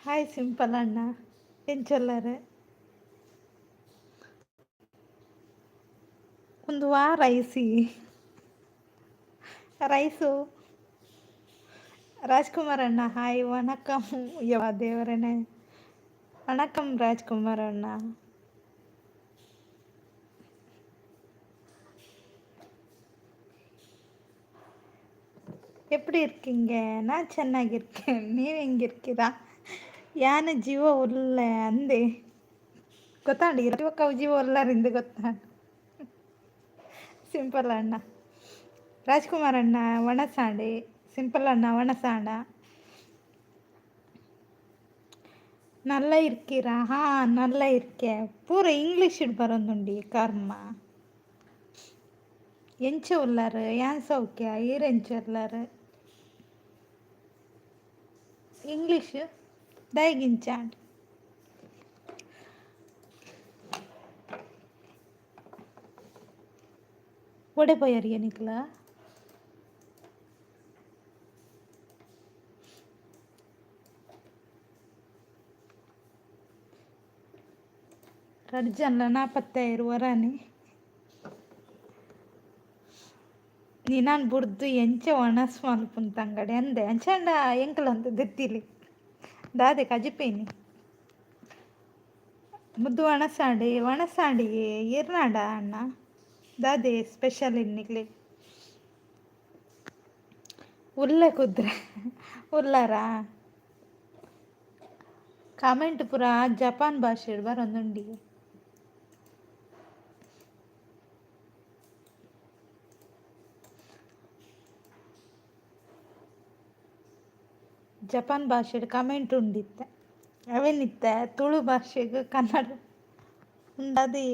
Hi simple ಅಣ್ಣ, ಏನು ಚೊಲ್ಲರೆ? ಒಂದು ವಾರ ಐಸಿ ರೈಸು. ರಾಜ್ಕುಮಾರ್ ಅಣ್ಣ ಹಾಯ್ ವಣಕಂ. ಯವ್ವ ದೇವರನೇ, வணக்கம் ராஜ்குமார் அண்ணா. எப்படி இருக்கீங்க? நான் ಚೆನ್ನಾಗಿರ್ಕೇನೆ, ನೀವು ಹೆಂಗಿರ್ತೀರಾ? ಯಾನ ಜೀವ ಒಳ್ಳೆ ಅಂದೆ ಗೊತ್ತಾಂಡಿ ಇವಾಗ ಜೀವ ಒಲ್ಲರಿಂದ ಗೊತ್ತಾ ಸಿಂಪಲ್ ಅಣ್ಣ. ರಾಜ್ಕುಮಾರ್ ಅಣ್ಣ ವಣಸಾಂಡಿ, ಸಿಂಪಲ್ ಅಣ್ಣ ವಣಸಾಂಡ. நல்லா இருக்கிறா? நல்லா இருக்கேன். பூரா இங்கிலீஷ் ಬರೋದುಂಡಿ ಕರ್ಮ. ಎಂಚ ಉಳ್ಳಾರು ಯಾನ್ ಸೌಖ್ಯ ಈರೆಂಚ ಉಳ್ಳಾರು ಇಂಗ್ಲೀಷ್ ದಯಗಿಂಚಾಂಡ್. ಒಡೆ போயாரு எனக்குல ರಡ್ಜನ್ಲ 45 ವರಾನಿ ನೀನಾನ್ ಬುಡ್ದು ಎಂಚ ಒಣಸ್ ಮಲ್ಪುಂತ ಅಂಗಡಿ ಅಂದೆ ಅಂಚಂಡ ಎಂಕಲ್ ಅಂತ ದೆತ್ತಿಲಿ ದಾದೆ ಕಜಿಪೇನಿ ಮುದ್ದು ಒಣಸಾಂಡಿಗೆ ಇರ್ನಾಡ ಅಣ್ಣ ದಾದೆ ಸ್ಪೆಷಲ್ ಇನ್ನಿಗ್ಲಿ ಉಲ್ಲೆ ಕುದ್ರೆ ಉಲ್ಲಾರ ಕಾಮೆಂಟ್ ಪುರ ಜಪಾನ್ ಭಾಷೆ ಬರೊಂದುಂಡಿ. ಜಪಾನ್ ಭಾಷೆಡ್ ಕಮೆಂಟ್ ಉಂಡಿತ್ತೆ ಅವೇನಿತ್ತೆ ತುಳು ಭಾಷೆಗೆ ಕನ್ನಡ ಉಂಡದಿ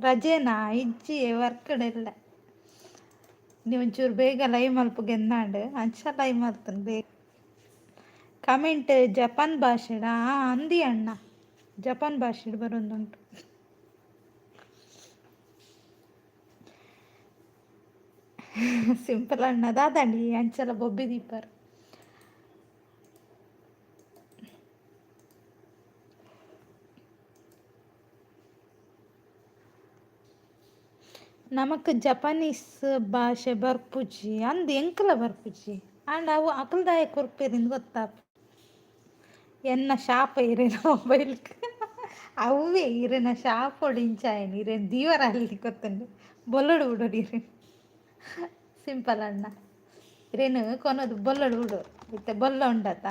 ರಜೆನಾ ಇಜ್ಜಿ ವರ್ಕಡೆಲ್ಲ ನೀವು ಒಂಚೂರು ಬೇಗ ಲೈವ್ ಮಲ್ಪಗೆ ಎಂದಾಂಡು ಅಂಚ ಲೈವ್ ಮಲ್ತನು ಬೇಗ. ಕಮೆಂಟ್ ಜಪಾನ್ ಭಾಷೆಡ ಅಂದಿ ಅಣ್ಣ, ಜಪಾನ್ ಭಾಷೆಡ್ ಬರೋದುಂಟು. ಸಿಂಪಲ್ ಅಣ್ಣ ದಾದಂಡಿ ಅಂಚಲ ಬೊಬ್ಬಿ ದೀಪರ್. ನಮಕ್ ಜಪಾನೀಸ್ ಭಾಷೆ ಬರ್ಪುಜಿ ಅಂದು ಎಂಕಲ ಬರ್ಪುಜಿ ಅಂಡ್ ಅವು ಅಕಲ್ದಾಯ ಕೊರ್ಪೇರಿಂದ ಗೊತ್ತಾಪ ಎನ್ನ ಶಾಪ ಇರೇನ ಮೊಬೈಲ್ಗೆ ಅವೇ ಇರೇನ ಶಾಪ ಹೊಡಿಂಚಾಯನ್ ಇರೇನು ದೀವರ ಅಲ್ಲಿ ಗೊತ್ತಂಡು ಬೊಲ್ಲಡು ಬಿಡೋರು ಇರೇನು. ಸಿಂಪಲ್ ಅಣ್ಣ ಇರೇನು ಕೊನೋದು ಬೊಲ್ಲಡು ಬಿಡು ಮತ್ತೆ ಬೊಲ್ಲ ಉಂಡತ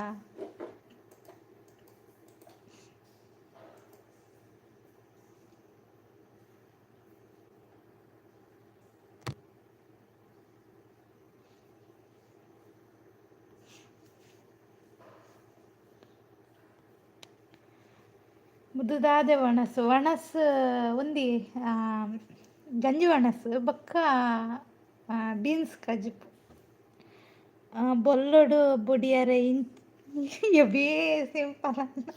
ಮುದುದಾದೆ ಒಣಸು ಒಂದಿ ಗಂಜಿ ಒಣಸು ಬೊಕ್ಕ ಬೀನ್ಸ್ ಕಜಿಪು ಬೊಲ್ಲೊಡು ಬುಡಿಯರೆ ಎಬೇ ಸಿಂಪಲ್ ಅಣ್ಣ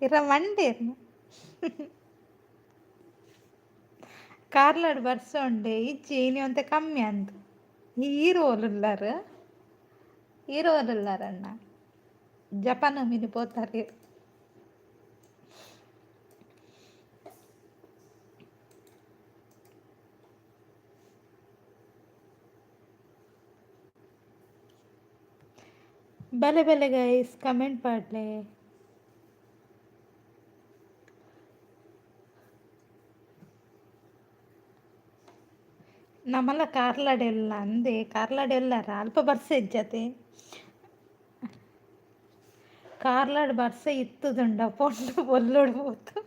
ಇರ ಮಂಡೇರ್ನು ಕಾರ್ಲಾಡ್ ಬರ್ಸೋಂಡೆ ಇಜ್ಜಿ ಇನಿ ಒಂತೆ ಕಮ್ಮಿ ಅಂದು ಹೀರೋಲುಲ್ಲಾರಣ್ಣ ಜಪಾನ್ ಮೀನು ಪೋತಾರೆ. ಭಲೆ ಭಲೆ ಗೈಸ್ ಕಮೆಂಟ್ ಪಾಡ್ಲೆ. ನಮ್ಮಲ್ಲ ಕಾರ್ಲಾಡೆಲ್ಲ ಅಂದೆ ಕಾರ್ಲಾಡೆಲ್ಲಾರ ಅಲ್ಪ ಬರ್ಸ ಇಜ್ಜತೆ ಕಾರ್ಲಾಡ್ ಬರ್ಸ ಇತ್ತುದುಂಡ ಪೊಂಡು ಬೊಲ್ಲೋಡು ಹೋತು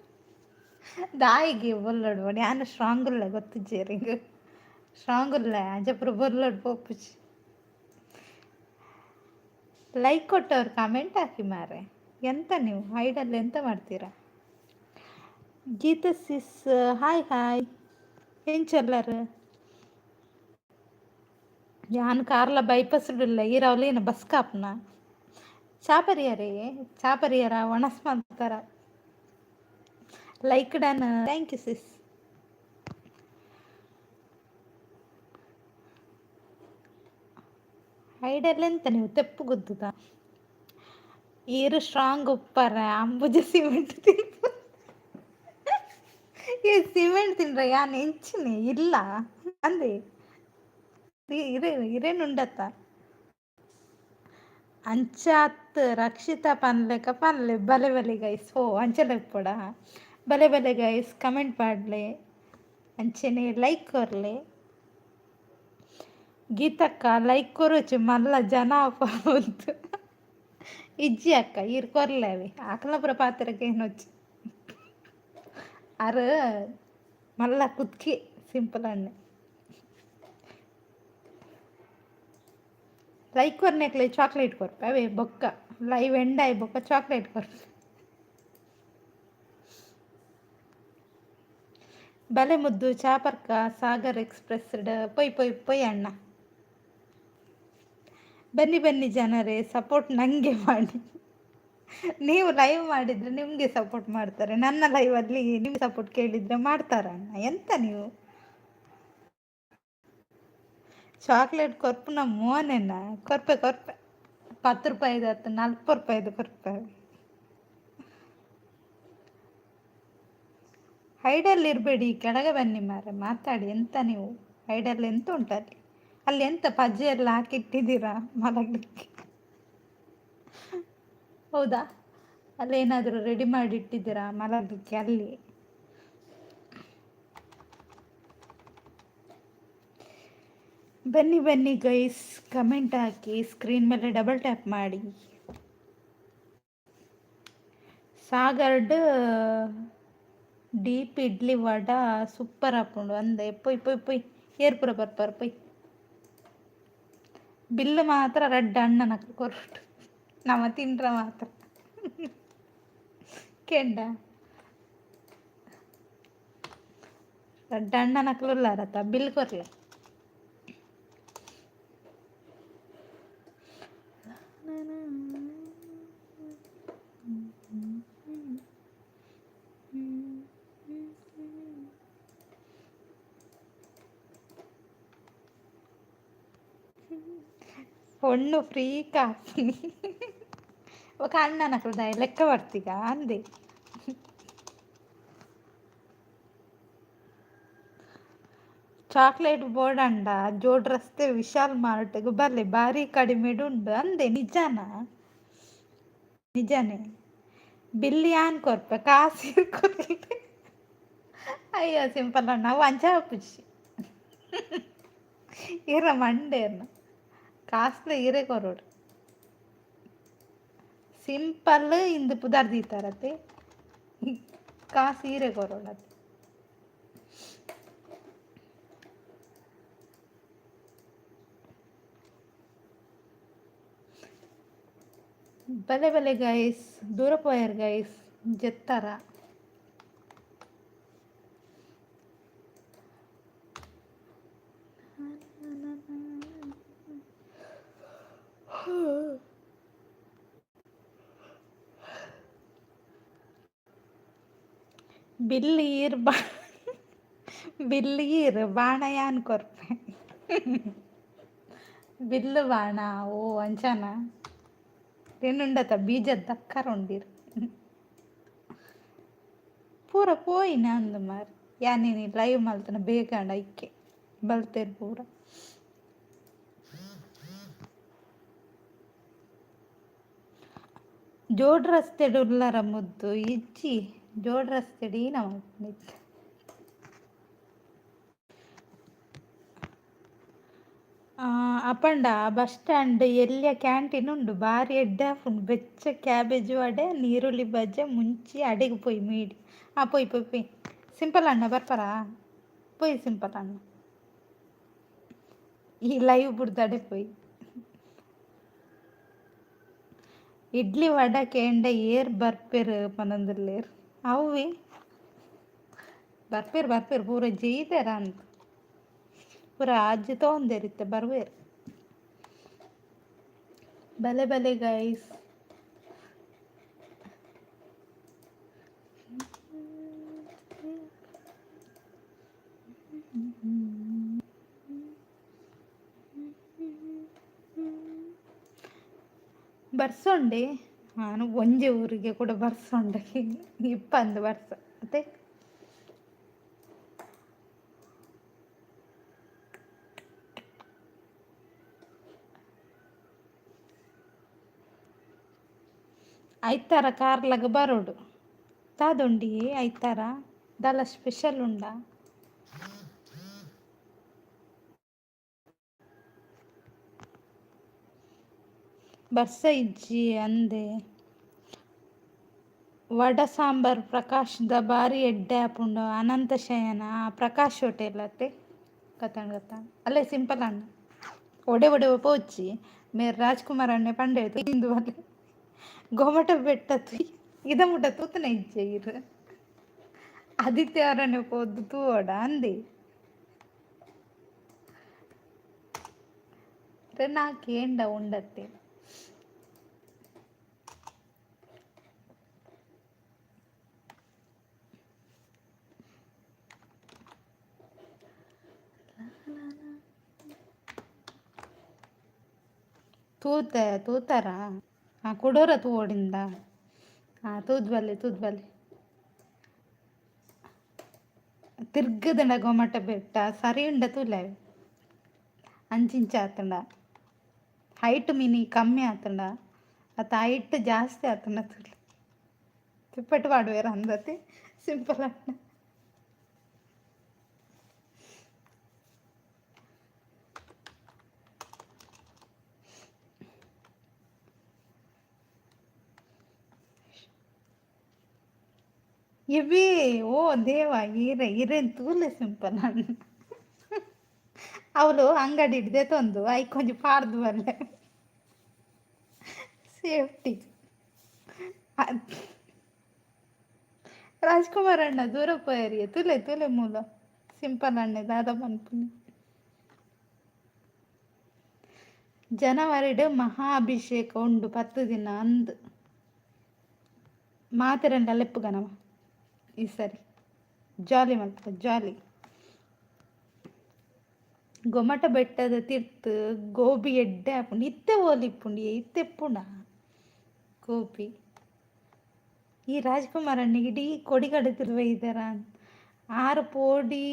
ದಾಯಿಗೆ ಬೊಲ್ಲೋಡು ನಾನು ಸ್ಟ್ರಾಂಗ್ ಇಲ್ಲ ಗೊತ್ತು ಜೇರಿಂಗ್ ಸ್ಟ್ರಾಂಗ್ ಇಲ್ಲ ಅಜಪುರ ಬೊಲ್ಲೋಡು ಪೋಪುಜಿ. ಲೈಕ್ ಕೊಟ್ಟವ್ರು ಕಾಮೆಂಟ್ ಹಾಕಿ ಮಾರೆ ಎಂತ ನೀವು ಹೈಡಲ್ಲಿ ಎಂತ ಮಾಡ್ತೀರಾ? ಗೀತಾ ಸಿಸ್ ಹಾಯ್ ಹಾಯ್ ಎಂಚಲ್ಲರು ಯಾನ್ ಕಾರ್ಲ ಬೈಪಾಸ್ಡಿಲ್ಲ ಈರವಲೇನ ಬಸ್ ಕಾಪ್ನ ಚಾಪರಿಯರ ಒಣಸ್ ಮಾಡ್ತಾರ. Like done thank you sis. ಐಡಲ್ಲಿ ಎಂತ ನೀವು ತೆಪ್ಪು ಗುದ್ದುದ ಈರು ಸ್ಟ್ರಾಂಗ್ ಉಪ್ಪರ ಅಂಬುಜ ಸಿಮೆಂಟ್ ತಿನ್ಪ ಈ ಸಿಮೆಂಟ್ ತಿನ್ರ ಯಾನ್ ಹೆಂಚಿನಿ ಇಲ್ಲ ಅಂದೆ ಇರೇನುಂಡತ್ತ ಅಂಚಾತ್ ರಕ್ಷಿತಾ ಪನ್ಲೆಕ ಪನ್ಲೆ ಬಲೆ ಬಲೆ ಗೈಸ್ ಓ ಅಂಚೆಲ್ಲ ಇಪ್ಪಡ ಬಲೆ ಬಲೆ ಗೈಸ್ ಕಮೆಂಟ್ ಪಾಡ್ಲೆ ಅಂಚೆನೆ ಲೈಕ್ ಕೊರ್ಲೆ ಗೀತಕ್ಕ ಲೈಕ್ ಕೊರುಚು ಮಲ್ಲ ಜನ ಆಪುಂತು ಇಜ್ಜಿ ಅಕ್ಕ ಈರ್ ಕೊರ್ಲೇವಿ ಆಕಲ ಪುರ ಪಾತ್ರಕ್ಕೆ ಏನೊಚ್ಚು ಅರು ಮಲ್ಲ ಕುತ್ಕಿ ಸಿಂಪಲ್ ಅಣ್ಣೆ ಲೈಕ್ ಕೊರ್ನೆಕ್ಲೆ ಚಾಕ್ಲೇಟ್ ಕೊರ್ಪೆ ಅವೇ ಬೊಕ್ಕ ಲೈವ್ ಎಂಡಾಯಿ ಬೊಕ್ಕ ಚಾಕ್ಲೇಟ್ ಕೊರ್ಪೆ ಬಲೆ ಮುದ್ದು ಚಾಪರ್ಕ ಸಾಗರ್ ಎಕ್ಸ್ಪ್ರೆಸ್ ಪೊಯ್ ಪೊಯ್ ಪೊಯ್ ಅಣ್ಣ ಬನ್ನಿ ಬನ್ನಿ ಜನರೇ ಸಪೋರ್ಟ್ ನನಗೆ ಮಾಡಿ ನೀವು ಲೈವ್ ಮಾಡಿದರೆ ನಿಮಗೆ ಸಪೋರ್ಟ್ ಮಾಡ್ತಾರೆ ನನ್ನ ಲೈವಲ್ಲಿ ನಿಮ್ಗೆ ಸಪೋರ್ಟ್ ಕೇಳಿದರೆ ಮಾಡ್ತಾರಣ್ಣ ಎಂತ ನೀವು ಚಾಕ್ಲೇಟ್ ಕೊರ್ಪು ನಮ್ಮ ಮೋನೆನ ಕೊರ್ಪೆ ಕೊರ್ಪೆ 10 ರೂಪಾಯಿದು 40 ರೂಪಾಯಿದು ಕೊರ್ಪೆ ಹೈಡಲ್ಲಿ ಇರಬೇಡಿ ಕೆಳಗೆ ಬನ್ನಿ ಮಾರೆ ಮಾತಾಡಿ ಎಂತ ನೀವು ಹೈಡಲ್ಲಿ ಎಂತ ಉಂಟಲ್ಲಿ ಅಲ್ಲಿ ಎಂತ ಪಜ್ಜೆ ಎಲ್ಲ ಹಾಕಿಟ್ಟಿದ್ದೀರಾ ಮಲಗಲಿಕ್ಕೆ ಹೌದಾ ಅಲ್ಲೇನಾದರೂ ರೆಡಿ ಮಾಡಿ ಇಟ್ಟಿದ್ದೀರಾ ಮಲಗಲಿಕ್ಕೆ ಅಲ್ಲಿ ಬನ್ನಿ ಬನ್ನಿ ಗೈಸ್ ಕಮೆಂಟ್ ಹಾಕಿ ಸ್ಕ್ರೀನ್ ಮೇಲೆ ಡಬಲ್ ಟ್ಯಾಪ್ ಮಾಡಿ ಸಾಗರ್ಡ್ ಡೀಪ್ ಇಡ್ಲಿ ವಡ ಸೂಪರ್ ಹಾಕೊಂಡು ಅಂದೆ ಪೊಯ್ ಪೊಯ್ ಪೊಯ್ ಏರ್ಪುರ ಬರ್ಪಾರ ಪೊಯ್ ಬಿಲ್ಲು ಮಾತ್ರ ರೆಡ್ ಅಣ್ಣನ ಕೊಟ್ಟು ನಮ್ಮ ತಿಂಡ್ರ ಮಾತ್ರ ಕೆಂಡ ರೆಡ್ ಅಣ್ಣನಕ್ಲುಲ್ಲಾರತ್ತ ಬಿಲ್ ಕೊರ್ಲೆ ఒళ్ళు ఫ్రీ కాఫీ ఒక అన్న నాకు లెక్క పడుతుందిగా అంది ಚಾಕ್ಲೇಟ್ ಬೋರ್ಡ್ ಅಂಡ ಜೋಡ್ ರಸ್ತೆ ವಿಶಾಲ್ ಮಾರ್ಟ್ಗೆ ಬರ್ಲಿ ಭಾರಿ ಕಡಿಮೆಡು ಉಂಡು ಅಂದೆ ನಿಜಾನೇ ಬಿಲ್ಲಿ ಆನ್ ಕೊರ್ಪೆ ಕಾಸು ಕೊರ್ಲಿ ಅಯ್ಯೋ ಸಿಂಪಲ್ ಅಣ್ಣ ಅವು ಅಂಚ ಪುಚ್ಚಿ ಇರ ಮಂಡೇರ್ನ ಕಾಸ್ಟ್ಲಿ ಇರೇ ಕೊರೋಡು ಸಿಂಪಲ್ ಇಂದು ಪುದಾರ್ ದೀತಾರತ್ತೆ ಕಾಸು ಈರೆ ಕೊರೋಡತ್ತೆ ಬಲೆ ಬಲೆ ಗೈಸ್ ದೂರ ಪೋಯರ್ ಗೈಸ್ ಜೆತ್ತಾರ ಬಿಲ್ಲೀರ್ ಬಾಣಯಾನ್ ಕೊರ್ಪೆ ಬಿಲ್ಲು ಬಾಣ ಓ ಅಂಚನ ಏನುಂಡತ ಬೀಜದ ದಕ್ಕರ ಉಂಡಿರು ಪೂರ ಪೋಯಿನ ಅಂದು ಮಾರಿ ಯಾನೇನಿ ಲೈವ್ ಮಲ್ತನ ಬೇಗಂಡ ಇಕ್ಕೆ ಬಲ್ತೇರು ಪೂರ ಜೋಡ್ ರಸ್ತೆಡು ಉಲ್ಲರ ಮುದ್ದು ಇಜ್ಜಿ ಜೋಡ್ ರಸ್ತೆಡು ಈನ ನಿತ್ತು ಅಪಂಡ ಬಸ್ ಸ್ಟ್ಯಾಂಡ್ ಎಲ್ಲಿಯ ಕ್ಯಾಂಟೀನ್ ಉಂಡು ಬಾರಿ ಎಡ್ಡೆ ಉಂಡು ಬೆಚ್ಚ ಕ್ಯಾಬೇಜ್ ವಡೆ ನೀರುಳ್ಳಿ ಬಜ್ಜೆ ಮುಂಚಿ ಅಡಿಗೆ ಪೋಯ್ ಮೀಡಿ ಪೊಯ್ ಪೊಯ್ ಪೊಯ್ ಸಿಂಪಲ್ ಅಣ್ಣ ಬರ್ಪಾರಾ ಪೊಯ್ ಸಿಂಪಲ್ ಅಣ್ಣ ಈ ಲೈವ್ ಬುಡ್ದಡೆ ಪೊಯ್ ಇಡ್ಲಿ ವಡ ಕೇಂಡ ಏರ್ ಬರ್ಪೇರು ಪನಂದುಲ್ಲೇರು ಅವಿ ಬರ್ಪೇರು ಪೂರ ಜೀದೇರ ಅಂತ ಪೂರ ಅಜ್ಜಿ ತೊಗೊಂಡೇರಿತ್ತೆ ಬರ್ಬೇರು ಬಲೆ ಬಲೆ ಗೈಸ್ ಬರ್ಸೊಂಡೆ ನಾನು ಒಂಜೆ ಊರಿಗೆ ಕೂಡ ಬರ್ಸೊಂಡ ಇಪ್ಪಂದು ಬರ್ಸ ಮತ್ತೆ ಐತಾರ ಕಾರ್ಲಾಗ ಬರೋಡು ತಾದೊಂಡಿ ಐತಾರ ದಲ ಸ್ಪೆಷಲ್ ಉಂಡ ಬರ್ಸ ಇಜ್ಜಿ ಅಂದೆ ವಡ ಸಾಂಬಾರ್ ಪ್ರಕಾಶ್ದ ಬಾರಿ ಎಡ್ಡೆ ಆಪುಂಡು ಅನಂತ ಶಯನ ಪ್ರಕಾಶ್ ಹೋಟೆಲ್ ಅತ್ತೆ ಕತಾಂಡ್ ಅಲ್ಲೇ ಸಿಂಪಲ್ ಅಣ್ಣ ಒಡೆ ಒಡೆ ಪೋಚಿ ಮೇರ್ ರಾಜ್ಕುಮಾರ್ ಅಣ್ಣೆ ಪಂಡೆ ಇಂದು ಅಲ್ಲೇ ಗೊಮಟ ಬೆಟ್ಟತ್ತು ಇದ ಮುಟ್ಟ ತೂತನ ಇಜ್ಜೆ ಇರು ಆದಿತ್ಯವಾರನೇ ಪೋದು ತೂವಡ ಅಂದೆ ನಾಕೇಂಡ ಉಂಡತ್ತೆ ತೂತಾರ ಕೊಡೋರ ತೂಡಿಂದ ತೂದ್ಬಲ್ಲೆ ತಿರ್ಗದಂಡ ಗೊಮಟ ಬೆಟ್ಟ ಸರಿ ಉಂಡ ತೂಲೆ ಅಂಚಿಂಚ ಆತಂಡ ಹೈಟ್ ಮಿನಿ ಕಮ್ಮಿ ಆತಂಡ ಅತ್ತ ಹೈಟ್ ಜಾಸ್ತಿ ಆತಂಡ ತೂಲೆ ತಿಪ್ಪಟ್ಟು ಪಾಡುವೇರ ಅಂದತೆ ಸಿಂಪಲ್ ಅಣ್ಣ ಇವೇ ಓ ದೇವ ಇರೇನ್ ತೂಲೆ ಸಿಂಪಲ್ ಅಣ್ಣ ಅವಳು ಅಂಗಡಿ ಹಿಡ್ದೆ ತಂದು ಐಕೊಂಜಿ ಪಾರ್ದು ಬಲ್ಲೆ ಸೇಫ್ಟಿ ರಾಜ್ಕುಮಾರ್ ಅಣ್ಣ ದೂರ ಪೋಯರಿಯ ತುಲೆ ಮೂಲ ಸಿಂಪಲ್ ಅಣ್ಣೆ ದಾದ ಮನ್ಪುನಿ ಜನವರಿಡ್ ಮಹಾ ಅಭಿಷೇಕ ಉಂಡು 10 ದಿನ ಅಂದ್ ಮಾತೆರಂಡ ಲೆಪ್ಪುಗನವ ಈ ಸರಿ ಜಾಲಿ ಮಲ್ಪ ಜಾಲಿ ಗೊಮಟ ಬೆಟ್ಟದ ತಿರ್ತ್ ಗೋಬಿ ಎಡ್ಡೆ ಆಪುಂಡು ಇತ್ತೆ ಓಲಿಪ್ಪುಂಡು ಇತ್ತೆಪ್ಪುಂಡ ಗೋಬಿ ಈ ರಾಜ್ಕುಮಾರ್ ಅಣ್ಣಿಗೆ ಇಡೀ ಕೊಡಿಗಡೆ ತಿರುವೈದರ ಆರು ಪೋಡಿ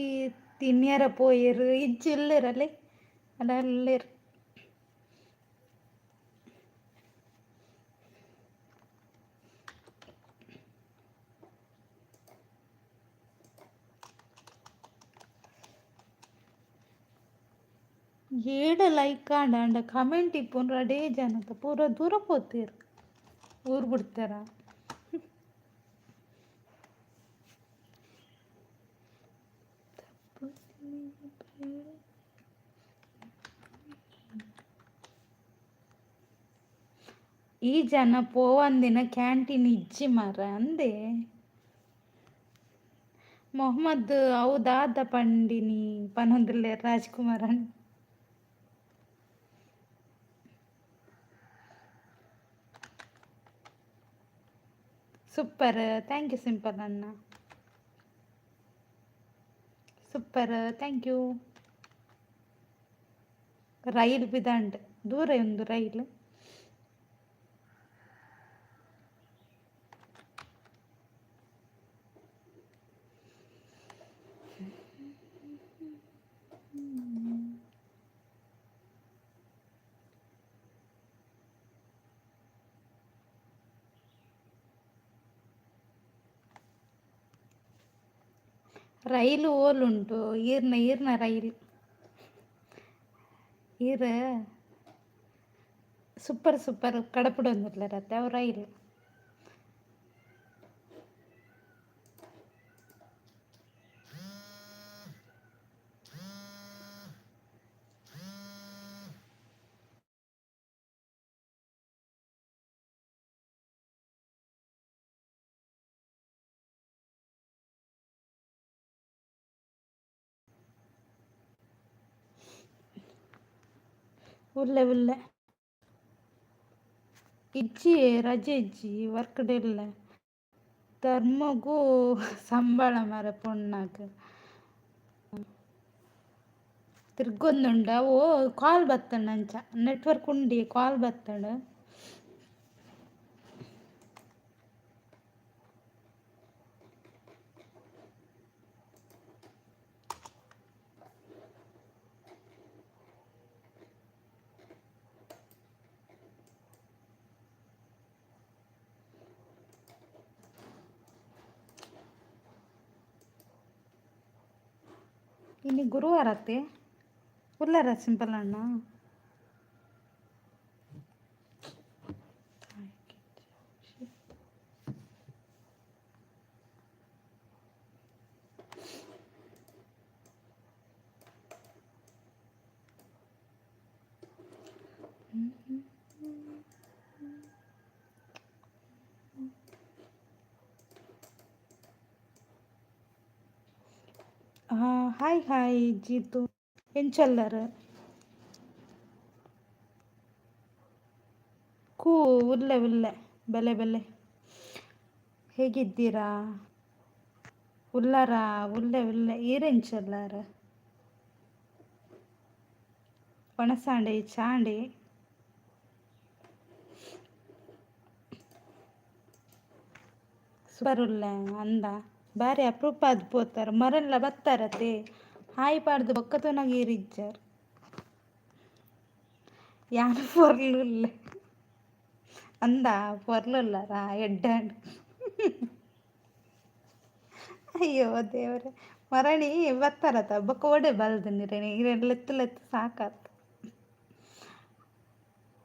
ತಿನ್ಯರ ಪೋಯರು ಇಜ್ಜಿಲ್ಲರಲ್ಲೇ ಅಲ್ಲರು ಏಡ ಲೈಕ್ ಆಂಡ ಕಮೆಂಟ್ ಇಪ್ಪುಂಡ್ರ ಅಡೇ ಜನತ ಪೂರ ದೂರ ಪೋತೀರು ಊರು ಬಿಡ್ತಾರ ಈ ಜನ ಪೋವಂದಿನ ಕ್ಯಾಂಟೀನ್ ಇಜ್ಜಿ ಮರ ಅಂದೆ ಮೊಹಮ್ಮದ್ ದಾದ ಪಂಡಿನಿ ಪನೊಂದುಲ್ಲೆ ರಾಜ್ಕುಮಾರ್ ಅಣ್ಣ ಸೂಪರ್ ಥ್ಯಾಂಕ್ ಯು ಸಿಂಪಲ್ ಅಣ್ಣ ಸೂಪರ್ ಥ್ಯಾಂಕ್ ಯು ರೈಲ್ ಬಿದಂಡ್ ದೂರ ಒಂದು ರೈಲ್ ರೈಲು ಓಲುಂಟು ಈರ್ನ ರೈಲ್ ಈರ್ ಸೂಪರ್ ಕಡಪುಡು ಒಂದಿರ್ಲರತ್ತೆ ಅವು ರೈಲ್ ಉಲ್ಲೆ ಇಜ್ಜಿ ರಜೆ ಇಜ್ಜಿ ವರ್ಕ್ ಡೇ ಇಲ್ಲ ಧರ್ಮಗೂ ಸಂಬಳ ಮರ ಪೊಣ್ಣಾಗ ತಿರ್ಗೊಂದುಂಡ ಓ ಕಾಲ್ ಬತ್ತಂಡ ಅಂಚ ನೆಟ್ವರ್ಕ್ ಉಂಡಿ ಕಾಲ್ ಬತ್ತಂಡ ಇನ್ನು ಗುರುವಾರತ್ತೆ ಉಳ್ಳಾರ ಸಿಂಪಲ್ ಅಣ್ಣ. ಹಾಯ್ ಹಾಯ್ ಜೀತು ಎಂಚಲ್ಲರು ಕೂ ಉಲ್ಲೆ ಉಲ್ಲೆ ಬೆಲೆ ಬೆಲೆ ಹೇಗಿದ್ದೀರಾ ಉಲ್ಲಾರ ಉಲ್ಲೆ ಉಲ್ಲೆ ಈರೆಂಚಲ್ಲಾರ ಒಣಸಾಂಡೆ ಚಾಂಡೆ ಸೂಪರ್ ಉಲ್ಲೆ ಅಂದ ಬಾರಿ ಅಪರೂಪ ಅದು ಪೋತಾರೆ ಮರಲ್ಲ ಬತ್ತಾರತೆ ಹಾಯ್ ಪಾಡ್ದು ಬೊಕ್ಕತೋನಾಗ ಏರಿಜ್ಜಾರ್ ಯಾರು ಪೊರ್ಲುಲ್ಲೆ ಅಂದ ಪೊರ್ಲುಲ್ಲಾರ ಎಡ್ಡಾಂಡ್ ಅಯ್ಯೋ ದೇವ್ರೆ ಮರಣಿ ಬತ್ತಾರತ ಬೊಕ್ಕ ಓಡೆ ಬಲ್ದು ನೀರೇನೆ ಲೆತ್ತು ಲೆತ್ತು ಸಾಕಾತು.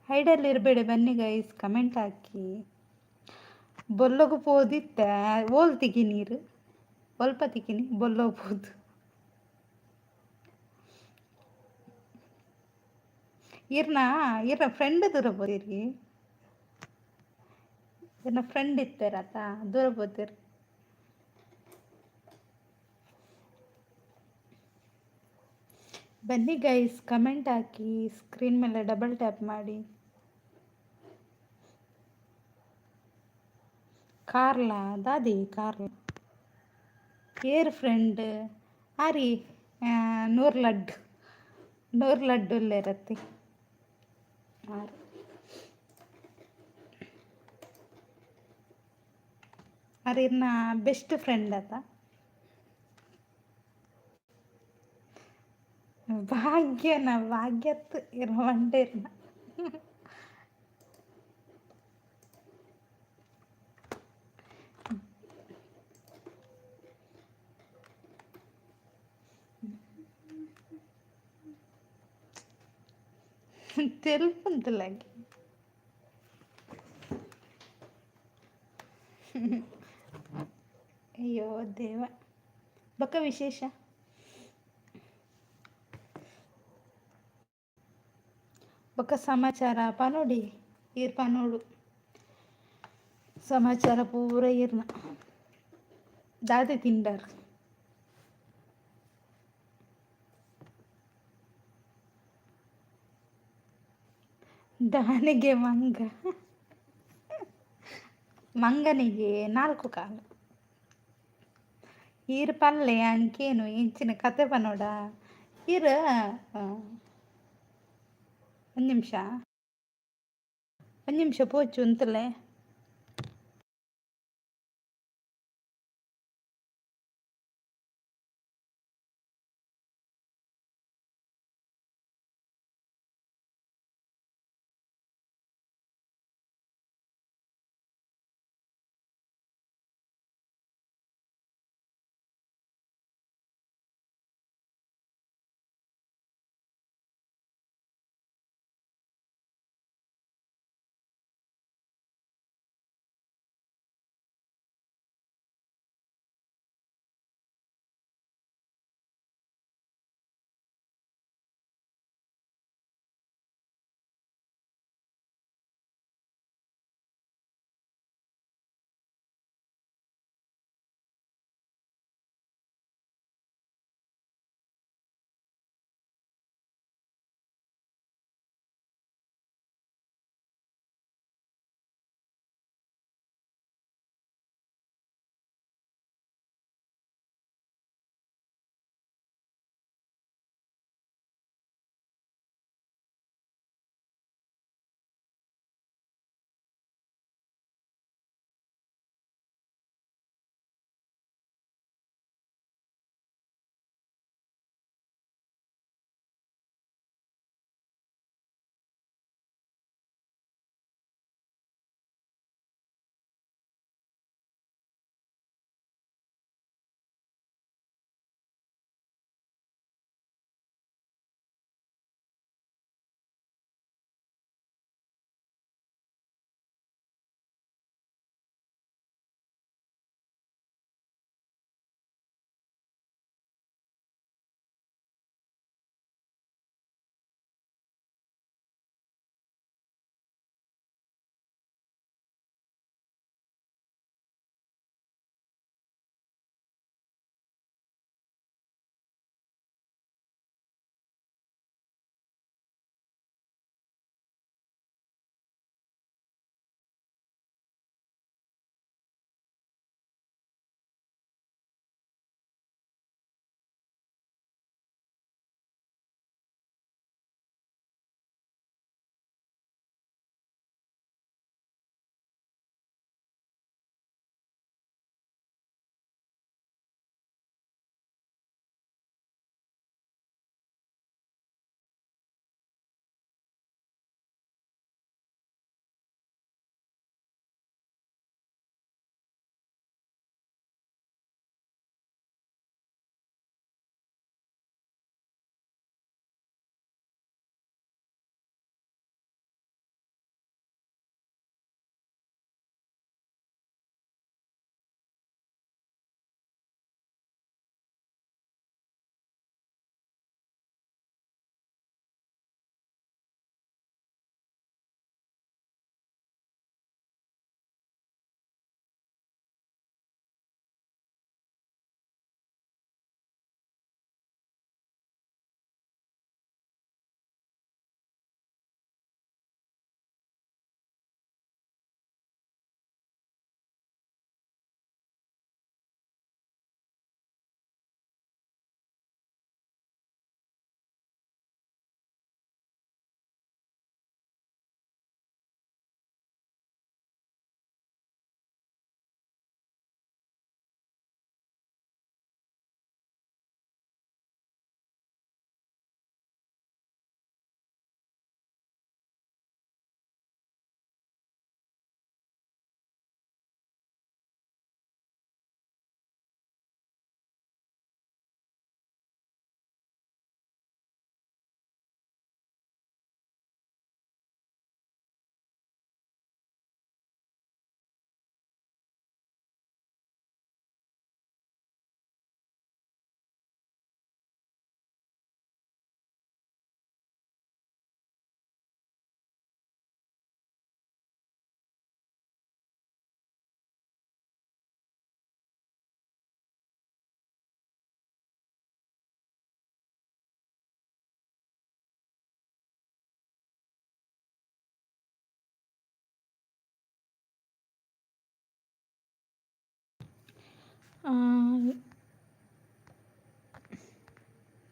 ಹೈಡಲ್ಲಿ ಇರಬೇಡಿ ಬನ್ನಿ ಗೈಸ್ ಕಮೆಂಟ್ ಹಾಕಿ. ಬೊಲ್ಲಗು ಪೋದಿತ್ತೆ ಓಲ್ ತಿಗಿ ನೀರು ಒಲ್ಪ ತಿಗಿನಿ ಬೊಲ್ಲೋಗ್ ಪೋದು ಇರ್ನ ಫ್ರೆಂಡ್ ದೂರ ಬೋದಿರಿ ಇರ್ನ ಫ್ರೆಂಡ್ ಇತ್ತಾರತ ದೂರ ಬೋದಿರಿ. ಬನ್ನಿ ಗೈಸ್ ಕಮೆಂಟ್ ಹಾಕಿ ಸ್ಕ್ರೀನ್ ಮೇಲೆ ಡಬಲ್ ಟ್ಯಾಪ್ ಮಾಡಿ. ಕಾರ್ಲಾ ದಾದಿ ಕಾರ್ಲ ಏರ್ ಫ್ರೆಂಡ್ ಆರಿ ನೂರು ಲಡ್ಡು ಇರತ್ತೆ ಆರು ಅರಿನ ಬೆಸ್ಟ್ ಫ್ರೆಂಡ್ ಅದ ಭಾಗ್ಯತ್ ಇರೋ ಒಂಡೇರ್ನ తెలుపుంతులకి ಅಯ್ಯೋ ದೇವ ಬೊಕ್ಕ ವಿಶೇಷ ಬೊಕ್ಕ ಸಮಾಚಾರ ಪನೋಡಿ ಈರ್ ಪನೋಡು ಸಮಾಚಾರ ಪೂರ ಈರ್ನ ದಾದೆ ತಿಂಡಾರ್ ದಾನಿಗೆ ಮಂಗನಿಗೆ 4 ಕಾಲು ಈರ್ ಪಲ್ಲೆ ಅಂಕೇನು ಇಂಚಿನ ಕತೆ ಪನೋಡ ಈರ್ ಒಂದು ನಿಮಿಷ ಪೋಚು ಅಂತಲೇ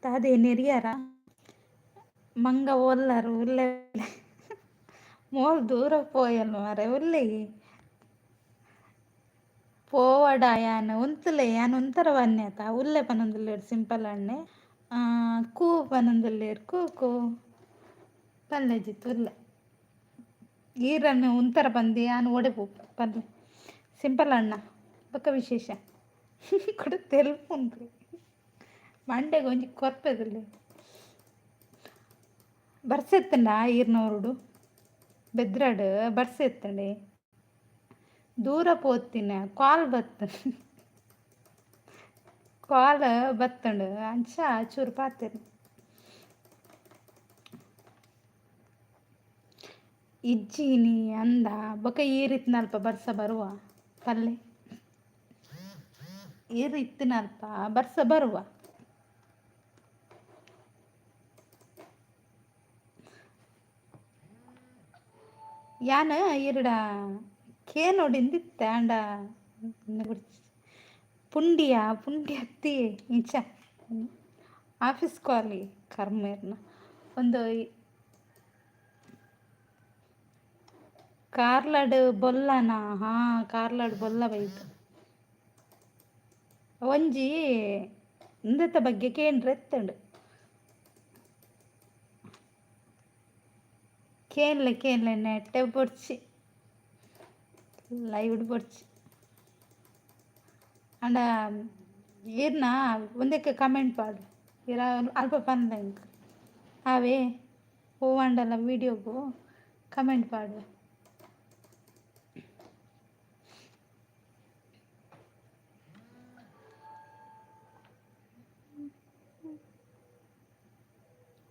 ತಾದೇ ನೆರಿಯಾರ ಮಂಗ ಒಲ್ಲರು ಉಲ್ಲೆ ಮೋಲ್ ದೂರ ಪೋಯಲ್ ಮಾರೆ ಉಲ್ಲೆ ಪೋವಡ ಯಾನ್ ಉಂತುಲೆ ಯಾನ್ ಉಂತರ ವನ್ಯತ ಉಲ್ಲೆ ಪನೊಂದುಲ್ಲೆರ್ ಸಿಂಪಲ್ ಅಣ್ಣೆ ಕೂ ಪನೊಂದುಲ್ಲೆರ್ ಕೂಕು ಪಲ್ಲೆಜಿತ್ತು ಉಲ್ಲೆ ಈರನ್ನು ಉಂತರ ಬಂದು ಯಾನ್ ಒಡೆಪು ಪಲ್ಲೆ ಸಿಂಪಲ್ ಅಣ್ಣ ಬೊಕ್ಕ ವಿಶೇಷ ಕೂಡ ತೆಲ್ಪುಂಡು ಮಂಡೆಗೆ ಒಂಜಿ ಕೊರ್ಪೆದುಲ್ಲೆ ಬರ್ಸೆತ್ತಂಡ ಈರ್ನವರುಡು ಬೆದ್ರಾಡು ಬರ್ಸೆತ್ತಂಡೆ ದೂರ ಪೋತಿನ ಕಾಲ್ ಬತ್ತ ಕಾಲ್ ಬತ್ತಂಡು ಅಂಚ ಚೂರು ಪಾತೆರ್ ಇಜ್ಜಿನಿ ಅಂದ ಬೊಕ ಈರಿತ್ನಲ್ಪ ಬರ್ಸ ಬರುವ ಪಲ್ಲೆ ಈರು ಇತ್ತಿನಲ್ಪ ಬರ್ಸ ಬರುವ ಯಾನ್ ಈರುಡ ಕೇನೋಡಿಂದಿತ್ತೆ ಆಂಡ ಪುಂಡಿ ಹತ್ತಿ ಇಂಚ ಆಫೀಸ್ ಕಾಲಿ ಕರ್ಮೇರ್ನ ಒಂದು ಕಾರ್ಲಡ್ ಬೊಲ್ಲನ ಕಾರ್ಲಡ್ ಬೊಲ್ಲ ಬೈತು ಒಂಜಿ ಇಂದತ್ತ ಬಗ್ಗೆ ಕೇಂದ್ರ ಎತ್ತಂಡು ಕೇನ್ಲೆ ನೆಟ್ಟೆ ಪೊಡ್ಚಿ ಲೈವ್ಡ್ ಪೊಡ್ಚಿ ಅಂಡ ಈರ್ನ ಒಂದಕ್ಕೆ ಕಮೆಂಟ್ ಪಾಡು ಇರ ಅಲ್ಪ ಪಂದ ಇಂಕ ಅವೇ ಹೂವಂಡಲ ವೀಡಿಯೋಗು ಕಮೆಂಟ್ ಪಾಡು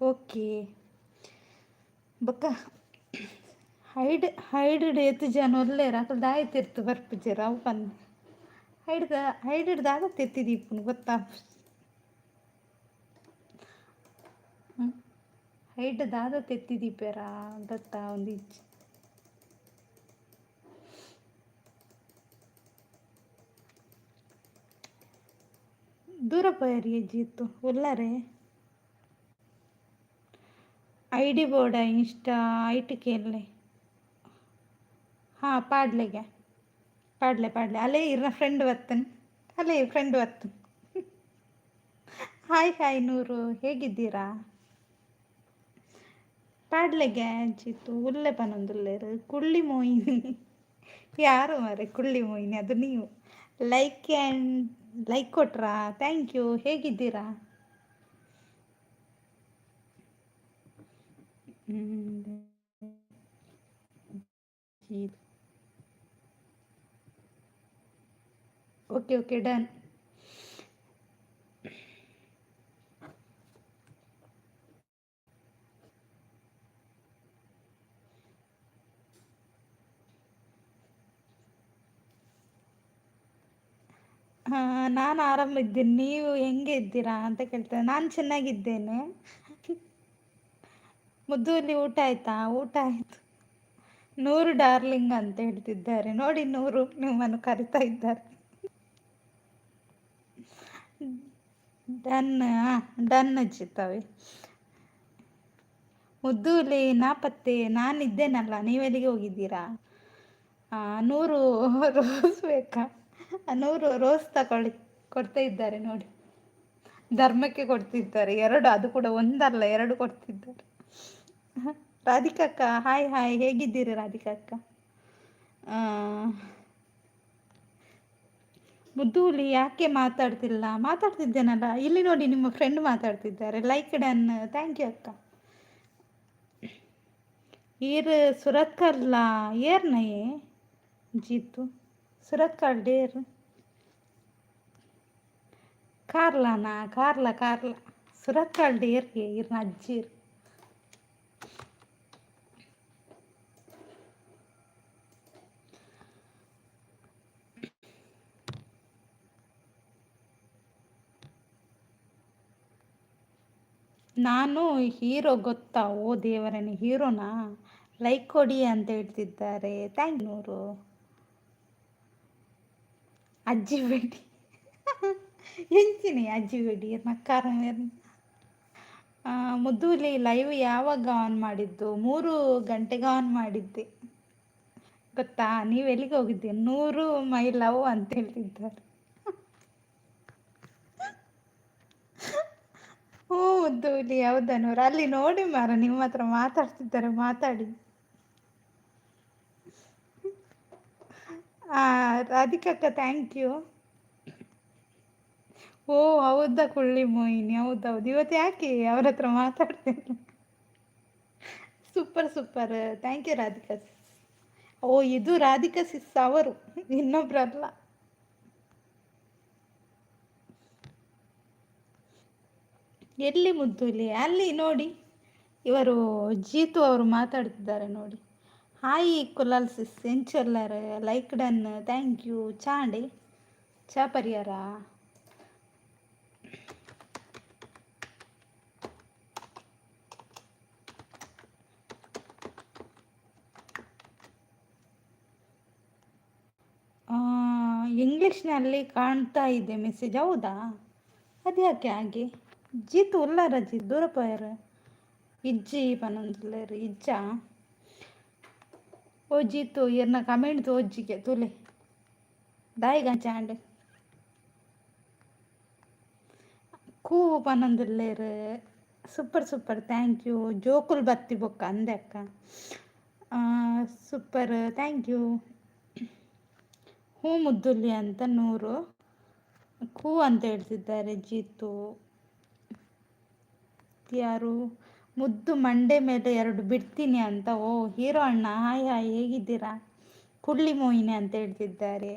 ಓಕೆ ಬೊಕ್ಕ ಹೈಡ್ ಎತ್ತು ಜನ ಒಲ್ಲೇರ ಅಕಲ್ ದಾಯತಿರ್ತು ಬರ್ಪಿಜರ ಅವು ಪಂದ್ ಹೈಡ್ ದಾದ ತೆತ್ತಿದೀಪುನು ಗೊತ್ತಾ ಹೈಡ್ ದಾದ ತೆತ್ತಿದೀಪೇರ ಗೊತ್ತಾ ಒಂದು ಇಜ್ಜಿ ದೂರ ಪೋಯರಿ ಹೆಜ್ಜಿ ಇತ್ತು ಒಲ್ಲಾರೆ ಐಡಿ ಬೋರ್ಡ ಇನ್ಸ್ಟಾ ಐಟಿ ಕೇಳಲೆ ಪಾಡ್ಲೆಗೆ ಪಾಡ್ಲೆ ಅಲ್ಲೇ ಇರ ಫ್ರೆಂಡ್ ಬರ್ತನ್ ಅಲ್ಲೇ ಫ್ರೆಂಡ್ ಬರ್ತನ್ ಹಾಯ್ ನೂರು ಹೇಗಿದ್ದೀರಾ ಪಾಡ್ಲೆಗೆ ಅಜ್ಜಿತ್ತು ಉಲ್ಲೆ ಪನೊಂದುಲ್ಲೇರು ಕುಳ್ಳಿ ಮೋಹಿನಿ ಯಾರು ಮಾರೆ ಕುಳ್ಳಿ ಮೋಹಿನಿ ಅದು ನೀವು ಲೈಕ್ ಕೊಟ್ರಾ ಥ್ಯಾಂಕ್ ಯು ಹೇಗಿದ್ದೀರಾ ಓಕೆ ಡನ್ ನಾನು ಆರಾಮಿದ್ದೀನಿ ನೀವು ಹೆಂಗೆ ಇದ್ದೀರಾ ಅಂತ ಕೇಳ್ತೇನೆ ನಾನು ಚೆನ್ನಾಗಿದ್ದೇನೆ ಮುದ್ದುಲಿ ಊಟ ಆಯ್ತಾ ಊಟ ಆಯ್ತು ನೂರು ಡಾರ್ಲಿಂಗ್ ಅಂತ ಹೇಳ್ತಿದ್ದಾರೆ ನೋಡಿ ನೂರು ನಿಮ್ಮನ್ನು ಕರಿತಾ ಇದ್ದಾರೆ ಡನ್ ಹಚ್ಚಿತ್ತವೆ ಮುದ್ದೂಲಿ ನಾಪತ್ತೆ ನಾನಿದ್ದೇನಲ್ಲ ನೀವೆಲ್ಲಿಗೆ ಹೋಗಿದ್ದೀರಾ 100 ರೋಸ್ ಬೇಕಾ 100 ರೋಸ್ ಕೊಡ್ತಾ ಇದ್ದಾರೆ ನೋಡಿ ಧರ್ಮಕ್ಕೆ ಕೊಡ್ತಿದ್ದಾರೆ 2 ಅದು ಕೂಡ ಒಂದಲ್ಲ 2 ಕೊಡ್ತಿದ್ದಾರೆ ರಾಧಿಕಕ್ಕ ಹಾಯ್ ಹೇಗಿದ್ದೀರಿ ರಾಧಿಕಕ್ಕ ಮುದ್ದೂಲಿ ಯಾಕೆ ಮಾತಾಡ್ತಿದ್ದೇನಲ್ಲ ಇಲ್ಲಿ ನೋಡಿ ನಿಮ್ಮ ಫ್ರೆಂಡ್ ಮಾತಾಡ್ತಿದ್ದಾರೆ ಲೈಕ್ ಡನ್ ಥ್ಯಾಂಕ್ ಯು ಅಕ್ಕ ಈರ್ ಸುರತ್ಕಲ್ಲ ಏರ್ನಯೇ ಜೀತು ಸುರತ್ಕಲ್ ಡೇರ್ ಕಾರ್ಲ ಸುರತ್ಕಲ್ ಡೇರ್ಗೆ ಇರ್ನ ಅಜ್ಜೀರ್ ನಾನು ಹೀರೋ ಗೊತ್ತಾ ಓ ದೇವರನೇ ಹೀರೋನಾ ಲೈಕ್ ಕೊಡಿ ಅಂತ ಹೇಳ್ತಿದ್ದಾರೆ ಥ್ಯಾಂಕ್ ನೂರು ಅಜ್ಜಿ ಬೇಡಿ ಎಂಚಿನಿ ಅಜ್ಜಿ ಬಿಡಿ ನಕ್ಕಾರ ಮುದ್ದುಲಿ ಲೈವ್ ಯಾವಾಗ ಆನ್ ಮಾಡಿದ್ದು? 3 ಗಂಟೆಗೆ ಆನ್ ಮಾಡಿದ್ದೆ ಗೊತ್ತಾ. ನೀವು ಎಲ್ಲಿಗೆ ಹೋಗಿದ್ದೆ? 100 ಮೈ ಲವ್ ಅಂತ ಹೇಳ್ತಿದ್ದಾರೆ. ಹ್ಞೂ ಮುದ್ದುಲಿ ಹೌದಾ ನೂರು? ಅಲ್ಲಿ ನೋಡಿ ಮಾರ, ನಿಮ್ಮ ಹತ್ರ ಮಾತಾಡ್ತಿದ್ದಾರೆ, ಮಾತಾಡಿ. ರಾಧಿಕಕ್ಕ ಥ್ಯಾಂಕ್ ಯು. ಓ ಹೌದಾ ಕುಳ್ಳಿ ಮೋಹಿನಿ, ಹೌದೌದು. ಇವತ್ತು ಯಾಕೆ ಅವ್ರ ಹತ್ರ ಮಾತಾಡ್ತೇನೆ. Super super, thank you Radhika sis. ಓ ಇದು ರಾಧಿಕಾ ಸಿಸ್ ಅವರು, ಇನ್ನೊಬ್ರಲ್ಲ. ಎಲ್ಲಿ ಮುದ್ದುಲಿ? ಅಲ್ಲಿ ನೋಡಿ, ಇವರು ಜೀತು ಅವರು ಮಾತಾಡ್ತಿದ್ದಾರೆ ನೋಡಿ. ಹಾಯ್ ಕುಲಾಲ್ ಸಿಸ್ ಎಂಚೊಲ್ಲರ್ ಲೈಕ್ ಡನ್, ಥ್ಯಾಂಕ್ ಯು. ಚಾಂಡಿ ಚಾ ಪರಿಹಾರ. ಇಂಗ್ಲೀಷ್ನಲ್ಲಿ ಕಾಣ್ತಾ ಇದೆ ಮೆಸೇಜ್, ಹೌದಾ? ಅದ್ಯಾಕೆ ಹಾಗೆ? ಜೀತು ಉಲ್ಲಾರ ಜಿ ದೂರಪಯರ್ ಇಜ್ಜಿ ಪನೊಂದುಲ್ಲೇರು ಇಜ್ಜ. ಓ ಜೀತು ಇರ್ನ ಕಮೆಂಟ್ ತೋಜ್ಜಿಗೆ ತುಲೆ ದಾಯಿಗ ಚಾಂಡ್ ಕೂ ಪನೊಂದುಲ್ಲೇರು. Super super, thank you. ಜೋಕುಲ್ ಬತ್ತಿ ಬೊಕ್ಕ ಅಂದೆ ಅಕ್ಕ. Super, thank you. ಹ್ಞೂ ಮುದ್ದುಲಿ ಅಂತ 100 ಕೂ ಅಂತ ಹೇಳ್ತಿದ್ದಾರೆ ಜೀತು. ಯಾರು? ಮುದ್ದು ಮಂಡೆ ಮೇಲೆ 2 ಬಿಡ್ತೀನಿ ಅಂತ. ಓ ಹೀರೋ ಅಣ್ಣ, ಹಾಯ್ ಹಾಯ್, ಹೇಗಿದ್ದೀರಾ? ಕುಳ್ಳಿ ಮೋಹಿನಿ ಅಂತ ಹೇಳ್ತಿದ್ದಾರೆ.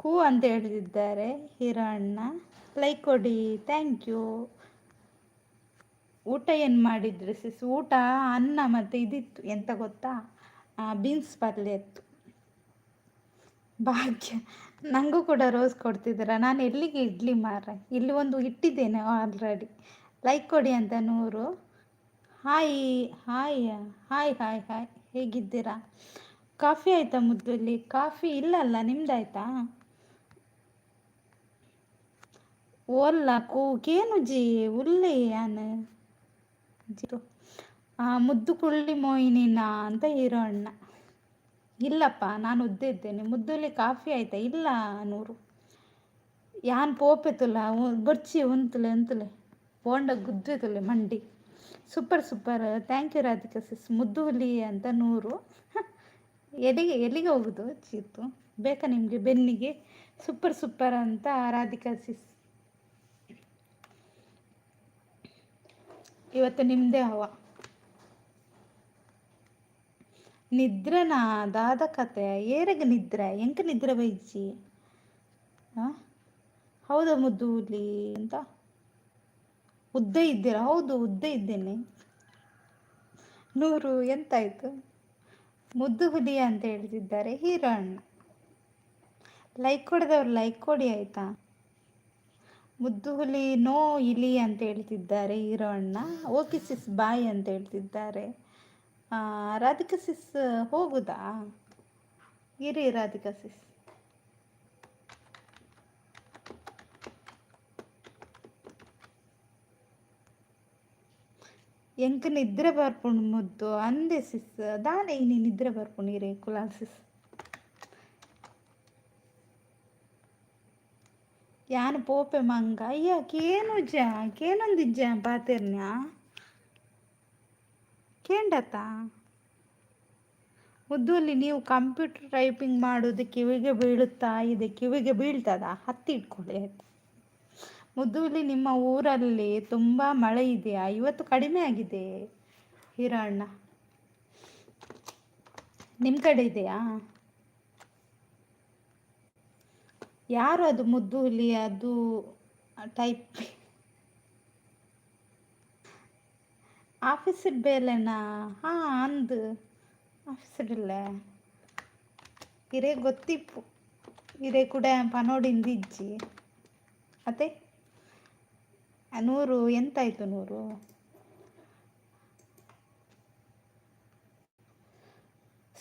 ಕೂ ಅಂತ ಹೇಳ್ತಿದ್ದಾರೆ ಹೀರೋ ಅಣ್ಣ. ಲೈಕ್ ಕೊಡಿ, ಥ್ಯಾಂಕ್ ಯು. ಊಟ ಏನು ಮಾಡಿದ್ರಿ ಸಿಸ್? ಊಟ ಅನ್ನ ಮತ್ತು ಇದಿತ್ತು, ಎಂತ ಗೊತ್ತಾ, ಬೀನ್ಸ್ ಪಲ್ಯ ಇತ್ತು. ಭಾಗ್ಯ ನನಗೂ ಕೂಡ ರೋಸ್ ಕೊಡ್ತಿದ್ದೀರಾ? ನಾನು ಎಲ್ಲಿಗೆ ಇಡ್ಲಿ ಮಾರ, ಇಲ್ಲಿ ಒಂದು ಇಟ್ಟಿದ್ದೇನೆ ಆಲ್ರೆಡಿ. ಲೈಕ್ ಕೊಡಿ ಅಂತ 100. Hi hi hi hi hi, ಹೇಗಿದ್ದೀರಾ? ಕಾಫಿ ಆಯಿತಾ ಮುದ್ದಲ್ಲಿ? ಕಾಫಿ ಇಲ್ಲಲ್ಲ, ನಿಮ್ದಾಯ್ತಾ? ಓಲ್ಲ ಕೇನು ಜಿ ಉಲ್ಲಿ ಯಾನು ಜಿರು. ಮುದ್ದು ಕುಳ್ಳಿ ಮೋಹಿನಿನ ಅಂತ ಹೀರೋ ಅಣ್ಣ. ಇಲ್ಲಪ್ಪ, ನಾನು ಉದ್ದ ಇದ್ದೇನೆ. ಮುದ್ದಲ್ಲಿ ಕಾಫಿ ಆಯ್ತಾ? ಇಲ್ಲ 100. ಯಾನ್ ಪೋಪೆ ತುಲ ಬೊರ್ಚಿ ಉಂತಲೆ ಉಂತಲೆ ಬೋಂಡ ಗುದ್ದೆ ತುಲೆ ಮಂಡಿ. Super super, thank you Radhika sis. ಮುದ್ದು ಹುಲಿ ಅಂತ 100. ಎಲ್ಲಿಗೆ ಹೋಗುದು ಚೀತು? ಬೇಕಾ ನಿಮಗೆ ಬೆನ್ನಿಗೆ? ಸೂಪರ್ ಸೂಪರ್ ಅಂತ ರಾಧಿಕಾ ಸಿಸ್. ಇವತ್ತು ನಿಮ್ಮದೇ ಹವ. ನಿದ್ರನಾ ದಾದ ಕತೆ ಏರಗ ನಿದ್ರೆ ಎಂಕ ನಿದ್ರೆ ಬೈಜಿ. ಹೌದಾ ಮುದ್ದು ಹುಲಿ ಅಂತ? ಉದ್ದ ಇದ್ದೀರಾ? ಹೌದು ಉದ್ದ ಇದ್ದೇನೆ. 100 ಎಂತಾಯ್ತು? ಮುದ್ದು ಹುಲಿ ಅಂತ ಹೇಳ್ತಿದ್ದಾರೆ ಹೀರೋ ಅಣ್ಣ. ಲೈಕ್ ಕೊಡದವ್ರು ಲೈಕ್ ಕೊಡಿ ಆಯ್ತಾ? ಮುದ್ದು ಹುಲಿ ನೋ ಇಲಿ ಅಂತ ಹೇಳ್ತಿದ್ದಾರೆ ಹೀರೋ ಅಣ್ಣ. ಓಕೆ ಸಿಸ್ ಬಾಯ್ ಅಂತ ಹೇಳ್ತಿದ್ದಾರೆ. ರಾಧಿಕಾ ಸಿಸ್ ಹೋಗುದಾ? ಇರಿ ರಾಧಿಕಾ ಸಿಸ್. ಎಂಕ ನಿದ್ರೆ ಬರ್ಪುಂಡು ಮುದ್ದು ಅಂದೆ ಸಿಸ್. ದಾನೆ ಇನಿ ನಿದ್ರೆ ಬರ್ಪುಂಡು ಇರೇ ಕುಲಾಲ್ ಸಿಸ್. ಯಾನು ಪೋಪೆ ಮಂಗ ಅಯ್ಯ ಕೇನುಜ ಕೇನೊಂದಿಜ್ಜ ಪಾತೆರ್ನ್ಯಾ ಕೇಂಡತ್ತ. ಮುದ್ದುಲ್ಲಿ ನೀವು ಕಂಪ್ಯೂಟರ್ ಟೈಪಿಂಗ್ ಮಾಡೋದು ಕಿವಿಗೆ ಬೀಳುತ್ತಾ ಇದೆ? ಕಿವಿಗೆ ಬೀಳ್ತದ? ಹತ್ತಿ ಇಟ್ಕೊಳ್ಳಿ ಆಯ್ತು. ಮುದ್ದುಲಿ ನಿಮ್ಮ ಊರಲ್ಲಿ ತುಂಬ ಮಳೆ ಇದೆಯಾ? ಇವತ್ತು ಕಡಿಮೆ ಆಗಿದೆ ಹೀರೋ ಅಣ್ಣ. ನಿಮ್ಮ ಕಡೆ ಇದೆಯಾ? ಯಾರು ಅದು ಮುದ್ದು ಹುಲಿ? ಅದು ಟೈಪ್ ಆಫೀಸಿಡ್ ಬೇಲೆನಾ? ಹಾಂ ಅಂದು ಆಫೀಸಿಡಿಲ್ಲ ಇರೇ ಗೊತ್ತಿಪ್ಪು ಇರೇ ಕೂಡ ಪನೋಡಿಂದಿಜ್ಜಿ ಅತ್ತೆ 100 ಎಂತಾಯ್ತು 100?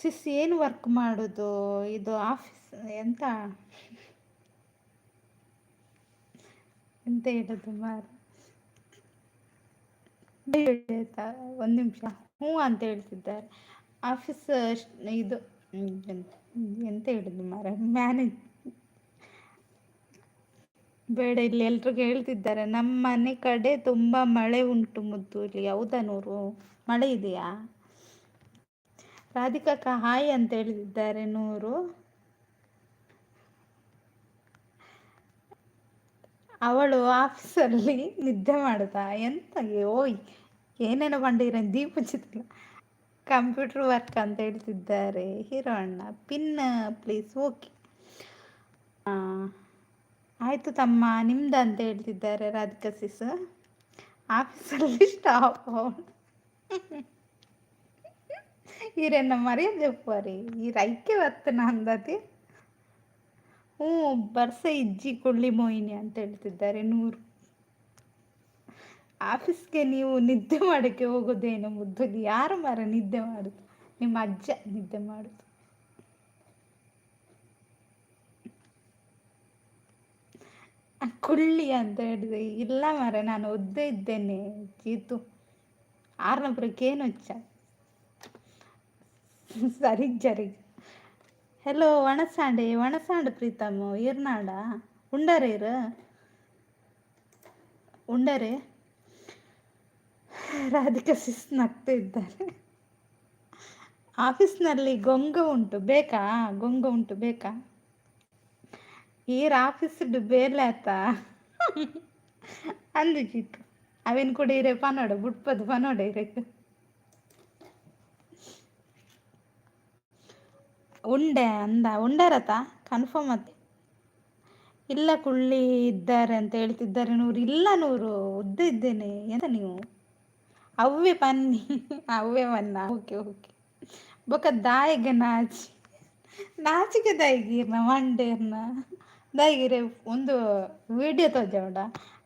ಸಿಸ್ ಏನು ವರ್ಕ್ ಮಾಡೋದು ಇದು? ಆಫೀಸ್ ಎಂತ ಎಂತ ಹೇಳೋದು ಮಾರ. ಆಯ್ತಾ, ಒಂದು ನಿಮಿಷ. ಹ್ಞೂ ಅಂತ ಹೇಳ್ತಿದ್ದಾರೆ. ಆಫೀಸ್ ಇದು ಎಂತ ಹೇಳುದು ಮಾರ, ಮ್ಯಾನೇಜ್ ಬೇಡ, ಇಲ್ಲಿ ಎಲ್ರಿಗೂ ಹೇಳ್ತಿದ್ದಾರೆ. ನಮ್ಮ ಮನೆ ಕಡೆ ತುಂಬ ಮಳೆ ಉಂಟು ಮುದ್ದು. ಇಲ್ಲಿ ಹೌದಾ ನೂರು? ಮಳೆ ಇದೆಯಾ? ರಾಧಿಕಕ್ಕ ಹಾಯ್ ಅಂತ ಹೇಳಿದ್ದಾರೆ ನೂರು. ಅವಳು ಆಫೀಸಲ್ಲಿ ನಿದ್ದೆ ಮಾಡುತ್ತಾ ಎಂತ? ಓಯ್, ಏನೇನೋ ಬಂದಿರ ದೀಪ ಚಿತ್ರ. ಕಂಪ್ಯೂಟರ್ ವರ್ಕ್ ಅಂತ ಹೇಳ್ತಿದ್ದಾರೆ ಹೀರೋ ಅಣ್ಣ. Pin please. ಓಕೆ, ಆಯಿತು ತಮ್ಮ, ನಿಮ್ದು ಅಂತ ಹೇಳ್ತಿದ್ದಾರೆ ರಾಧಿಕಾ ಸಿಸ್. ಆಫೀಸಲ್ಲಿ ಸ್ಟಾಪ್ ಅವಳು. ಈರೆನ್ನ ಮರ್ಯಾದೆ ಜಪ್ಪರಿ ಈ ರೈಕೆ ಬರ್ತನ ಅಂದತಿ. ಹ್ಞೂ, ಬರ್ಸ ಇಜ್ಜಿ ಕೊಳ್ಳಿ ಮೋಹಿನಿ ಅಂತ ಹೇಳ್ತಿದ್ದಾರೆ ನೂರು. ಆಫೀಸ್ಗೆ ನೀವು ನಿದ್ದೆ ಮಾಡೋಕ್ಕೆ ಹೋಗೋದೇನು ಮುದ್ದು? ಯಾರು ಮರ ನಿದ್ದೆ ಮಾಡುದು? ನಿಮ್ಮ ಅಜ್ಜ ನಿದ್ದೆ ಮಾಡುದು. ಕುಳ್ಳಿ ಅಂತ ಹೇಳಿದೆ. ಇಲ್ಲ ಮರ, ನಾನು ಒದ್ದೇ ಇದ್ದೇನೆ ಜೀತು. ಆರ್ನಬ್ರಕ್ಕೆ ಏನು ಹೆಚ್ಚ ಸರಿ ಜರಿ. ಹೆಲೋ, ವಣಸಾಂಡೆ ವಣಸಾಂಡು ಪ್ರೀತಮ್ ಇರ್ನಾಡ ಉಂಡರೆ ಉಂಡರೆ. ರಾಧಿಕಾ ಸಿಸ್ ನಗ್ತಾ ಇದ್ದಾರೆ. ಆಫೀಸ್ನಲ್ಲಿ ಗೊಂಗ ಉಂಟು ಬೇಕಾ? ಗೊಂಗ ಉಂಟು ಬೇಕಾ? ಈರ್ ಆಫೀಸ್ ಬೇಲೆ ಆತ ಅಂದು ಜೀತು. ಅವೇನು ಕೂಡ ಇರೇ ಪನೋಡ ಬುಟ್ಪದು ಪನೋಡ ಇರಕ್ಕೆ. ಉಂಡೆ ಅಂದ ಉಂಡರತ ಕನ್ಫರ್ಮ್ ಅತ್ತೆ. ಇಲ್ಲ ಕುಳ್ಳಿ ಇದ್ದಾರೆ ಅಂತ ಹೇಳ್ತಿದ್ದಾರೆ ನೂರು. ಇಲ್ಲ ನೂರು, ಉದ್ದ ಇದ್ದೇನೆ. ಎಂತ ನೀವು ಅವ್ವೆ ಪನ್ನಿ ಅವ್ವೆ ಮನ್ನ. Okay okay. ಬೊಕ್ಕ ದಾಯಿಗೆ ನಾಚಿಕೆ ದಾಯಿಗೀರ್ನ ಮಂಡೇರ್ನ ದಾಯಿಗಿರೆ ಒಂದು ವಿಡಿಯೋ ತೋಜವಡ.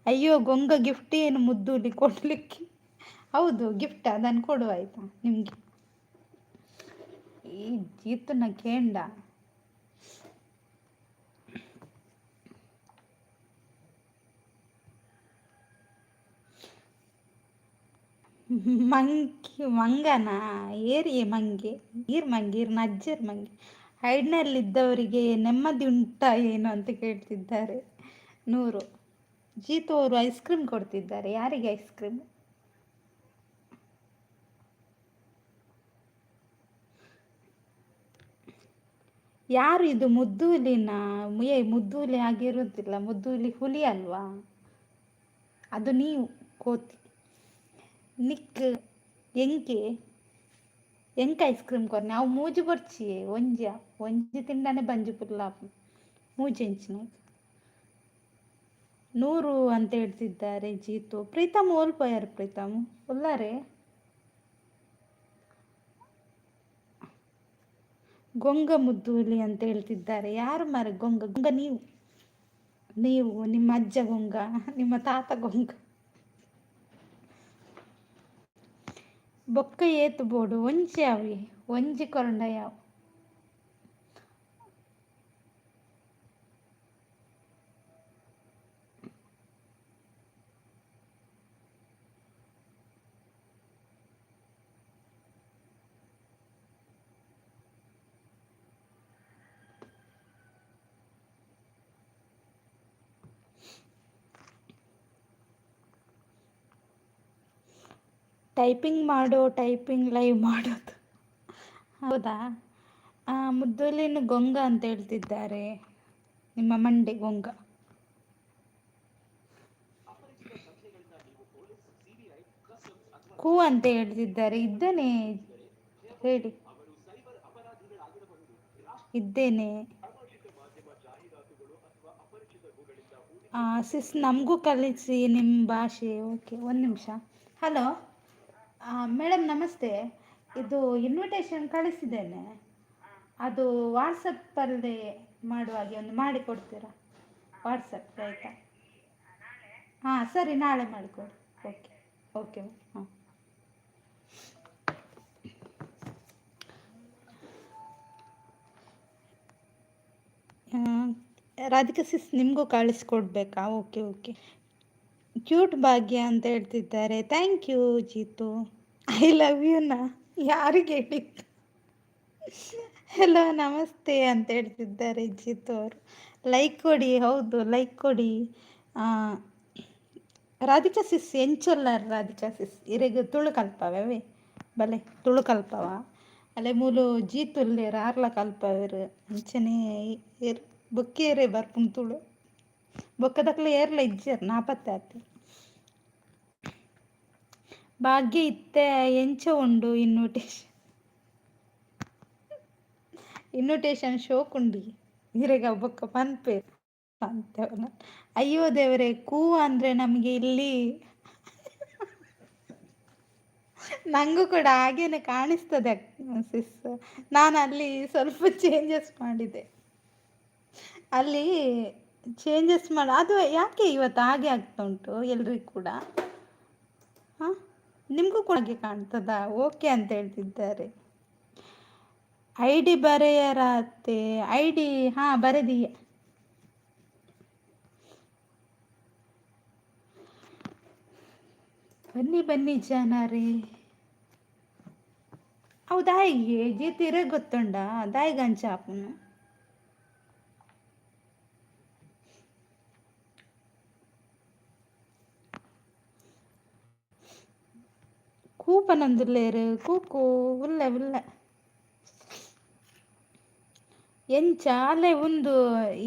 ಅಯ್ಯೋ ಗೊಂಗ ಗಿಫ್ಟ್ ಏನು ಮುದ್ದುಲಿ ಕೊಡ್ಲಿಕ್ಕೆ. ಹೌದು ಗಿಫ್ಟ್, ಅದನ್ನು ಕೊಡುವ ಆಯ್ತಾ ನಿಮಗೆ. ಈ ಜೀತನ ಕೇಂಡ ಮಂಕಿ ಮಂಗನ ಏರಿಯೇ ಮಂಗೆ. ಈರ್ ನಜ್ಜರ್ ಮಂಗೆ. ಹೈಡ್ನಲ್ಲಿದ್ದವರಿಗೆ ನೆಮ್ಮದಿ ಉಂಟಾ ಏನು ಅಂತ ಕೇಳ್ತಿದ್ದಾರೆ ನೂರು. ಜೀತು ಅವರು ಐಸ್ ಕ್ರೀಮ್ ಕೊಡ್ತಿದ್ದಾರೆ. ಯಾರಿಗೆ ಐಸ್ ಕ್ರೀಮ್? ಯಾರು ಇದು? ಮುದ್ದೂಲಿನ? ಮುದ್ದೂಲಿ ಆಗಿರುವುದಿಲ್ಲ. ಮುದ್ದೂಲಿ ಹುಲಿ ಅಲ್ವಾ? ಅದು ನೀವು ಕೋತಿ. ನಿಕ್ ಎಂಕೆ ಎಂಕ ಐಸ್ ಕ್ರೀಮ್ ಕೊರ್ನೆ ಅವು ಮೂಜಿ ಬರ್ಚಿ ಒಂಜಿ ತಿಂಡನೆ ಬಂಜಿ ಪುಲ್ಲ ಮೂಜಿ ಎಂಚಿನ ನೂರು ಅಂತ ಹೇಳ್ತಿದ್ದಾರೆ ಜೀತು. ಪ್ರೀತಮ್ ಓಲ್ಪೋಯಾರು ಪ್ರೀತಮ್ ಉಲ್ಲಾರೆ. ಗೊಂಗ ಮುದ್ದೂಲಿ ಅಂತ ಹೇಳ್ತಿದ್ದಾರೆ. ಯಾರು ಮರ ಗೊಂಗ? ಗೊಂಗ ನೀವು ನಿಮ್ಮ ಅಜ್ಜ ಗೊಂಗ, ನಿಮ್ಮ ತಾತ ಗೊಂಗ. ಬೊಕ್ಕ ಏತು ಬೋಡು ಒಂಜಿ ಅವಿ ಒಂಜಿ ಕೊರಂಡ ಯಾವ. ಟೈಪಿಂಗ್ ಲೈವ್ ಮಾಡೋದು. ಹೌದಾ? ಮುದ್ದೂಲಿನ ಗೊಂಗ ಅಂತ ಹೇಳ್ತಿದ್ದಾರೆ. ನಿಮ್ಮ ಮಂಡೆ ಗೊಂಗ. ಕೂ ಅಂತ ಹೇಳ್ತಿದ್ದಾರೆ. ಇದ್ದೇನೆ ಹೇಳಿ. ಇದ್ದೇನೆ ಸಿಸ್, ನಮಗೂ ಕಲಿಸಿ ನಿಮ್ಮ ಭಾಷೆ. ಓಕೆ, ಒಂದು ನಿಮಿಷ. ಹಲೋ ಮೇಡಮ್ ನಮಸ್ತೆ. ಇದು ಇನ್ವಿಟೇಷನ್ ಕಳಿಸಿದ್ದೇನೆ. ಅದು ವಾಟ್ಸಪ್ಪಲ್ಲಿ ಮಾಡುವಾಗೆ ಒಂದು ಮಾಡಿ ಕೊಡ್ತೀರಾ? ವಾಟ್ಸಪ್ ಆಯಿತಾ? ಹಾಂ ಸರಿ, ನಾಳೆ ಮಾಡಿಕೊಡಿ. Okay okay. ಹಾಂ ರಾಧಿಕಾ ಸಿಸ್, ನಿಮಗೂ ಕಳಿಸ್ಕೊಡ್ಬೇಕಾ? Okay okay. ಕ್ಯೂಟ್ ಭಾಗ್ಯ ಅಂತ ಹೇಳ್ತಿದ್ದಾರೆ. Thank you Jeetu. I love ಯುನಾ ಯಾರಿಗೆ ಹೇಳಿದ್ದು? ಹೆಲೋ ನಮಸ್ತೆ ಅಂತ ಹೇಳ್ತಿದ್ದಾರೆ ಜೀತು ಅವರು. ಲೈಕ್ ಕೊಡಿ, ಹೌದು ಲೈಕ್ ಕೊಡಿ. ರಾಧಿಕಾ ಸಿಸ್ ಎಂಚೊಲ್ಲಾರ ರಾಧಿಕಾ ಸಿಸ್ ಇರೆಗ್ ತುಳು ಕಲ್ಪವೇ ಬಲೆ ತುಳು ಕಲ್ಪವ ಅಲೆ ಮೂಲು ಜೀತುಲ್ಲೇರ ಆರ್ಲ ಕಲ್ಪವೆರ್ ಅಂಚನೆ ಬೊಕ್ಕೇರೆ ಬರ್ಪುನ್ ತುಳು ಬೊಕ್ಕದಕ್ಲೆ ಏರ್ಲ ಇಜ್ಜರ್ ನಾಪತ್ತೆ ಆತೆ ಭಾಗ್ಯ ಇತ್ತೆ ಎಂಚ ಉಂಡು ಇನ್ವಿಟೇಷನ್ ಶೋಕುಂಡಿ ಇರೆಗ ಬೊಕ್ಕ ಪನ್ಪೆ ಅಂತವನ. ಅಯ್ಯೋ ದೇವರೇ, ಕೂ ಅಂದ್ರೆ ನಮಗೆ ಇಲ್ಲಿ ನಂಗೂ ಕೂಡ ಹಾಗೇನೆ ಕಾಣಿಸ್ತದೆ ಸಿಸ್. ನಾನು ಅಲ್ಲಿ ಸ್ವಲ್ಪ ಚೇಂಜಸ್ ಮಾಡಿದೆ. ಅಲ್ಲಿ ಚೇಂಜಸ್ ಅದು ಯಾಕೆ ಇವತ್ತು ಹಾಗೆ ಆಗ್ತಾ ಉಂಟು ಎಲ್ರಿಗೂ ಕೂಡ? ಹಾಂ, ನಿಮಗೂ ಕೂಡ ಹಾಗೆ ಕಾಣ್ತದ? ಓಕೆ ಅಂತ ಹೇಳ್ತಿದ್ದಾರೆ. ಐ ಡಿ ಬರೆಯರಾತೆ. ಐ ಡಿ ಹಾಂ ಬರೆದೀಯ. ಬನ್ನಿ ಬನ್ನಿ ಜನರೇ. ಅವು ದಾಯಿಗೆ ಜೀತಿರ ಗೊತ್ತುಂಡ ದಾಯಿಗೆ ಅಂಚಾಪುನು ಕೂಪನಂದುಲ್ಲೇರು ಕೂಕು ಉಲ್ಲ ಉಲ್ಲ ಎಂಚ ಅಲ್ಲೇ ಒಂದು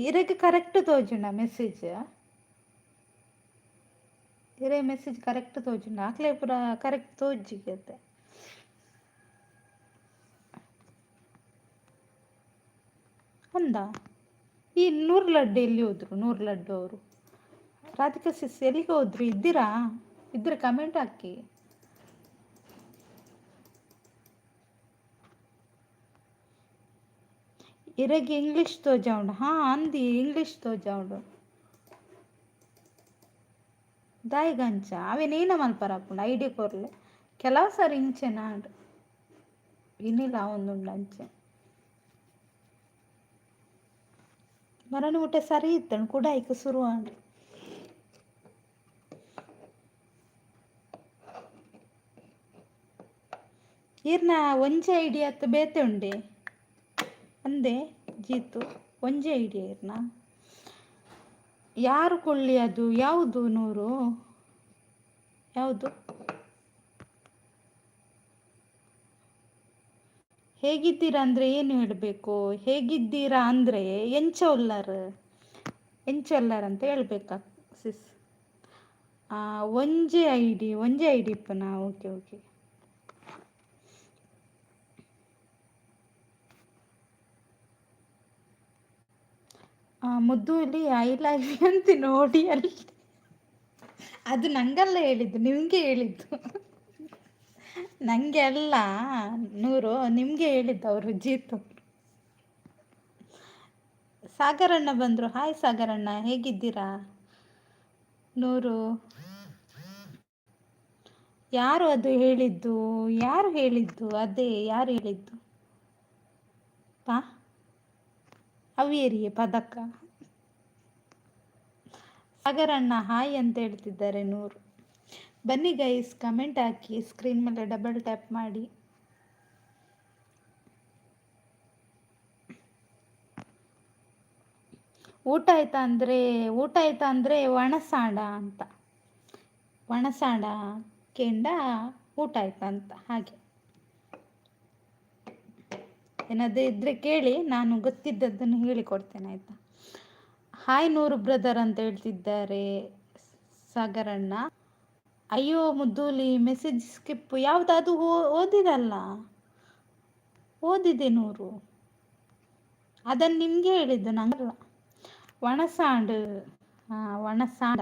ಇರಗೆ ಕರೆಕ್ಟ್ ತೋಜುಂಡ ಮೆಸೇಜ್. ಇರೇ ಮೆಸೇಜ್ ಕರೆಕ್ಟ್ ತೋಜುಂಡ ಆಕ್ಲೆ ಪೂರ ಕರೆಕ್ಟ್ ತೋಜಿಗತ್ತೆ. ಅಂದ ಈ ನೂರು ಲಡ್ಡು ಎಲ್ಲಿ ಹೋದ್ರು? ನೂರು ಲಡ್ಡು ಅವರು ರಾಧಿಕಾ ಸಿಸ್ ಎಲ್ಲಿಗೆ ಹೋದ್ರು? ಇದ್ದೀರಾ? ಇದ್ರೆ ಕಮೆಂಟ್ ಹಾಕಿ. ಇರಗೆ ಇಂಗ್ಲಿಷ್ ತೋಜಾವುಂಡು. ಹಾಂ ಅಂದಿ ಇಂಗ್ಲಿಷ್ ತೋಜಾವುಂಡು ದಾಯಿಗಂಚ ಅವೇನೇನ ಮಲ್ಪರಾಪುಂಡು ಐಡಿಯಾ ಕೊರ್ಲೆ ಕೆಲವು ಸಾರಿ ಇಂಚೆ ನಾಡು ಇನ್ನಿಲ್ಲ ಒಂದುಂಡು ಅಂಚೆ ಮರಣ ಊಟ ಸರಿ ಇತ್ತಣ್ಣ ಕೂಡ ಐಕ ಶುರು ಆಂಡ್ರು. ಈರ್ನ ಒಂಜೆ ಐಡಿಯಾ ಅತ್ತ ಬೇತೆ ಉಂಡೆ ಅಂದೆ ಜೀತು ಒಂಜೆ ಐಡಿಯಾ ಇರ್ನ ಯಾರು ಕೊಳ್ಳಿ ಅದು ಯಾವುದು? ನೂರು ಯಾವುದು? ಹೇಗಿದ್ದೀರಾ ಅಂದರೆ ಏನು ಹೇಳಬೇಕು? ಹೇಗಿದ್ದೀರಾ ಅಂದರೆ ಎಂಚ ಉಲ್ಲಾರ ಅಂತ ಹೇಳ್ಬೇಕಾ ಸಿಸ್? ಒಂಜೆ ಐ ಡಿ ಇಪ್ಪನಾ? Okay okay. ಮುದ್ದುಲಿ ಐ ಲವ್ ಯು ಅಂತ ನೋಡಿ ಅಲ್ಲಿ ಅದು ನಂಗಲ್ಲ ಹೇಳಿದ್ದು, ನಿಮಗೆ ಹೇಳಿದ್ದು. ನನಗೆ ಅಲ್ಲ ನೂರು, ನಿಮಗೆ ಹೇಳಿದ್ದು ಅವರು ಜೀತು. ಸಾಗರಣ್ಣ ಬಂದರು. ಹಾಯ್ ಸಾಗರಣ್ಣ, ಹೇಗಿದ್ದೀರಾ? ನೂರು ಯಾರು ಅದು ಹೇಳಿದ್ದು? ಯಾರು ಹೇಳಿದ್ದು? ಅದೇ ಯಾರು ಹೇಳಿದ್ದು? ಪಾ ಅವೇರಿಯೇ ಪದಕ. ಸಾಗರಣ್ಣ ಹಾಯ್ ಅಂತ ಹೇಳ್ತಿದ್ದಾರೆ ನೂರು. ಬನ್ನಿ ಗೈಸ್, ಕಮೆಂಟ್ ಹಾಕಿ, ಸ್ಕ್ರೀನ್ ಮೇಲೆ ಡಬಲ್ ಟ್ಯಾಪ್ ಮಾಡಿ. ಊಟ ಆಯ್ತಾ ಅಂದರೆ ಒಣಸಾಂಡ ಅಂತ, ಒಣಸಾಂಡ ಕೆಂಡ ಊಟ ಆಯ್ತಾ ಅಂತ. ಹಾಗೆ ಏನಾದರೂ ಇದ್ರೆ ಕೇಳಿ, ನಾನು ಗೊತ್ತಿದ್ದದ್ದನ್ನು ಹೇಳಿಕೊಡ್ತೇನೆ ಆಯ್ತಾ. ಹಾಯ್ ನೂರು ಬ್ರದರ್ ಅಂತ ಹೇಳ್ತಿದ್ದಾರೆ ಸಾಗರಣ್ಣ. ಅಯ್ಯೋ ಮುದ್ದೂಲಿ ಮೆಸೇಜ್ ಸ್ಕಿಪ್ ಯಾವುದು? ಅದು ಓದಿದೆ ನೂರು, ಅದನ್ನು ನಿಮಗೆ ಹೇಳಿದ್ದು ನಂಗಲ್ಲ. ಒಣಸಾಂಡು, ಒಣಸಾಂಡ.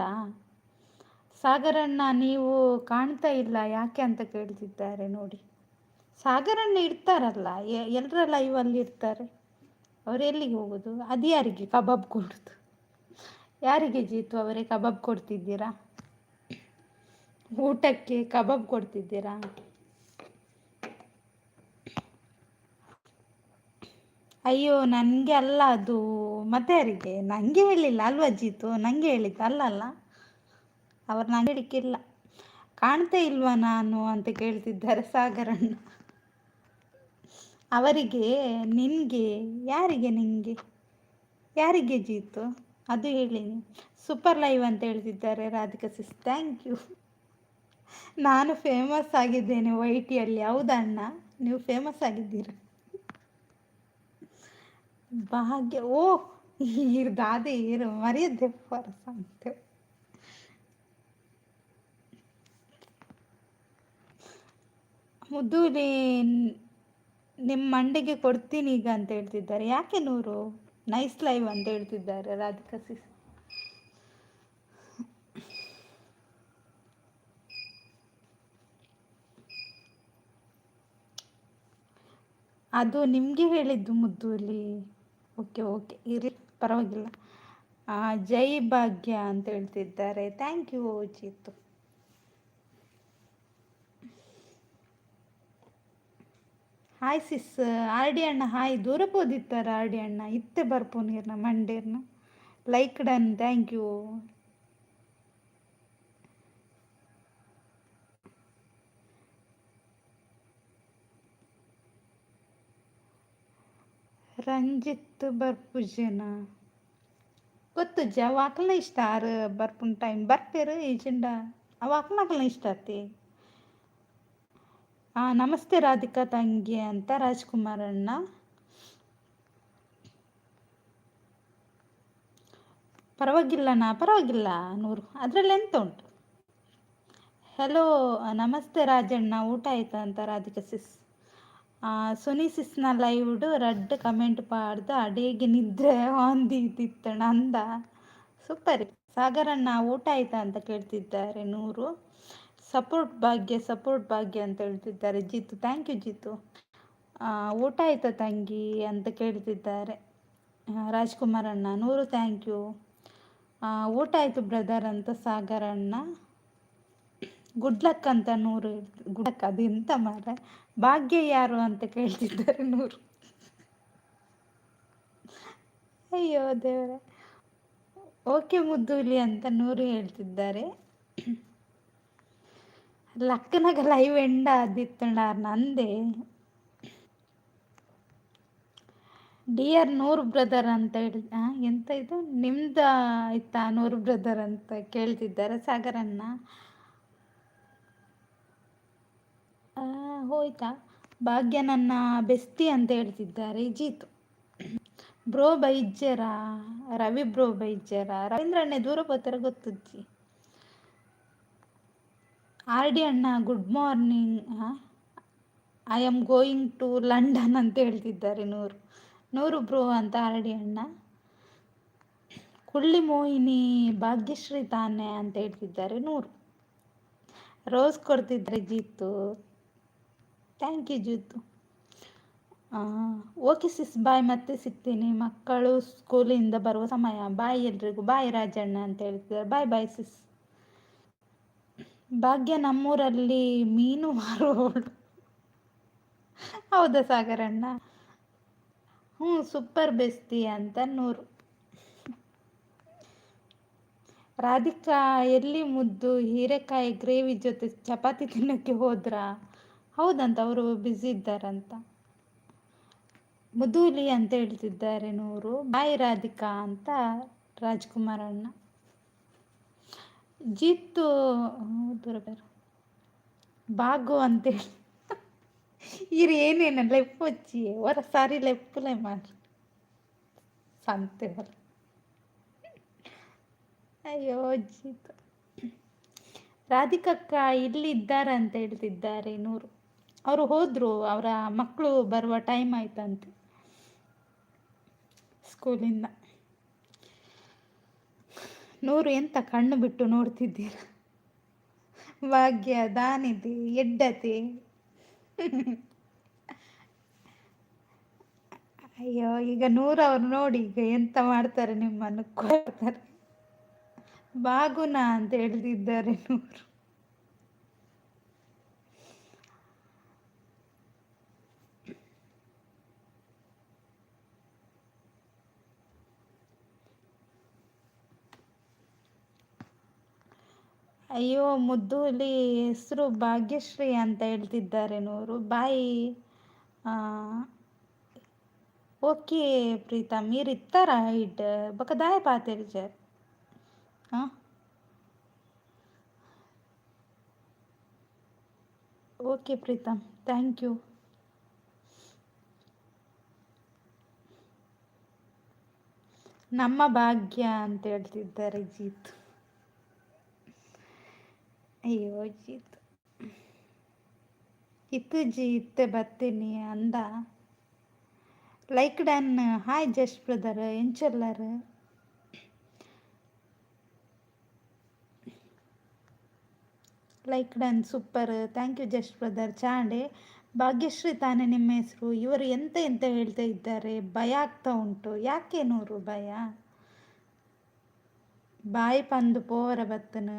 ಸಾಗರಣ್ಣ ನೀವು ಕಾಣ್ತಾ ಇಲ್ಲ ಯಾಕೆ ಅಂತ ಕೇಳ್ತಿದ್ದಾರೆ ನೋಡಿ. ಸಾಗರಣ್ಣ ಇರ್ತಾರಲ್ಲ, ಎಲ್ಲರ ಲೈವಲ್ಲಿ ಇರ್ತಾರೆ, ಅವರು ಎಲ್ಲಿಗೆ ಹೋಗೋದು? ಅದು ಯಾರಿಗೆ ಕಬಾಬ್ ಕೊಡೋದು? ಯಾರಿಗೆ ಜೀತು ಅವರೇ ಕಬಾಬ್ ಕೊಡ್ತಿದ್ದೀರಾ? ಊಟಕ್ಕೆ ಕಬಾಬ್ ಕೊಡ್ತಿದ್ದೀರಾ? ಅಯ್ಯೋ ನನಗೆ ಅಲ್ಲ ಅದು, ಮತ್ತೆ ಯಾರಿಗೆ? ನನಗೆ ಹೇಳಿಲ್ಲ ಅಲ್ವಾ ಜೀತು? ನನಗೆ ಹೇಳಿದ್ದು ಅಲ್ಲ. ಅವ್ರ ನಂಗಡಿಕ್ಕಿಲ್ಲ. ಕಾಣ್ತಾ ಇಲ್ವಾ ನಾನು ಅಂತ ಕೇಳ್ತಿದ್ದಾರೆ ಸಾಗರಣ್ಣ. ಅವರಿಗೆ, ನಿನಗೆ, ಯಾರಿಗೆ ನಿನಗೆ, ಯಾರಿಗೆ ಜೀತು ಅದು ಹೇಳಿ. ಸೂಪರ್ ಲೈವ್ ಅಂತ ಹೇಳ್ತಿದ್ದಾರೆ ರಾಧಿಕಾ ಸಿಸ್, ಥ್ಯಾಂಕ್ ಯು. ನಾನು ಫೇಮಸ್ ಆಗಿದ್ದೇನೆ ವೈಟಿಯಲ್ಲಿ, ಹೌದಾ ಅಣ್ಣ? ನೀವು ಫೇಮಸ್ ಆಗಿದ್ದೀರಾ? ಭಾಗ್ಯ, ಓ ದಾದೆ ಏರು ಮರೆಯದ್ದೆ ಫರಸ ಅಂತ. ಮುದ್ದೂಲಿ ನಿಮ್ಮ ಮಂಡಿಗೆ ಕೊಡ್ತೀನಿ ಈಗ ಅಂತ ಹೇಳ್ತಿದ್ದಾರೆ. ಯಾಕೆ ನೂರು? ನೈಸ್ ಲೈವ್ ಅಂತ ಹೇಳ್ತಿದ್ದಾರೆ ರಾಧಿಕಾ ಸಿಸ್. ಅದು ನಿಮಗೆ ಹೇಳಿದ್ದು ಮುದ್ದೂಲಿ. ಓಕೆ ಓಕೆ, ಇರಲಿ ಪರವಾಗಿಲ್ಲ. ಜೈ ಭಾಗ್ಯ ಅಂತ ಹೇಳ್ತಿದ್ದಾರೆ, thank you Jeetu. Hi sis, R D ಅಣ್ಣ ಹಾಯ್. ದೂರ ಪೋದಿತ್ತಾರ ಆರ್ ಡಿ ಅಣ್ಣ, ಇತ್ತೆ ಬರ್ಪು ನೀರ್ನ ಮಂಡೇರ್ನ. Like done, thank you. Ranjith ಬರ್ಪುಜನ ಗೊತ್ತು ಜ ವಾಕಲ್ನ ಇಷ್ಟ ಆರು ಬರ್ಪುನ್ ಟೈಮ್ ಬರ್ಪೇರು ಏಜೆಂಡ ಅವಾಕಲ್ನ ಇಷ್ಟ ಆತಿ. ನಮಸ್ತೆ ರಾಧಿಕಾ ತಂಗಿ ಅಂತ ರಾಜ್ಕುಮಾರ್ ಅಣ್ಣ. ಪರವಾಗಿಲ್ಲನಾ, ಪರವಾಗಿಲ್ಲ ನೂರು, ಅದರಲ್ಲಿ ಎಂತ ಉಂಟು. ಹಲೋ, ನಮಸ್ತೆ ರಾಜಣ್ಣ, ಊಟ ಆಯ್ತಾ ಅಂತ ರಾಧಿಕಾ ಸಿಸ್. ಸುನಿ ಸಿಸ್ನ ಲೈವ್ಡು ರಡ್ ಕಮೆಂಟ್ ಪಾಡ್ದು ಅಡಿಗೆ ನಿದ್ರೆ ಹೊಂದಿತ್ತಣ ಅಂದ. ಸೂಪರ್. ಸಾಗರಣ್ಣ ಊಟ ಆಯ್ತಾ ಅಂತ ಕೇಳ್ತಿದ್ದಾರೆ ನೂರು. ಸಪೋರ್ಟ್ ಭಾಗ್ಯ ಅಂತ ಹೇಳ್ತಿದ್ದಾರೆ ಜೀತು, ಥ್ಯಾಂಕ್ ಯು ಜೀತು. ಊಟ ಆಯ್ತಾ ತಂಗಿ ಅಂತ ಕೇಳ್ತಿದ್ದಾರೆ ರಾಜ್ಕುಮಾರ್ ಅಣ್ಣ. ನೂರು ಥ್ಯಾಂಕ್ ಯು. ಊಟ ಆಯಿತು ಬ್ರದರ್ ಅಂತ ಸಾಗರಣ್ಣ. ಗುಡ್ ಲಕ್ ಅಂತ ನೂರು. ಗುಡ್ ಲಕ್ ಅದು ಎಂತ ಮಾರ. ಭಾಗ್ಯ ಯಾರು ಅಂತ ಕೇಳ್ತಿದ್ದಾರೆ ನೂರು. ಅಯ್ಯೋ ದೇವರೇ. ಓಕೆ ಮುದ್ದೂಲಿ ಅಂತ ನೂರು ಹೇಳ್ತಿದ್ದಾರೆ. ಲಕ್ಕನಾಗ ಲೈವ್ ಎಂಡ ಆದಿತ್ತಣ್ಣ ನಂದೇ. ಡಿಯರ್ ನೂರು ಬ್ರದರ್ ಅಂತ ಹೇಳಿ ಎಂತ ಇದು ನಿಮ್ದು ಆಯ್ತಾ ನೂರು ಬ್ರದರ್ ಅಂತ ಕೇಳ್ತಿದ್ದಾರೆ ಸಾಗರಣ್ಣ. ಹೋಯ್ತಾ. ಭಾಗ್ಯ ನನ್ನ ಬೆಸ್ತಿ ಅಂತ ಹೇಳ್ತಿದ್ದಾರೆ ಜೀತು. ಬ್ರೋ ಬೈಜ್ಜರ, ರವಿ ಬ್ರೋ ಬೈಜ್ಜರ, ರವೀಂದ್ರಣ್ಣೆ ದೂರ ಹೋಗ್ತಾರೆ ಗೊತ್ತಜ್ಜಿ. ಆರ್ ಡಿ ಅಣ್ಣ good morning, I am going to London ಅಂತ ಹೇಳ್ತಿದ್ದಾರೆ ನೂರು. ನೂರು ಬ್ರೋ ಅಂತ ಆರ್ ಡಿ ಅಣ್ಣ. ಕುಳ್ಳಿ ಮೋಹಿನಿ ಭಾಗ್ಯಶ್ರೀ ತಾನೆ ಅಂತ ಹೇಳ್ತಿದ್ದಾರೆ ನೂರು. ರೋಸ್ ಕೊಡ್ತಿದ್ದಾರೆ Jeetu, thank you Jeetu. Okay sis bye, ಮತ್ತೆ ಸಿಗ್ತೀನಿ, ಮಕ್ಕಳು ಸ್ಕೂಲಿಂದ ಬರುವ ಸಮಯ. ಬಾಯ್ ಎಲ್ರಿಗೂ, ಬಾಯ್ ರಾಜಣ್ಣ ಅಂತ ಹೇಳ್ತಿದ್ದಾರೆ. ಬಾಯ್ ಬಾಯ್ ಸಿಸ್. ಭಾಗ್ಯ ನಮ್ಮೂರಲ್ಲಿ ಮೀನು ಮಾರುವವಳು. ಹೌದಾ ಸಾಗರಣ್ಣ? ಸೂಪರ್ ಬೆಸ್ತಿ ಅಂತ ನೂರು. ರಾಧಿಕಾ ಎಲ್ಲಿ ಮುದ್ದು, ಹೀರೆಕಾಯಿ ಗ್ರೇವಿ ಜೊತೆ ಚಪಾತಿ ತಿನ್ನೋಕ್ಕೆ ಹೋದ್ರಾ? ಹೌದಂತ, ಅವರು ಬ್ಯುಸಿ ಇದ್ದಾರಂತ. ಮುದೂಲಿ ಅಂತ ಹೇಳ್ತಿದ್ದಾರೆ ನೂರು. ಬಾಯ್ ರಾಧಿಕಾ ಅಂತ ರಾಜ್ಕುಮಾರ್ ಅಣ್ಣ. ಜೀತು ಬಾಗು ಅಂತೇಳಿ ಇರು ಏನೇನ ಲೆಪ್ಪು వచ్చి ఒకసారి ಲೆಪ್ಪುಲೆ ಮಾಡಿ ಸಂತೆ ಹೊರ. ಅಯ್ಯೋ ಜೀತು. ರಾಧಿಕಕ್ಕ ಇಲ್ಲಿ ಇದ್ದಾರೆ ಅಂತ ಹೇಳ್ತಿದ್ದಾರೆ ನೂರು. ಅವರು ಹೋದ್ರು, ಅವರ ಮಕ್ಕಳು ಬರುವ ಟೈಮ್ ಆಯ್ತಂತೆ ಸ್ಕೂಲಿಂದ. ನೂರು ಎಂತ ಕಣ್ಣು ಬಿಟ್ಟು ನೋಡ್ತಿದ್ದೀರ? ಭಾಗ್ಯ ದಾನಿದೆ ಎಡ್ಡತೆ. ಅಯ್ಯೋ ಈಗ ನೂರು ಅವ್ರು ನೋಡಿ ಈಗ ಎಂತ ಮಾಡ್ತಾರೆ, ನಿಮ್ಮನ್ನು ಕೊಡ್ತಾರೆ. ಬಾಗುನ ಅಂತ ಹೇಳ್ತಿದ್ದಾರೆ ನೂರು. ಅಯ್ಯೋ ಮುದ್ದು ಇಲ್ಲಿ ಹೆಸರು ಭಾಗ್ಯಶ್ರೀ ಅಂತ ಹೇಳ್ತಿದ್ದಾರೆ ನೂರು ಬಾಯಿ. ओके प्रीतम మీరు ఇస్తారా హైట్ బకదాయ పాతేరు sir. Okay Pritam thank you. ನಮ್ಮ ಭಾಗ್ಯ ಅಂತ ಹೇಳ್ತಿದ್ದಾರೆ ಜೀತ್. ಅಯ್ಯೋ ಜೀತ್ ಇತ್ತು ಜೀತ್ ಬರ್ತೀನಿ ಅಂದ. Like done hi just brother ಎಂಚಲ್ಲರ್. Like done super thank you just brother. ಚಾಂಡೆ ಭಾಗ್ಯಶ್ರೀ ತಾನೇ ನಿಮ್ಮ ಹೆಸರು. ಇವರು ಎಂತ ಎಂತ ಹೇಳ್ತಾ ಇದ್ದಾರೆ, ಭಯ ಆಗ್ತಾ ಉಂಟು. ಯಾಕೆ ನೂರು ಭಯ? ಬಾಯಿ ಪಂದು ಪೋರ ಬತ್ತನ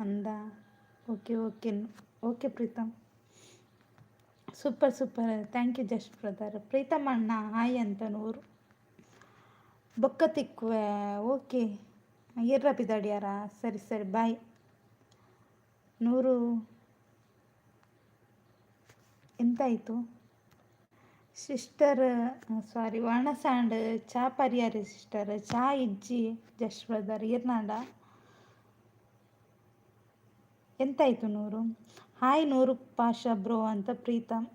ಅಂದ. Okay okay okay Preetam super super thank you just brother. Preetam ಅಣ್ಣ ಹಾಯ್ ಅಂತ ನೂರು. ಬೊಕ್ಕ ತಿಕ್ಕುವೆ ಓಕೆ ಇರ್ರ ಬಿದಾಡ್ಯಾರ. ಸರಿ ಸರಿ ಬಾಯ್ ನೂರು. ಎಂತಾಯಿತು ಸಿಸ್ಟರ್? ಸಾರಿ ವರ್ಣಸಾಂಡ್ ಚಾ ಪರಿಯಾರಿ ಸಿಸ್ಟರ್ ಚಾ ಇಜ್ಜಿ ಜಸ್ಟ್ ಬ್ರದರ್ ಇರ್ನಾಡ. ಎಂತಾಯಿತು ನೂರು? ಹಾಯ್ ನೂರು ಪಾಷಾ ಬ್ರೋ ಅಂತ ಪ್ರೀತಮ್.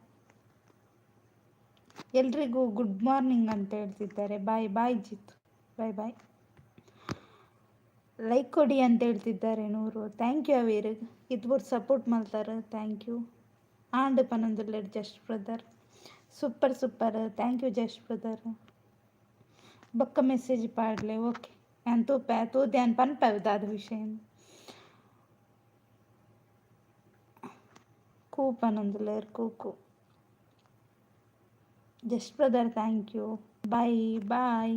ಎಲ್ರಿಗೂ ಗುಡ್ ಮಾರ್ನಿಂಗ್ ಅಂತ ಹೇಳ್ತಿದ್ದಾರೆ. ಬಾಯ್ ಬಾಯ್ ಜಿತ್ ಬಾಯ್ ಬಾಯ್. ಲೈಕ್ ಕೊಡಿ ಅಂತ ಹೇಳ್ತಿದ್ದಾರೆ ನೂರು. ಥ್ಯಾಂಕ್ ಯು ಅವೀರ್ ಇದ್ಬಿಟ್ಟು ಸಪೋರ್ಟ್ ಮಾಡ್ತಾರೆ. ಥ್ಯಾಂಕ್ ಯು ಆಂಡ್ ಪನೊಂದುಲ್ಲೆರ್ just brother. Super super thank you just brother. ಬೊಕ್ಕ ಮೆಸೇಜ್ ಪಾಡ್ಲೆ ಓಕೆ ನಾನು ತೂ ಧ್ಯಾನ್ ಪನ್ಪದ ವಿಷಯ ಕೂ ಪನೊಂದುಲ್ಲೆರ್ ಕೂಕು just brother thank you bye bye.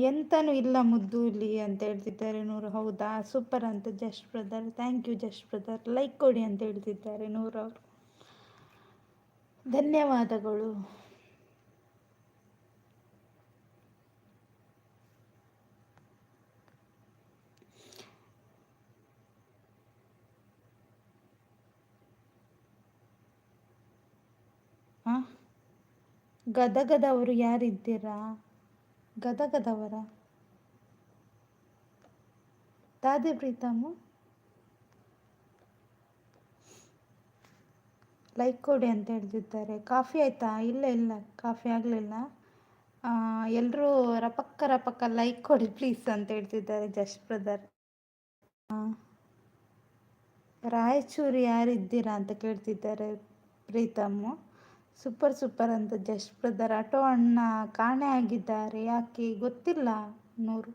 ಎಂತನೂ ಇಲ್ಲ ಮುದ್ದು ಇಲ್ಲಿ ಅಂತ ಹೇಳ್ತಿದ್ದಾರೆ ನೂರು. ಹೌದಾ ಸೂಪರ್ ಅಂತ just brother thank you just brother. Like ಕೊಡಿ ಅಂತ ಹೇಳ್ತಿದ್ದಾರೆ ನೂರು ಅವರು. ಧನ್ಯವಾದಗಳು. ಗದಗದವರು ಯಾರಿದ್ದೀರಾ? ಗದಗದವರ ದಾದಿ ಪ್ರೀತಮು ಲೈಕ್ ಕೊಡಿ ಅಂತ ಹೇಳ್ತಿದ್ದಾರೆ. ಕಾಫಿ ಆಯಿತಾ? ಇಲ್ಲ ಇಲ್ಲ ಕಾಫಿ ಆಗಲಿಲ್ಲ. ಎಲ್ಲರೂ ರಪಕ್ಕ ಲೈಕ್ ಕೊಡಿ ಪ್ಲೀಸ್ ಅಂತ ಹೇಳ್ತಿದ್ದಾರೆ ಜಸ್ಟ್ ಬ್ರದರ್. ರಾಯಚೂರು ಯಾರಿದ್ದೀರಾ ಅಂತ ಕೇಳ್ತಿದ್ದಾರೆ ಪ್ರೀತಮ್ಮು. ಸೂಪರ್ ಸೂಪರ್ ಅಂತ ಜಸ್ಟ್ ಬ್ರದರ್. ಆಟೋ ಅಣ್ಣ ಕಾಣೆ ಆಗಿದ್ದಾರೆ, ಯಾಕೆ ಗೊತ್ತಿಲ್ಲ ನೂರು.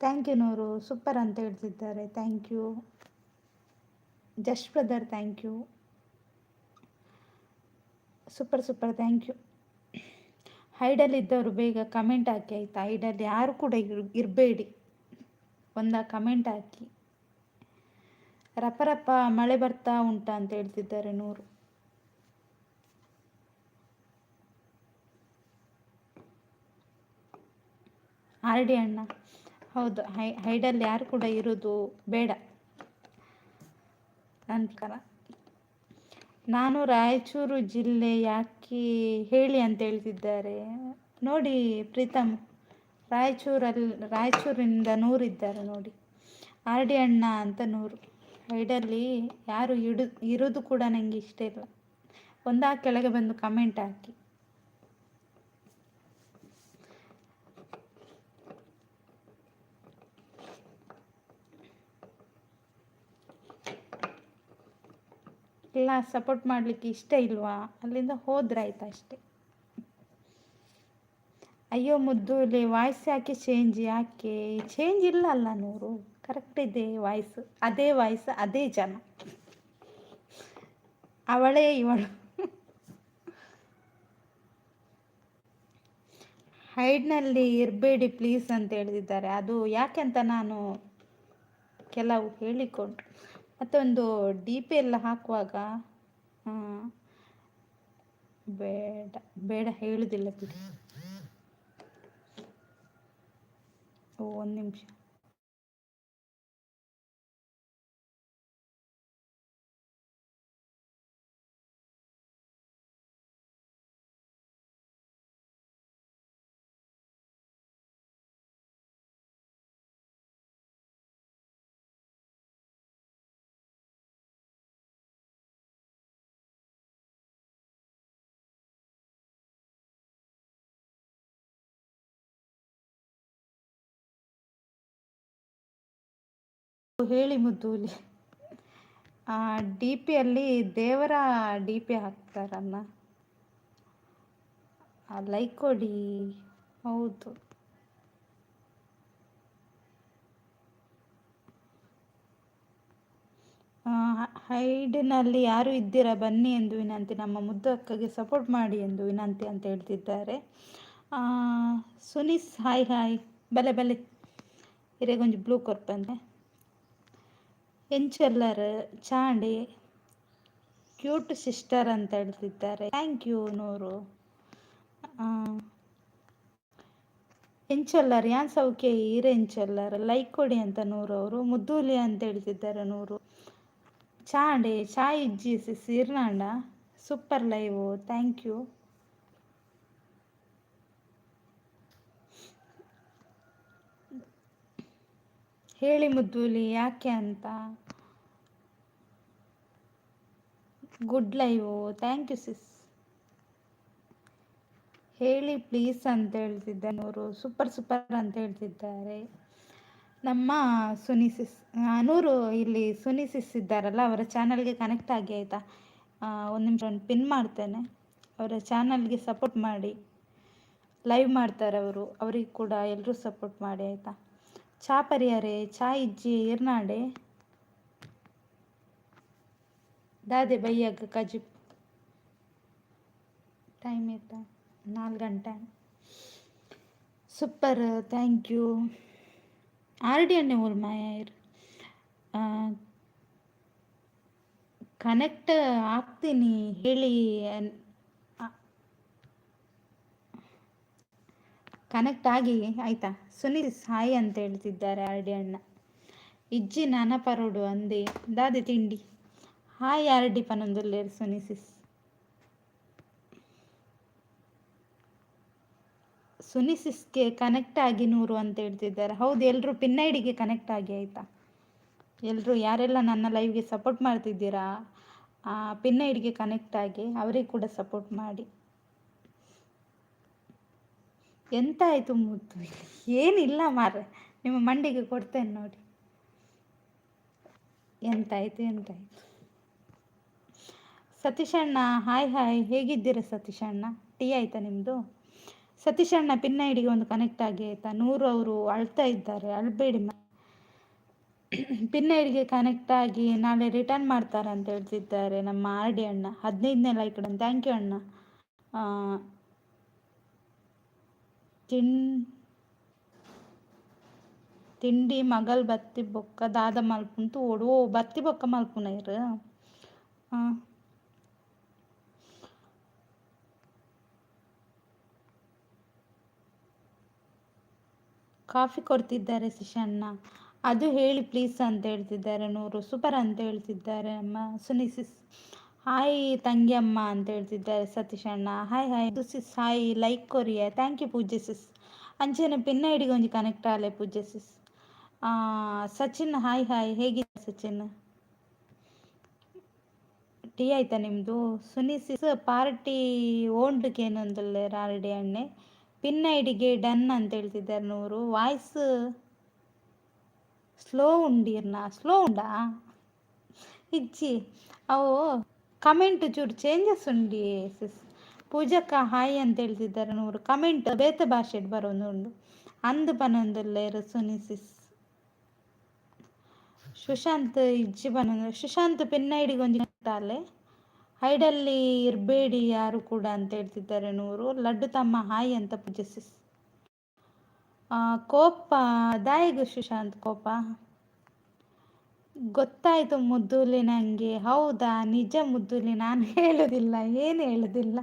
ಥ್ಯಾಂಕ್ ಯು ನೂರು ಸೂಪರ್ ಅಂತ ಹೇಳ್ತಿದ್ದಾರೆ. Thank you just brother thank you super super thank you. ಹೈಡಲ್ಲಿದ್ದವರು ಬೇಗ ಕಮೆಂಟ್ ಹಾಕಿ ಆಯಿತಾ? ಹೈಡಲ್ಲಿ ಯಾರು ಕೂಡ ಇರಬೇಡಿ, ಒಂದ ಕಮೆಂಟ್ ಹಾಕಿ. ರಪ ಮಳೆ ಬರ್ತಾ ಉಂಟಾ ಅಂತ ಹೇಳ್ತಿದ್ದಾರೆ ನೂರು. ಆರ್ ಡಿ ಅಣ್ಣ ಹೌದು ಹೈಡಲ್ಲಿ ಯಾರು ಕೂಡ ಇರೋದು ಬೇಡ ನಂತರ. ನಾನು ರಾಯಚೂರು ಜಿಲ್ಲೆ ಯಾಕೆ ಹೇಳಿ ಅಂತ ಹೇಳ್ತಿದ್ದಾರೆ ನೋಡಿ ಪ್ರೀತಮ್. ರಾಯಚೂರಿಂದ ನೂರಿದ್ದಾರೆ ನೋಡಿ. ಆರ್ ಡಿ ಅಣ್ಣ ಅಂತ ನೂರು. ಹೈಡಲ್ಲಿ ಯಾರು ಇರೋದು ಕೂಡ ನನಗೆ ಇಷ್ಟ ಇಲ್ಲ. ಕೆಳಗೆ ಬಂದು ಕಮೆಂಟ್ ಹಾಕಿ. ಇಲ್ಲ ಸಪೋರ್ಟ್ ಮಾಡಲಿಕ್ಕೆ ಇಷ್ಟ ಇಲ್ವಾ? ಅಲ್ಲಿಂದ ಹೋದ್ರಾಯ್ತು ಅಷ್ಟೇ. ಅಯ್ಯೋ ಮುದ್ದು ಇಲ್ಲಿ ವಾಯ್ಸ್ ಯಾಕೆ ಚೇಂಜ್ ಇಲ್ಲ ಅಲ್ಲ ನೂರು, ಕರೆಕ್ಟ್ ಇದೆ ವಾಯ್ಸ್. ಅದೇ ವಾಯ್ಸ್ ಅದೇ ಜನ, ಅವಳೇ ಇವಳು. ಹೈಡ್ನಲ್ಲಿ ಇರಬೇಡಿ ಪ್ಲೀಸ್ ಅಂತ ಹೇಳಿದ್ದಾರೆ. ಅದು ಯಾಕೆಂತ ನಾನು ಕೆಲವು ಹೇಳಿಕೊಂಡ್ರು. ಮತ್ತೊಂದು ಡಿ ಪಿ ಎಲ್ಲ ಹಾಕುವಾಗ ಬೇಡ ಹೇಳುವುದಿಲ್ಲ ಬಿಡಿ. ಒಂದು ನಿಮಿಷ. ಹೇಳಿ ಮುದ್ದೂಲಿ. ಡಿ ಪಿಯಲ್ಲಿ ದೇವರ ಡಿ ಪಿ ಹಾಕ್ತಾರನ್ನ, ಲೈಕ್ ಕೊಡಿ. ಹೌದು, ಹೈಡಿನಲ್ಲಿ ಯಾರು ಇದ್ದೀರಾ ಬನ್ನಿ ಎಂದು ವಿನಂತಿ, ನಮ್ಮ ಮುದ್ದು ಅಕ್ಕಗೆ ಸಪೋರ್ಟ್ ಮಾಡಿ ಎಂದು ವಿನಂತಿ ಅಂತ ಹೇಳ್ತಿದ್ದಾರೆ. ಸುನೀಸ್ ಹಾಯ್ ಹಾಯ್ ಬಲೆ ಬಲೆ ಇರೇಗೊಂಜಿ ಬ್ಲೂ ಕೊರ್ಪಂದೆ ಎಂಚೆಲ್ಲರ್ ಚಾಂಡಿ ಕ್ಯೂಟ್ ಸಿಸ್ಟರ್ ಅಂತ ಹೇಳ್ತಿದ್ದಾರೆ. ಥ್ಯಾಂಕ್ ಯು ನೂರು. ಎಂಚೊಲ್ಲರ್ ಯಾನ್ ಸೌಖ್ಯ ಎಂಚೊಲ್ಲರ್ ಲೈಕ್ ಕೊಡಿ ಅಂತ ನೂರು ಅವರು. ಮುದ್ದೂಲಿ ಅಂತ ಹೇಳ್ತಿದ್ದಾರೆ ನೂರು. ಚಾಂಡೆ ಚಾಯ್ ಇಜ್ಜಿ ಸಿರ್ನಾಂಡ ಸೂಪರ್ ಲೈವ್, ಥ್ಯಾಂಕ್ ಯು. ಹೇಳಿ ಮುದ್ದೂಲಿ ಯಾಕೆ ಅಂತ. Good live, thank you sis. ಹೇಳಿ ಪ್ಲೀಸ್ ಅಂತ ಹೇಳ್ತಿದ್ದಾರೆ ನೂರು. ಸೂಪರ್ ಸೂಪರ್ ಅಂತ ಹೇಳ್ತಿದ್ದಾರೆ ನಮ್ಮ ಸುನಿಸಿಸ್. ನೂರು ಇಲ್ಲಿ ಸುನಿಸಿಸ್ ಇದ್ದಾರಲ್ಲ, ಅವರ ಚಾನಲ್ಗೆ ಕನೆಕ್ಟ್ ಆಗಿ ಆಯಿತಾ. ಒಂದು ನಿಮಿಷ ಒಂದು ಪಿನ್ ಮಾಡ್ತೇನೆ, ಅವರ ಚಾನಲ್ಗೆ ಸಪೋರ್ಟ್ ಮಾಡಿ. ಲೈವ್ ಮಾಡ್ತಾರೆ ಅವರು, ಅವ್ರಿಗೆ ಕೂಡ ಎಲ್ಲರೂ ಸಪೋರ್ಟ್ ಮಾಡಿ ಆಯಿತಾ. ಚಾ ಪರಿಯಾರೆ ಚಾ ಇಜ್ಜಿ ಇರ್ನಾಡೆ ದಾದೆ ಬೈಯಾಗ ಕಜಿಪ್ ಟೈಮ್ ಆಯ್ತಾ 4 ಗಂಟೆ. Super, thank you. ಆರ್ಡಿ ಅನ್ನೆ ಮಾಯರ್ ಕನೆಕ್ಟ್ ಆಗ್ತೀನಿ ಹೇಳಿ. ಕನೆಕ್ಟ್ ಆಗಿ ಆಯ್ತಾ. ಸುನೀಲ್ ಸಾಯಿ ಅಂತ ಹೇಳ್ತಿದ್ದಾರೆ ಆರ್ಡಿ ಅಣ್ಣ. ಇಜ್ಜಿ ನಾನ ಪರೋಡು ಅಂದೆ ದಾದೆ ತಿಂಡಿ. ಹಾಯ್ ಆರ್ಡಿ ಪನೊಂದುಲ್ಲೇರು ಸುನಿಸಿಸ್. ಸುನಿಸಿಸ್ಗೆ ಕನೆಕ್ಟ್ ಆಗಿ ನೂರು ಅಂತ ಹೇಳ್ತಿದ್ದಾರೆ. ಹೌದು, ಎಲ್ಲರೂ ಪಿನ್ ಐಡಿಗೆ ಕನೆಕ್ಟ್ ಆಗಿ ಆಯಿತಾ. ಎಲ್ಲರೂ ಯಾರೆಲ್ಲ ನನ್ನ ಲೈವ್ಗೆ ಸಪೋರ್ಟ್ ಮಾಡ್ತಿದ್ದೀರಾ, ಪಿನ್ ಐಡಿಗೆ ಕನೆಕ್ಟ್ ಆಗಿ ಅವರಿಗೆ ಕೂಡ ಸಪೋರ್ಟ್ ಮಾಡಿ. ಎಂತ ಆಯಿತು ಮುದ್ದು? ಏನಿಲ್ಲ ಮಾರ್ರೆ, ನಿಮ್ಮ ಮಂಡಿಗೆ ಕೊಡ್ತೇನೆ ನೋಡಿ. ಎಂತಾಯಿತು ಎಂತಾಯಿತು. ಸತೀಶಣ್ಣ ಹಾಯ್ ಹಾಯ್, ಹೇಗಿದ್ದೀರಾ ಸತೀಶಣ್ಣ? ಟೀ ಆಯಿತಾ ನಿಮ್ಮದು? ಸತೀಶಣ್ಣ ಪಿನ್ ಐಡಿಗೆ ಒಂದು ಕನೆಕ್ಟ್ ಆಗಿ ಆಯಿತಾ. ನೂರು ಅವರು ಅಳ್ತಾ ಇದ್ದಾರೆ, ಅಳ್ಬೇಡಿ. ಪಿನ್ ಐಡಿಗೆ ಕನೆಕ್ಟ್ ಆಗಿ ನಾಳೆ ರಿಟರ್ನ್ ಮಾಡ್ತಾರೆ ಅಂತ ಹೇಳ್ತಿದ್ದಾರೆ ನಮ್ಮ ಆರ್ಡಿ ಅಣ್ಣ. 15ನೇ ಲೈಕ್ ಅಣ್ಣ, ಥ್ಯಾಂಕ್ ಯು ಅಣ್ಣ. ತಿಂಡಿ ಮಗಲ್ ಬತ್ತಿ ಬೊಕ್ಕ ದಾದ ಮಲ್ಪುಂತು ಓಡು. ಓ ಬತ್ತಿ ಬೊಕ್ಕ ಮಲ್ಪುನ ಇರು. ಕಾಫಿ ಕೊಡ್ತಿದ್ದಾರೆ ಶಿಶಣ್ಣ. ಅದು ಹೇಳಿ ಪ್ಲೀಸ್ ಅಂತ ಹೇಳ್ತಿದ್ದಾರೆ ನೂರು. ಸೂಪರ್ ಅಂತ ಹೇಳ್ತಿದ್ದಾರೆ ನಮ್ಮ ಸುನಿಸಿಸ್. ಹಾಯ್ ತಂಗಿಯಮ್ಮ ಅಂತ ಹೇಳ್ತಿದ್ದಾರೆ ಸತೀಶ್ ಅಣ್ಣ. Hi hi sis, hi like ಕೊರಿಯ. Thank you Pooja sis. ಅಂಚೆನೆ ಪಿನ್ ಐಡಿಗೆ ಒಂಜಿ ಕನೆಕ್ಟ್ ಆಲೆ ಪೂಜೆ ಸಿಸ್. ಸಚಿನ್ ಹಾಯ್ ಹಾಯ್, ಹೇಗಿದೆ ಸಚಿನ್? ಟೀ ಆಯ್ತಾ ನಿಮ್ಮದು? ಸುನಿಸಿಸ್ ಪಾರ್ಟಿ ಓಂಡ್ಗೆ ಏನೊಂದಲ್ಲೇ ರಾರಡಿ ಅಣ್ಣೆ. ಪಿನ್ ಐಡಿಗೆ ಡನ್ ಅಂತ ಹೇಳ್ತಿದ್ದಾರೆ ನೂರು. ವಾಯ್ಸ್ ಸ್ಲೋ ಉಂಡಿರ್ನ, ಸ್ಲೋ ಉಂಡಾ ಇಜ್ಜಿ ಅವು ಕಮೆಂಟ್ ಚೂರು ಚೇಂಜಸ್ ಉಂಡಿ ಸಿಸ್. ಪೂಜಕ್ಕ ಹಾಯ್ ಅಂತ ಹೇಳ್ತಿದ್ದಾರೆ ನೂರು. ಕಮೆಂಟ್ ಬೇತೆ ಭಾಷೆ ಬರೋದು ಉಂಡು ಅಂದು ಪನೊಂದುಲ್ಲೇರು ಸುನಿಸಿಸ್. ಸುಶಾಂತ್ ಇಜ್ಜಿ ಪನೊಂದು. ಸುಶಾಂತ್ ಪಿನ್ ಐಡಿಗೆ ಒಂದು ಅಲ್ಲೇ ಹೈಡಲ್ಲಿ ಇರಬೇಡಿ ಯಾರು ಕೂಡ ಅಂತ ಹೇಳ್ತಿದ್ದಾರೆ ನೂರು. ಲಡ್ಡು ತಮ್ಮ ಹಾಯ್ ಅಂತ ಪೂಜಿಸಿಸ್. ಕೋಪ ದಾಯಿಗು ಸುಶಾಂತ್ ಕೋಪ ಗೊತ್ತಾಯ್ತು ಮುದ್ದೂಲಿ ನನಗೆ. ಹೌದಾ, ನಿಜ ಮುದ್ದೂಲಿ, ನಾನು ಹೇಳೋದಿಲ್ಲ, ಏನು ಹೇಳೋದಿಲ್ಲ.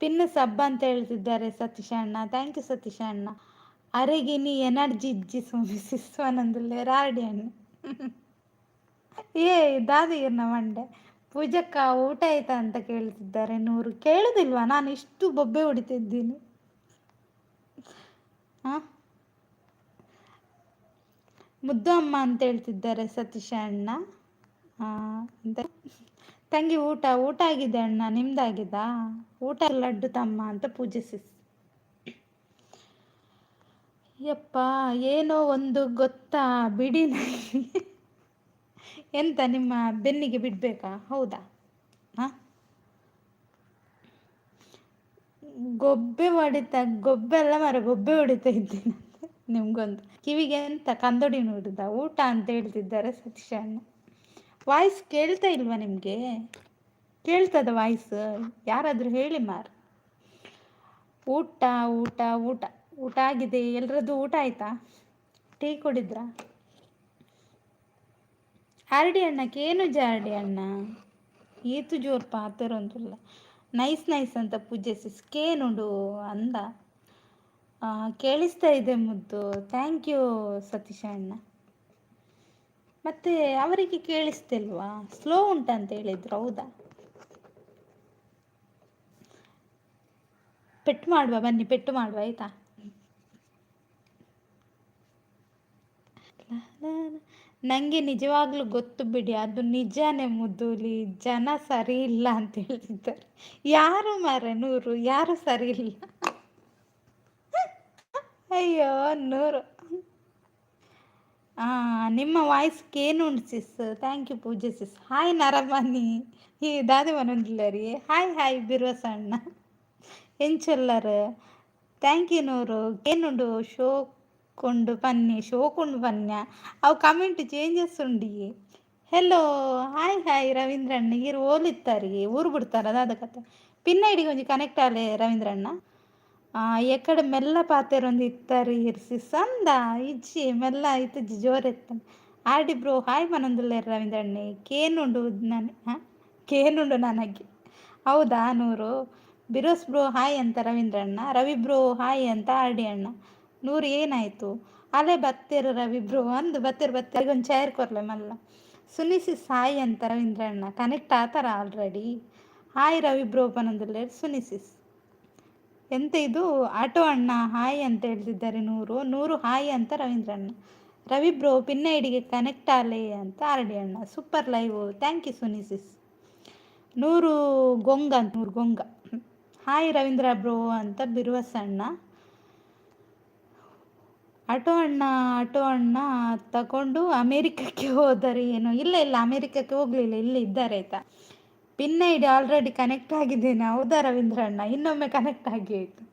ಪಿನ್ ಸಬ್ ಅಂತ ಹೇಳ್ತಿದ್ದಾರೆ ಸತೀಶ್ ಅಣ್ಣ. ಥ್ಯಾಂಕ್ ಯು ಸತೀಶ್ ಅಣ್ಣ. ಅರೆಗಿನಿ ಎನರ್ಜಿ ಇಜ್ಜಿ ಸುಮಿಸಿಸ್ವನಂದುಲ್ಲೆ ರಾಡಿ ಅಣ್ಣ. ಏ ದಾದಿಯನ್ನ ಮಂಡೆ. ಪೂಜಕ್ಕ ಊಟ ಆಯ್ತಾ ಅಂತ ಕೇಳ್ತಿದ್ದಾರೆ ನೂರು. ಕೇಳುದಿಲ್ವಾ ನಾನು ಇಷ್ಟು ಬೊಬ್ಬೆ ಹೊಡಿತಿದ್ದೀನಿ? ಮುದ್ದು ಅಮ್ಮ ಅಂತ ಹೇಳ್ತಿದ್ದಾರೆ ಸತೀಶ ಅಣ್ಣ. ತಂಗಿ ಊಟ ಆಗಿದೆ ಅಣ್ಣ, ನಿಮ್ದಾಗಿದಾ ಊಟ? ಲಡ್ಡು ತಮ್ಮ ಅಂತ ಪೂಜಿಸಿಸ್. ಯಪ್ಪ, ಏನೋ ಒಂದು ಗೊತ್ತಾ ಬಿಡಿ ಎಂತ ನಿಮ್ಮ ಬೆನ್ನಿಗೆ ಬಿಡ್ಬೇಕಾ? ಹೌದಾ? ಹಾಂ, ಗೊಬ್ಬೆ ಹೊಡಿತಾ, ಗೊಬ್ಬೆ ಅಲ್ಲ ಮರ, ಗೊಬ್ಬೆ ಹೊಡಿತಾ ಇದ್ದೀನಿ ನಿಮ್ಗೊಂದು ಕಿವಿಗೆ ಎಂತ ಕಂದೊಡಿ ನೋಡಿದ ಊಟ ಅಂತ ಹೇಳ್ತಿದ್ದಾರೆ ಸತೀಶ್ ಅಣ್ಣ. ವಾಯ್ಸ್ ಕೇಳ್ತಾ ಇಲ್ವಾ ನಿಮಗೆ? ಕೇಳ್ತದ ವಾಯ್ಸ್? ಯಾರಾದರೂ ಹೇಳಿ ಮಾರ್. ಊಟ ಊಟ ಊಟ ಊಟ ಆಗಿದೆ. ಎಲ್ರದ್ದು ಊಟ ಆಯ್ತಾ? ಟೀ ಕುಡಿದ್ರಾ? ಆರ್ಡಿ ಅಣ್ಣಕ್ಕೇನು ಜಾರ್ಡಿ ಅಣ್ಣ ಈತು ಜೋರು ಪಾತೆರೊಂದುಲ್ಲ ನೈಸ್ ನೈಸ್ ಅಂತ ಪೂಜೆಸಿಸ್ಕೇನುಡು ಅಂದ. ಕೇಳಿಸ್ತಾ ಇದೆ ಮುದ್ದು. ಥ್ಯಾಂಕ್ ಯು ಸತೀಶ ಅಣ್ಣ. ಮತ್ತೆ ಅವರಿಗೆ ಕೇಳಿಸ್ತಿಲ್ವಾ? ಸ್ಲೋ ಉಂಟಂತ ಹೇಳಿದ್ರು, ಹೌದಾ? ಪೆಟ್ಟು ಮಾಡುವ, ಬನ್ನಿ ಪೆಟ್ಟು ಮಾಡುವ ಆಯ್ತಾ? ನನಗೆ ನಿಜವಾಗ್ಲೂ ಗೊತ್ತು ಬಿಡಿ, ಅದು ನಿಜಾನೇ ಮುದ್ದುಲಿ. ಜನ ಸರಿ ಇಲ್ಲ ಅಂತ ಹೇಳ್ತಿದ್ದಾರೆ. ಯಾರು ಮಾರೆ ನೂರು, ಯಾರು ಸರಿ ಇಲ್ಲ. ಅಯ್ಯೋ ನೂರು. ನಿಮ್ಮ ವಾಯ್ಸ್ಗೆ ಏನು ಉಂಟು ಸಿಸ್? Thank you Pooja Sis. Hi ನರಮನಿ ಈ ದಾದಿ ಮನೊಂದಿಲ್ಲ ರೀ. ಹಾಯ್ ಹಾಯ್ ಬಿರ್ವಸಣ್ಣ ಎಂಚೊಲ್ಲರು. Thank you Nooru. ಏನುಂಡು ಶೋಕೊಂಡು ಪನ್ನಿ, ಶೋಕೊಂಡು ಪನ್ಯ ಅವು ಕಮೆಂಟ್ ಚೇಂಜಸ್ ಉಂಡಿ. ಹೆಲೋ ಹಾಯ್ ಹಾಯ್ ರವೀಂದ್ರಣ್ಣ. ಈರು ಓಲಿತ್ತಾರೆ ಊರು ಬಿಡ್ತಾರ ಅದಾದ ಕತೆ. ಪಿನ್ನ ಹಿಡಿಗೆ ಒಂಜಿ ಕನೆಕ್ಟ್ ಆಲೆ ರವೀಂದ್ರಣ್ಣ. ಎಕಡೆ ಮೆಲ್ಲ ಪಾತೆರೊಂದು ಇತ್ತಾರೆ ಇರ್ಸಿಸ್ ಅಂದ ಇಜ್ಜಿ ಮೆಲ್ಲ ಇತ್ತಿಜ್ಜಿ ಜೋರೆತ್ತಾನೆ. ಆಡಿ ಬ್ರೋ ಹಾಯ್ ಮನೊಂದುಲ್ಲೇರು ರವೀಂದ್ರಣ್ಣೆ. ಕೇನುಂಡು ನಾನು ಕೇನುಂಡು ನನಗೆ. ಹೌದಾ ನೂರು? ಬಿರೋಸ್ ಬ್ರೋ ಹಾಯ್ ಅಂತ ರವೀಂದ್ರಣ್ಣ. ರವಿ ಬ್ರೋ ಹಾಯ್ ಅಂತ ಆರ್ಡಿ ಅಣ್ಣ. ನೂರು ಏನಾಯಿತು? ಅಲೆ ಬತ್ತೇರು ರವಿ ಬ್ರೋ ಅಂದು ಬತ್ತೇರು ಬತ್ತೇರು ಒಂದು ಚೇರ್ ಕೊರ್ಲೆ ಮಲ್ಲ. ಸುನಿಸಿಸ್ ಹಾಯ್ ಅಂತ ರವೀಂದ್ರಣ್ಣ. ಕನೆಕ್ಟ್ ಆತಾರ ಆಲ್ರೆಡಿ. ಹಾಯ್ ರವಿ ಬ್ರೋ ಪನೊಂದುಲ್ಲೇರು ಸುನಿಸಿಸ್. ಎಂತ ಇದು ಆಟೋ ಅಣ್ಣ ಹಾಯ್ ಅಂತ ಹೇಳ್ತಿದ್ದಾರೆ ನೂರು. ನೂರು ಹಾಯ್ ಅಂತ ರವೀಂದ್ರಣ್ಣ. ರವಿ ಬ್ರೋ ಪಿನ್ನ ಐಡಿಗೆ ಕನೆಕ್ಟ್ ಆಲೆ ಅಂತ ಆರ್ಡಿ ಅಣ್ಣ. Super live. Thank you Suni sis. Nooru ಗೊಂಗ ಅಂತ, ನೂರು ಗೊಂಗ. ಹಾಯ್ ರವೀಂದ್ರ ಬ್ರೋ ಅಂತ ಬಿರುವಸಣ್ಣ. ಆಟೋ ಅಣ್ಣ ತಗೊಂಡು ಅಮೇರಿಕಕ್ಕೆ ಹೋದರೆ ಏನೋ. ಇಲ್ಲ ಇಲ್ಲ ಅಮೇರಿಕಕ್ಕೆ ಹೋಗಲಿಲ್ಲ, ಇಲ್ಲೇ ಇದ್ದಾರೆ ಆಯಿತಾ. ಪಿನ್ ಐಡಿ ಆಲ್ರೆಡಿ ಕನೆಕ್ಟ್ ಆಗಿದ್ದೇನೆ. ಹೌದಾ ರವೀಂದ್ರ ಅಣ್ಣ? ಇನ್ನೊಮ್ಮೆ ಕನೆಕ್ಟ್ ಆಗಿ ಆಯಿತು.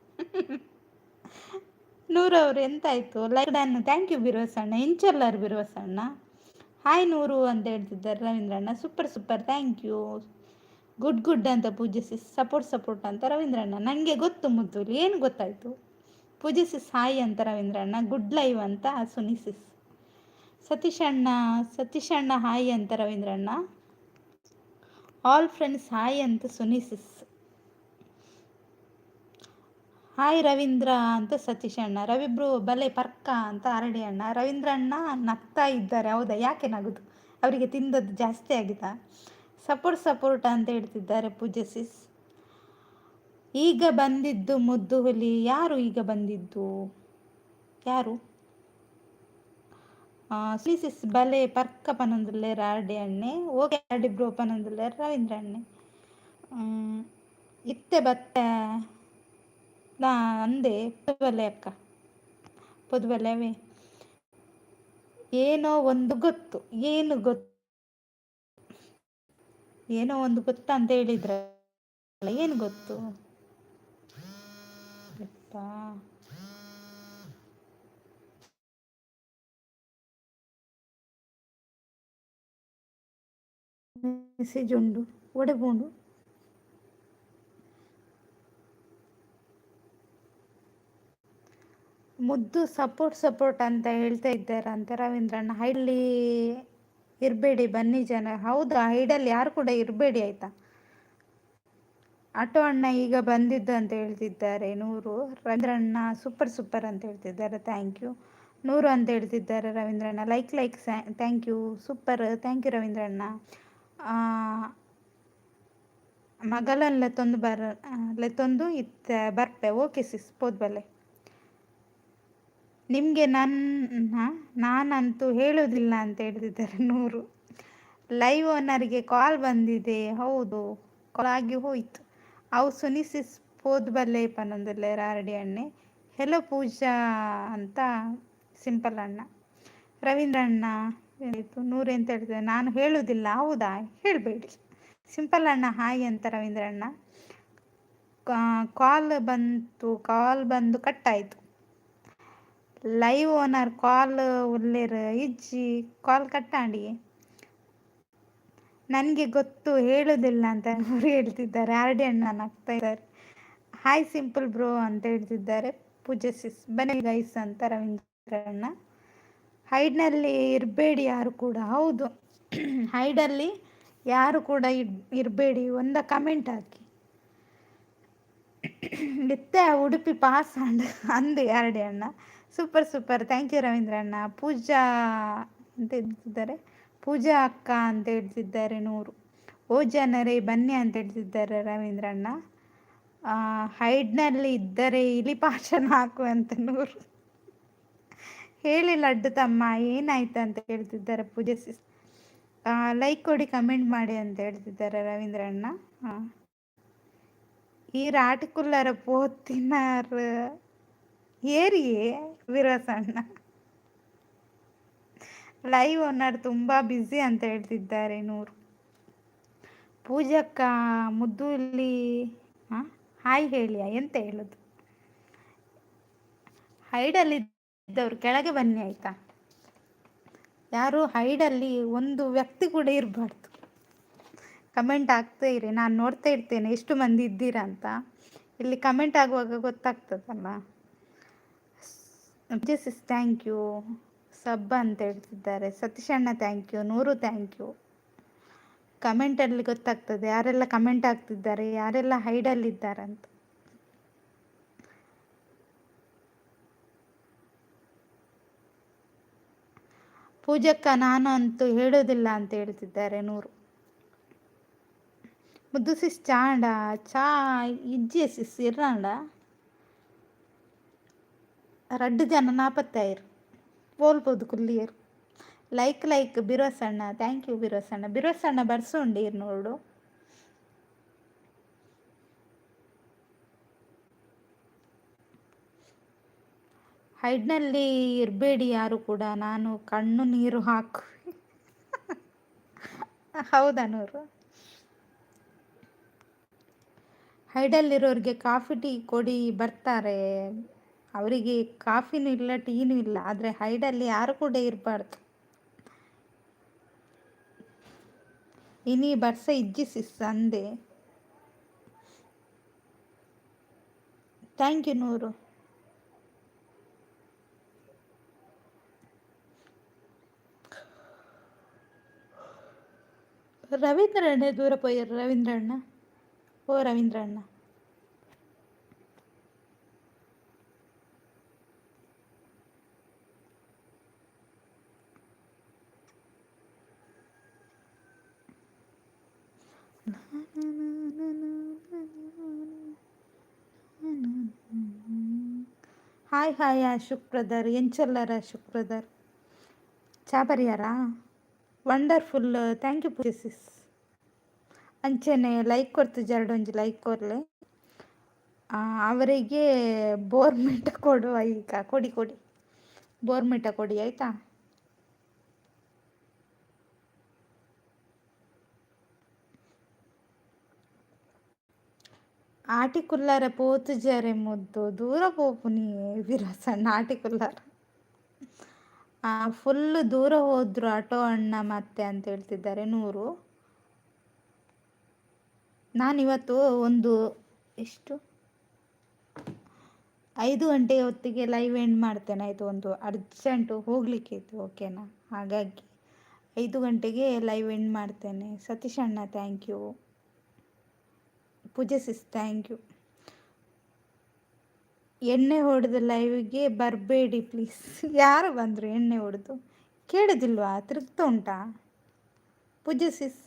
ನೂರವರು ಎಂತಾಯಿತು ಲೈಕ್ ಡನ್. ಥ್ಯಾಂಕ್ ಯು ಬಿರುವಸಣ್ಣ. ಇಂಚಲ್ಲರು ಬಿರುವಸಣ್ಣ. ಹಾಯ್ ನೂರು ಅಂತ ಹೇಳ್ತಿದ್ದಾರೆ ರವೀಂದ್ರಣ್ಣ. Super super thank you. Good good ಅಂತ ಪೂಜಿಸಿಸ್. ಸಪೋರ್ಟ್ ಅಂತ ರವೀಂದ್ರಣ್ಣ. ನನಗೆ ಗೊತ್ತು ಮುದ್ದುಲಿ. ಏನು ಗೊತ್ತಾಯಿತು? ಪೂಜಿಸಿಸ್ ಹಾಯ್ ಅಂತ ರವೀಂದ್ರಣ್ಣ. ಗುಡ್ ಲೈವ್ ಅಂತ ಸುನಿಸಿಸ್. ಸತೀಶ್ ಅಣ್ಣ ಹಾಯ್ ಅಂತ ರವೀಂದ್ರಣ್ಣ. ಆಲ್ ಫ್ರೆಂಡ್ಸ್ ಹಾಯ್ ಅಂತ ಸುನಿಸಿಸ್. ಹಾಯ್ ರವೀಂದ್ರ ಅಂತ ಸತೀಶ್ ಅಣ್ಣ. ರವಿ ಬ್ರೋ ಬಲೆ ಪರ್ಕ ಅಂತ ಆರಡಿ ಅಣ್ಣ. ರವೀಂದ್ರ ಅಣ್ಣ ನಗ್ತಾ ಇದ್ದಾರೆ. ಹೌದಾ? ಯಾಕೆ ನಗುದು? ಅವರಿಗೆ ತಿಂದದ್ದು ಜಾಸ್ತಿ ಆಗಿತ್ತಾ? ಸಪೋರ್ಟ್ ಅಂತ ಹೇಳ್ತಿದ್ದಾರೆ ಪೂಜೆಸಿಸ್. ಈಗ ಬಂದಿದ್ದು ಮುದ್ದು ಹುಲಿ. ಯಾರು ಈಗ ಬಂದಿದ್ದು? ಯಾರು? ಸುನಿಸಿಸ್ ಬಲೆ ಪರ್ಕ ಪನೊಂದುಲ್ಲೇರು ಆರ್ಡಿ ಅಣ್ಣೆ. ಓಕೆ ಆರ್ಡಿ ಬ್ರೋ ಪನೊಂದುಲ್ಲೇರು ರವೀಂದ್ರ ಅಣ್ಣೆ. ಇತ್ತೆ ಬತ್ತೆ ನಾ ಅಂದೆ ಪೊದುಬಲೆ ಅಕ್ಕ, ಪೊದುಬಲೆ ಅವೇ. ಏನೋ ಒಂದು ಗೊತ್ತು. ಏನು ಗೊತ್ತು? ಏನೋ ಒಂದು ಗೊತ್ತಾ ಅಂತ ಹೇಳಿದ್ರಲ್ಲ, ಏನು ಗೊತ್ತು? ಮೆಸೇಜ್ ಉಂಡು ಒಡೆಬೋಂಡು. ಮುದ್ದು ಸಪೋರ್ಟ್ ಅಂತ ಹೇಳ್ತಾ ಇದ್ದಾರಂತೆ ರವೀಂದ್ರಣ್ಣ. ಹೈಡಲ್ಲಿ ಇರಬೇಡಿ ಬನ್ನಿ ಜನ. ಹೌದಾ? ಹೈಡಲ್ಲಿ ಯಾರು ಕೂಡ ಇರಬೇಡಿ ಆಯಿತಾ. ಆಟೋ ಅಣ್ಣ ಈಗ ಬಂದಿದ್ದು ಅಂತ ಹೇಳ್ತಿದ್ದಾರೆ ನೂರು. ರವೀಂದ್ರಣ್ಣ ಸೂಪರ್ ಅಂತ ಹೇಳ್ತಿದ್ದಾರೆ. ಥ್ಯಾಂಕ್ ಯು ನೂರು ಅಂತ ಹೇಳ್ತಿದ್ದಾರೆ ರವೀಂದ್ರಣ್ಣ. Like thank you. Super thank you ರವೀಂದ್ರಣ್ಣ. ಮಗಲಲ್ಲ ಲೆತ್ತೊಂದು ಇತ್ತ ಬರ್ಪೆ. ಓಕೆ ಸಿಸ್ ಪೋದ್ಬಲೆ. ನಿಮಗೆ ನಾನಂತೂ ಹೇಳೋದಿಲ್ಲ ಅಂತ ಹೇಳ್ತಿದ್ದಾರೆ ನೂರು. ಲೈವ್ ಓನರಿಗೆ ಕಾಲ್ ಬಂದಿದೆ. ಹೌದು, ಕಾಲ್ ಆಗಿ ಹೋಯ್ತು. ಅವು ಸುನಿಸಿಸ್ ಪೋದ್ಬಲ್ಲೆ ಪನೊಂದುಲ್ಲೆ ರಾರಡಿ ಅಣ್ಣೆ. ಹೆಲೋ ಪೂಜಾ ಅಂತ ಸಿಂಪಲ್ ಅಣ್ಣ. ರವೀಂದ್ರ ಅಣ್ಣ ಏನಾಯಿತು 100 ಅಂತ ಹೇಳ್ತಿದ್ದೆ, ನಾನು ಹೇಳುವುದಿಲ್ಲ. ಹೌದಾ, ಹೇಳಬೇಡಿ. ಸಿಂಪಲ್ ಅಣ್ಣ ಹಾಯ್ ಅಂತ ರವೀಂದ್ರ ಅಣ್ಣ. ಕಾಲ್ ಬಂದು ಕಟ್ಟಾಯಿತು. ಲೈವ್ ಓನರ್ ಕಾಲ್ ಉಳ್ಳೇರ ಇಜ್ಜಿ ಕಾಲ್ ಕಟ್ಟಾಡಿ. ನನಗೆ ಗೊತ್ತು ಹೇಳುವುದಿಲ್ಲ ಅಂತ ಅವರು ಹೇಳ್ತಿದ್ದಾರೆ. ಆರ್ ಡಿ ಅಣ್ಣ ನಗ್ತಾ ಇದ್ದಾರೆ. ಹಾಯ್ ಸಿಂಪಲ್ ಬ್ರೋ ಅಂತ ಹೇಳ್ತಿದ್ದಾರೆ. ಪೂಜೆ ಸಿಸ್ ಬನ್ನಿ ಗೈಸ್ ಅಂತ ರವೀಂದ್ರ ಅಣ್ಣ. ಹೈಡ್ನಲ್ಲಿ ಇರಬೇಡಿ ಯಾರು ಕೂಡ. ಹೌದು, ಹೈಡಲ್ಲಿ ಯಾರು ಕೂಡ ಇರಬೇಡಿ. ಒಂದು ಕಮೆಂಟ್ ಹಾಕಿ. ನಿತ್ಯ ಉಡುಪಿ ಪಾಸ್ ಅಂದೆ ಆರ್ ಡಿ ಅಣ್ಣ. ಸೂಪರ್ ಥ್ಯಾಂಕ್ ಯು ರವೀಂದ್ರ ಅಣ್ಣ. ಪೂಜಾ ಅಂತ ಹೇಳ್ತಿದ್ದಾರೆ. ಪೂಜಾ ಅಕ್ಕ ಅಂತ ಹೇಳ್ತಿದ್ದಾರೆ 100. ಓ ಜನರೇ ಬನ್ನಿ ಅಂತ ಹೇಳ್ತಿದ್ದಾರೆ ರವೀಂದ್ರ ಅಣ್ಣ. ಹೈಡ್ನಲ್ಲಿ ಇದ್ದರೆ ಇಲಿ ಪಾಶನ ಹಾಕು ಅಂತ 100. ಹೇಳಿ ಲಡ್ಡು ತಮ್ಮ ಏನಾಯ್ತು ಅಂತ ಹೇಳ್ತಿದ್ದಾರೆ ಪೂಜೆ ಸಿಸ್. ಲೈಕ್ ಕೊಡಿ ಕಮೆಂಟ್ ಮಾಡಿ ಅಂತ ಹೇಳ್ತಿದ್ದಾರೆ ರವೀಂದ್ರ ಅಣ್ಣ. ಈ ರಾಟಿಕುಲ್ಲರ ಪೋತಿನಾರ ಏರಿಯೇ ವಿರಸಣ್ಣ. ಲೈವ್ ಓನರ್ ತುಂಬ ಬ್ಯುಸಿ ಅಂತ ಹೇಳ್ತಿದ್ದಾರೆ 100. ಪೂಜಕ್ಕ ಮುದ್ದು ಇಲ್ಲಿ ಹಾಯ್ ಹೇಳಿಯಾ ಎಂತ ಹೇಳೋದು. ಹೈಡಲ್ಲಿ ಇದ್ದವ್ರು ಕೆಳಗೆ ಬನ್ನಿ ಆಯಿತಾ. ಯಾರು ಹೈಡಲ್ಲಿ ಒಂದು ವ್ಯಕ್ತಿ ಕೂಡ ಇರಬಾರ್ದು. ಕಮೆಂಟ್ ಆಗ್ತಾ ಇರಿ, ನಾನು ನೋಡ್ತಾ ಇರ್ತೇನೆ ಎಷ್ಟು ಮಂದಿ ಇದ್ದೀರಾ ಅಂತ. ಇಲ್ಲಿ ಕಮೆಂಟ್ ಆಗುವಾಗ ಗೊತ್ತಾಗ್ತದಲ್ಲ. ಜೆಸಿಸ್ ಥ್ಯಾಂಕ್ ಯು. ಸಬ್ಬ ಅಂತ ಹೇಳ್ತಿದ್ದಾರೆ. ಸತೀಶ್ ಅಣ್ಣ ಥ್ಯಾಂಕ್ ಯು. 100 thank you. ಕಮೆಂಟಲ್ಲಿ ಗೊತ್ತಾಗ್ತದೆ ಯಾರೆಲ್ಲ ಕಮೆಂಟ್ ಆಗ್ತಿದ್ದಾರೆ, ಯಾರೆಲ್ಲ ಹೈಡಲ್ಲಿದ್ದಾರಂತ. ಪೂಜಕ್ಕ ನಾನು ಅಂತೂ ಹೇಳೋದಿಲ್ಲ ಅಂತ ಹೇಳ್ತಿದ್ದಾರೆ 100. ಮುದ್ದು ಸಿಸ್ ಚಾಂಡ ಚಾ ಇಜ್ಜಿ ಸಿಸ್ ಇರ್ರಾಂಡ 2 ಜನ ನಾಪತ್ತಾಯಿರು ಹೋಲ್ಬೋದು ಕುಲ್ಲಿಯರು. ಲೈಕ್ ಬಿರೋಸಣ್ಣ ಥ್ಯಾಂಕ್ ಯು ಬಿರೋಸಣ್ಣ. ಬಿರೋಸಣ್ಣ ಬರ್ಸೋಂಡಿ 200. ಹೈಡ್ನಲ್ಲಿ ಇರಬೇಡಿ ಯಾರು ಕೂಡ, ನಾನು ಕಣ್ಣು ನೀರು ಹಾಕು. ಹೌದಾ 100. ಹೈಡಲ್ಲಿರೋರಿಗೆ ಕಾಫಿ ಟೀ ಕೊಡಿ ಬರ್ತಾರೆ. ಅವರಿಗೆ ಕಾಫಿನೂ ಇಲ್ಲ ಟೀನೂ ಇಲ್ಲ. ಆದರೆ ಹೈಡಲ್ಲಿ ಯಾರು ಕೂಡ ಇರಬಾರ್ದು. ಇನಿ ಬರ್ಸ ಇಜ್ಜಿ ಸಿಸ್ ಅಂದೆ. Thank you 100. ರವೀಂದ್ರ ಅಣ್ಣ ದೂರ ಪೋಯ್ಯಾರ. ರವೀಂದ್ರ ಅಣ್ಣ ಓ ರವೀಂದ್ರ ಅಣ್ಣ. ಹಾಯ್ ಅಶೋಕ್ ಬ್ರದರ್ ಎಂಚಲ್ಲರ ಅಶೋಕ್ ಬ್ರದರ್ ಚಾಬರಿಯಾರಾ ವಂಡರ್ಫುಲ್ ಥ್ಯಾಂಕ್ ಯು ಪೂಜಿಸಿಸ್. ಅಂಚೆನೆ ಲೈಕ್ ಕೊಡ್ತು ಜರಡೊಂಜಿ ಲೈಕ್ ಕೊರ್ಲೆ ಅವರಿಗೆ ಬೋರ್ಮಿಟ ಕೊಡುವ. ಈಗ ಕೊಡಿ ಬೋರ್ಮಿಟ ಕೊಡಿ ಆಯಿತಾ. ಆಟಿಕುಲ್ಲಾರ ಪೋತು ಜರೆ ಮುದ್ದು ದೂರ ಪೋಪುನಿ ವಿರಸಣ್ಣ. ಆಟಿಕುಲ್ಲಾರ ಫುಲ್ಲು ದೂರ ಹೋದ್ರು ಆಟೋ ಅಣ್ಣ ಮತ್ತೆ ಅಂತ ಹೇಳ್ತಿದ್ದಾರೆ 100. ನಾನಿವತ್ತು ಒಂದು ಎಷ್ಟು 5 ಗಂಟೆ ಹೊತ್ತಿಗೆ ಲೈವ್ ಎಂಡ್ ಮಾಡ್ತೇನೆ ಆಯಿತು. ಒಂದು ಅರ್ಜೆಂಟು ಹೋಗಲಿಕ್ಕೆ ಇತ್ತು ಓಕೆನಾ, ಹಾಗಾಗಿ 5 ಗಂಟೆಗೆ ಲೈವ್ ಎಂಡ್ ಮಾಡ್ತೇನೆ. ಸತೀಶ್ ಅಣ್ಣ thank you. Pooja sis thank you. ಎಣ್ಣೆ ಹೊಡೆದು ಲೈವ್ಗೆ ಬರಬೇಡಿ ಪ್ಲೀಸ್. ಯಾರು ಬಂದರು ಎಣ್ಣೆ ಹೊಡೆದು? ಕೇಳೋದಿಲ್ವಾ? ತಿರುಗ್ತಾ ಉಂಟಾ? ಪೂಜೆ ಸಿಸ್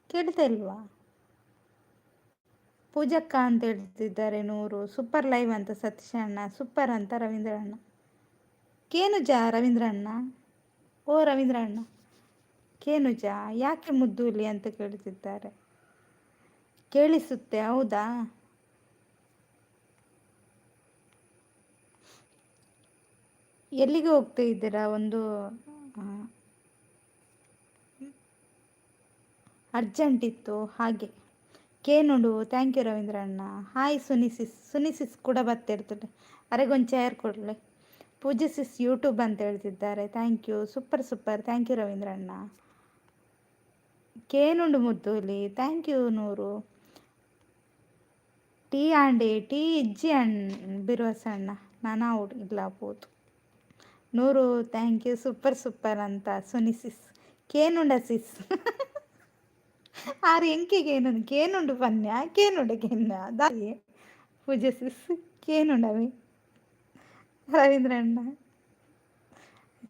ಕೇಳ್ತಾ ಇಲ್ವಾ? ಪೂಜಕ್ಕ ಅಂತ ಹೇಳ್ತಿದ್ದಾರೆ 100. ಸೂಪರ್ ಲೈವ್ ಅಂತ ಸತೀಶ್ ಅಣ್ಣ. ಸೂಪರ್ ಅಂತ ರವೀಂದ್ರ ಅಣ್ಣ. ಕೇನುಜ ರವೀಂದ್ರ ಅಣ್ಣ ಓ ರವೀಂದ್ರ ಅಣ್ಣ ಕೇನುಜ ಯಾಕೆ ಮುದ್ದೂಲಿ ಅಂತ ಕೇಳ್ತಿದ್ದಾರೆ. ಕೇಳಿಸುತ್ತೆ ಹೌದಾ? ಎಲ್ಲಿಗೆ ಹೋಗ್ತಾ ಇದ್ದೀರಾ? ಒಂದು ಅರ್ಜೆಂಟ್ ಇತ್ತು ಹಾಗೆ. ಕೇನುಡು ಥ್ಯಾಂಕ್ ಯು ರವೀಂದ್ರ ಅಣ್ಣ. ಹಾಯ್ ಸುನಿಸಿಸ್. ಸುನಿಸಿಸ್ ಕೂಡ ಬರ್ತಿರ್ತಾರೆ. ಅರೆಗೊಂದು ಚೇರ್ ಕೊಡಲಿ. ಪೂಜಿಸಿಸ್ ಯೂಟ್ಯೂಬ್ ಅಂತ ಹೇಳ್ತಿದ್ದಾರೆ. Thank you. Super super. Thank you Ravindra ಅಣ್ಣ. ಕೇನುಂಡು ಮುದ್ದುಲಿ. Thank you Nooru. ಟೀ ಆಂಡಿ ಟೀ ಇಜ್ಜಿ ಬಿರುವಸಣ್ಣ ನಾನಾ ಇಲ್ಲ ಪೋತು ನೂರು. Thank you. ಸೂಪರ್ ಸೂಪರ್ ಅಂತ ಸುನಿಸಿಸ್. ಕೇನುಂಡ ಸಿಸ್ ಆರು ಎಂಕಿಗೇನು ಕೇನುಂಡು ಪನ್ಯ ಕೇನುಂಡ ಕೆನ್ನ ದಾಯಿ ಪೂಜೆ ಸಿಸ್ ಕೇನುಂಡವಿ ರವೀಂದ್ರ ಅಣ್ಣ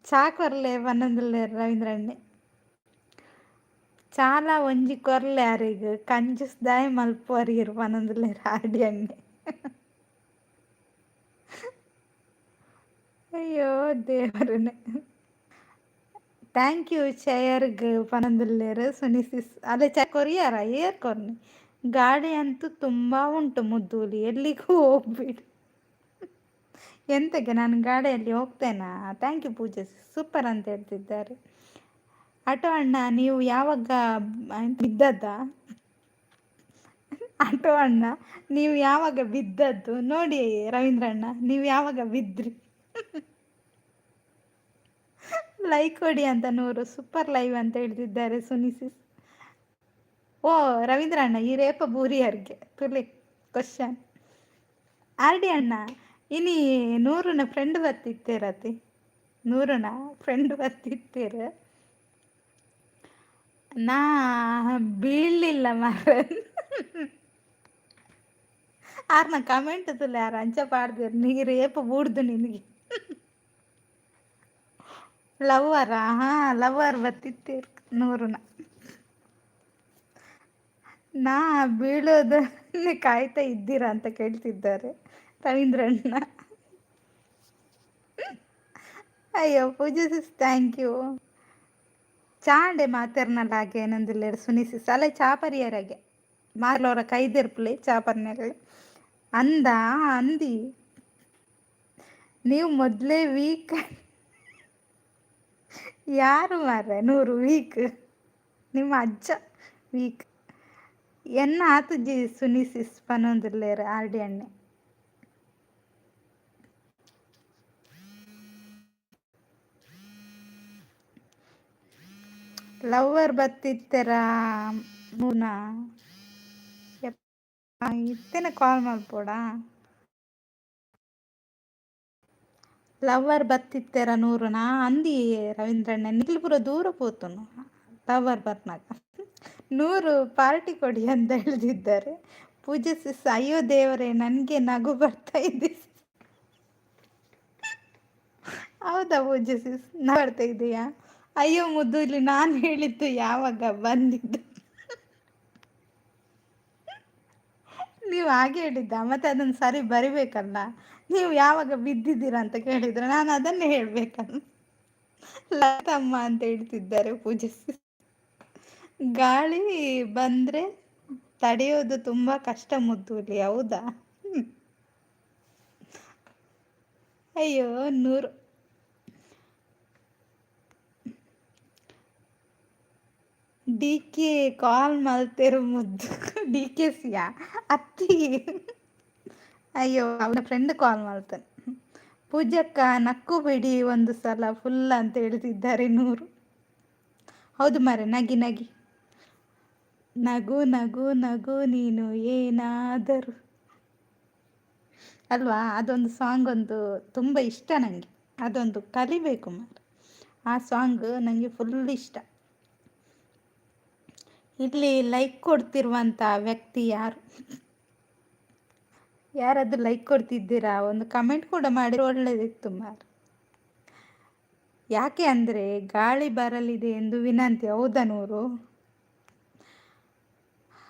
ಚಾ ಕೊರ್ಲೆ ಪನ್ನೊಂದುಲ್ಲೆ ರವೀಂದ್ರ ಅಣ್ಣೆ చాలా ಒಂಜಿ ಕೊರ್ಲೆ ಯಾರಿಗ ಕಂಜೂಸ್ ದಾಯ ಮಲ್ಪುವರಿಗಿರು ಪನ್ನೊಂದುಲ್ಲೆ ರಾಡಿ ಅಣ್ಣೆ. ಅಯ್ಯೋ ದೇವರನೆ. Thank you ಚೇರ್ಗ್ ಪನಂದುಲ್ಲೇರು ಸುನಿಸಿಸ್. ಅಲ್ಲೇ ಚಾ ಕೊರಿಯಾರ ಏರ್ ಕೊರ್ನಿ. ಗಾಡಿ ಅಂತೂ ತುಂಬ ಉಂಟು ಮುದ್ದೂಲಿ, ಎಲ್ಲಿಗೂ ಹೋಗ್ಬಿಡಿ. ಎಂತಕ್ಕೆ ನಾನು ಗಾಡಿಯಲ್ಲಿ ಹೋಗ್ತೇನಾ? ಥ್ಯಾಂಕ್ ಯು ಪೂಜೆ ಸೂಪರ್ ಅಂತ ಹೇಳ್ತಿದ್ದಾರೆ. ಆಟೋ ಅಣ್ಣ ನೀವು ಯಾವಾಗ ಬಿದ್ದದ್ದ? ಆಟೋ ಅಣ್ಣ ನೀವು ಯಾವಾಗ ಬಿದ್ದದ್ದು ನೋಡಿ ರವೀಂದ್ರ ಅಣ್ಣ, ನೀವು ಯಾವಾಗ ಬಿದ್ರಿ? ಲೈಕ್ ಕೊಡಿ ಅಂತ ನೂರು. ಸೂಪರ್ ಲೈವ್ ಅಂತ ಹೇಳ್ತಿದ್ದಾರೆ ಸುನಿಸಿಸ್. ಓ ರವೀಂದ್ರ ಅಣ್ಣ ಈ ರೇಪ ಬೂರಿಯರ್ಗೆ ತುಲಿ ಕ್ವಶನ್ ಆರ್ ಡಿ ಅಣ್ಣ ಇನಿ ನೂರನ ಫ್ರೆಂಡ್ ಬರ್ತಿತ್ತೇರತಿ. ನೂರನ ಫ್ರೆಂಡ್ ಬರ್ತಿತ್ತೇರ ನಾ ಬೀಳಲಿಲ್ಲ ಮಾರ. ಆರ್ನ ಕಮೆಂಟ್ ತುಲ್ಲ ಯಾರು ಅಂಚ ಪಾಡ್ದಿರು ನೀರು ರೇಪ ಬೂಡ್ದು ನಿನಗೆ. ಲವ್ವರ ಲವ್ವರ್ ಬರ್ತಿತ್ತೇರು ನೂರನ. ನಾ ಬೀಳೋದನ್ನೇ ಕಾಯ್ತಾ ಇದ್ದೀರಾ ಅಂತ ಕೇಳ್ತಿದ್ದಾರೆ ರವೀಂದ್ರಣ್ಣ. ಅಯ್ಯೋ ಪೂಜಿಸಿಸ್ ಥ್ಯಾಂಕ್ ಯು. ಚಾಂಡೆ ಮಾತೇರ್ನಲ್ಲ ಹಾಗೆ ಏನಂದಿಲ್ಲ ಸುನಿಸಿಸ್ ಅಲ್ಲ ಚಾಪರಿಯರಾಗೆ ಮಾರ್ಲವರ ಕೈದಿರ್ಪಲಿ ಚಾಪರ್ನಲ್ಲಿ ಅಂದ ಅಂದಿ ನೀವು ಮೊದಲೇ ವೀಕ್. ಯಾರು ಮಾರ ನೂರು ವೀಕ್? ನಿಮ್ಮ ಅಜ್ಜ ವೀಕ್ ಎನ್ನ ಆತುಜಿ ಸುನಿಸಿಸ್ ಪನೊಂದುಲ್ಲೇರು ಆರ್ ಡಿ ಅಣ್ಣೆ. ಲವ್ವರ್ ಬತ್ತಿತ್ತರ ಮೂನ ಇತ್ತೇನೆ ಕಾಲ್ ಮಾಡ್ಬೋಡ. ಲವ್ವರ್ ಬತ್ತಿತ್ತರ ನೂರುನ ಅಂದಿ ರವೀಂದ್ರಣ್ಣ ನಿಲ್ ಪೂರ ದೂರ ಪೋತುನು ಲವ್ವರ್ ಬರ್ನಾಗ. ನೂರು ಪಾರ್ಟಿ ಕೊಡಿ ಅಂತ ಹೇಳ್ತಿದ್ದಾರೆ. ಪೂಜೆ ಸಿಸ್ ಅಯ್ಯೋ ದೇವರೇ ನನಗೆ ನಗು ಬರ್ತಾ ಇದೆ. ಹೌದಾ ಪೂಜೆ ಸಿಸ್ ನಗು ಬರ್ತಾ ಇದೆಯಾ? ಅಯ್ಯೋ ಮುದ್ದು ಇಲ್ಲಿ ನಾನು ಹೇಳಿದ್ದು ಯಾವಾಗ ಬಂದಿದ್ದು? ನೀವು ಹಾಗೆ ಹೇಳಿದ್ದ ಮತ್ತೆ ಅದನ್ನು ಸರಿ ಬರಿಬೇಕಲ್ಲ. ನೀವು ಯಾವಾಗ ಬಿದ್ದಿದ್ದೀರಾ ಅಂತ ಕೇಳಿದ್ರೆ ನಾನು ಅದನ್ನೇ ಹೇಳ್ಬೇಕಲ್ಲ. ಲತಮ್ಮ ಅಂತ ಹೇಳ್ತಿದ್ದಾರೆ ಪೂಜೆ. ಗಾಳಿ ಬಂದ್ರೆ ತಡೆಯೋದು ತುಂಬಾ ಕಷ್ಟ ಮುದ್ದುಲಿ. ಹೌದಾ? ಅಯ್ಯೋ ನೂರು. ಡಿ ಕೆ ಕಾಲ್ ಮಲ್ತೇರು ಮುದ್ದು. ಡಿ ಕೆ ಸಿಯಾ ಅತ್ತಿ. ಅಯ್ಯೋ ಅವನ ಫ್ರೆಂಡ್ ಕಾಲ್ ಮಾಡ್ತಾನೆ. ಪೂಜಕ್ಕ ನಕ್ಕು ಬಿಡಿ ಒಂದು ಸಲ ಫುಲ್ ಅಂತ ಹೇಳ್ತಿದ್ದಾರೆ ನೂರು. ಹೌದು ಮಾರೆ ನಗಿ ನಗಿ ನಗು ನಗು ನಗು ನೀನು ಏನಾದರೂ ಅಲ್ವಾ? ಅದೊಂದು ಸಾಂಗ್ ಒಂದು ತುಂಬ ಇಷ್ಟ ನನಗೆ. ಅದೊಂದು ಕಲಿಬೇಕು ಮಾರೆ. ಆ ಸಾಂಗ್ ನನಗೆ ಫುಲ್ ಇಷ್ಟ. ಇಲ್ಲಿ ಲೈಕ್ ಕೊಡ್ತಿರುವಂಥ ವ್ಯಕ್ತಿ ಯಾರು? ಯಾರಾದ್ರೂ ಲೈಕ್ ಕೊಡ್ತಿದ್ದೀರಾ? ಒಂದು ಕಮೆಂಟ್ ಕೂಡ ಮಾಡಿ ಒಳ್ಳೆದಿತ್ತು ಮಾರೆ. ಯಾಕೆ ಅಂದರೆ ಗಾಳಿ ಬರಲಿದೆ ಎಂದು ವಿನಂತಿ. ಹೌದಾ ನೂರು?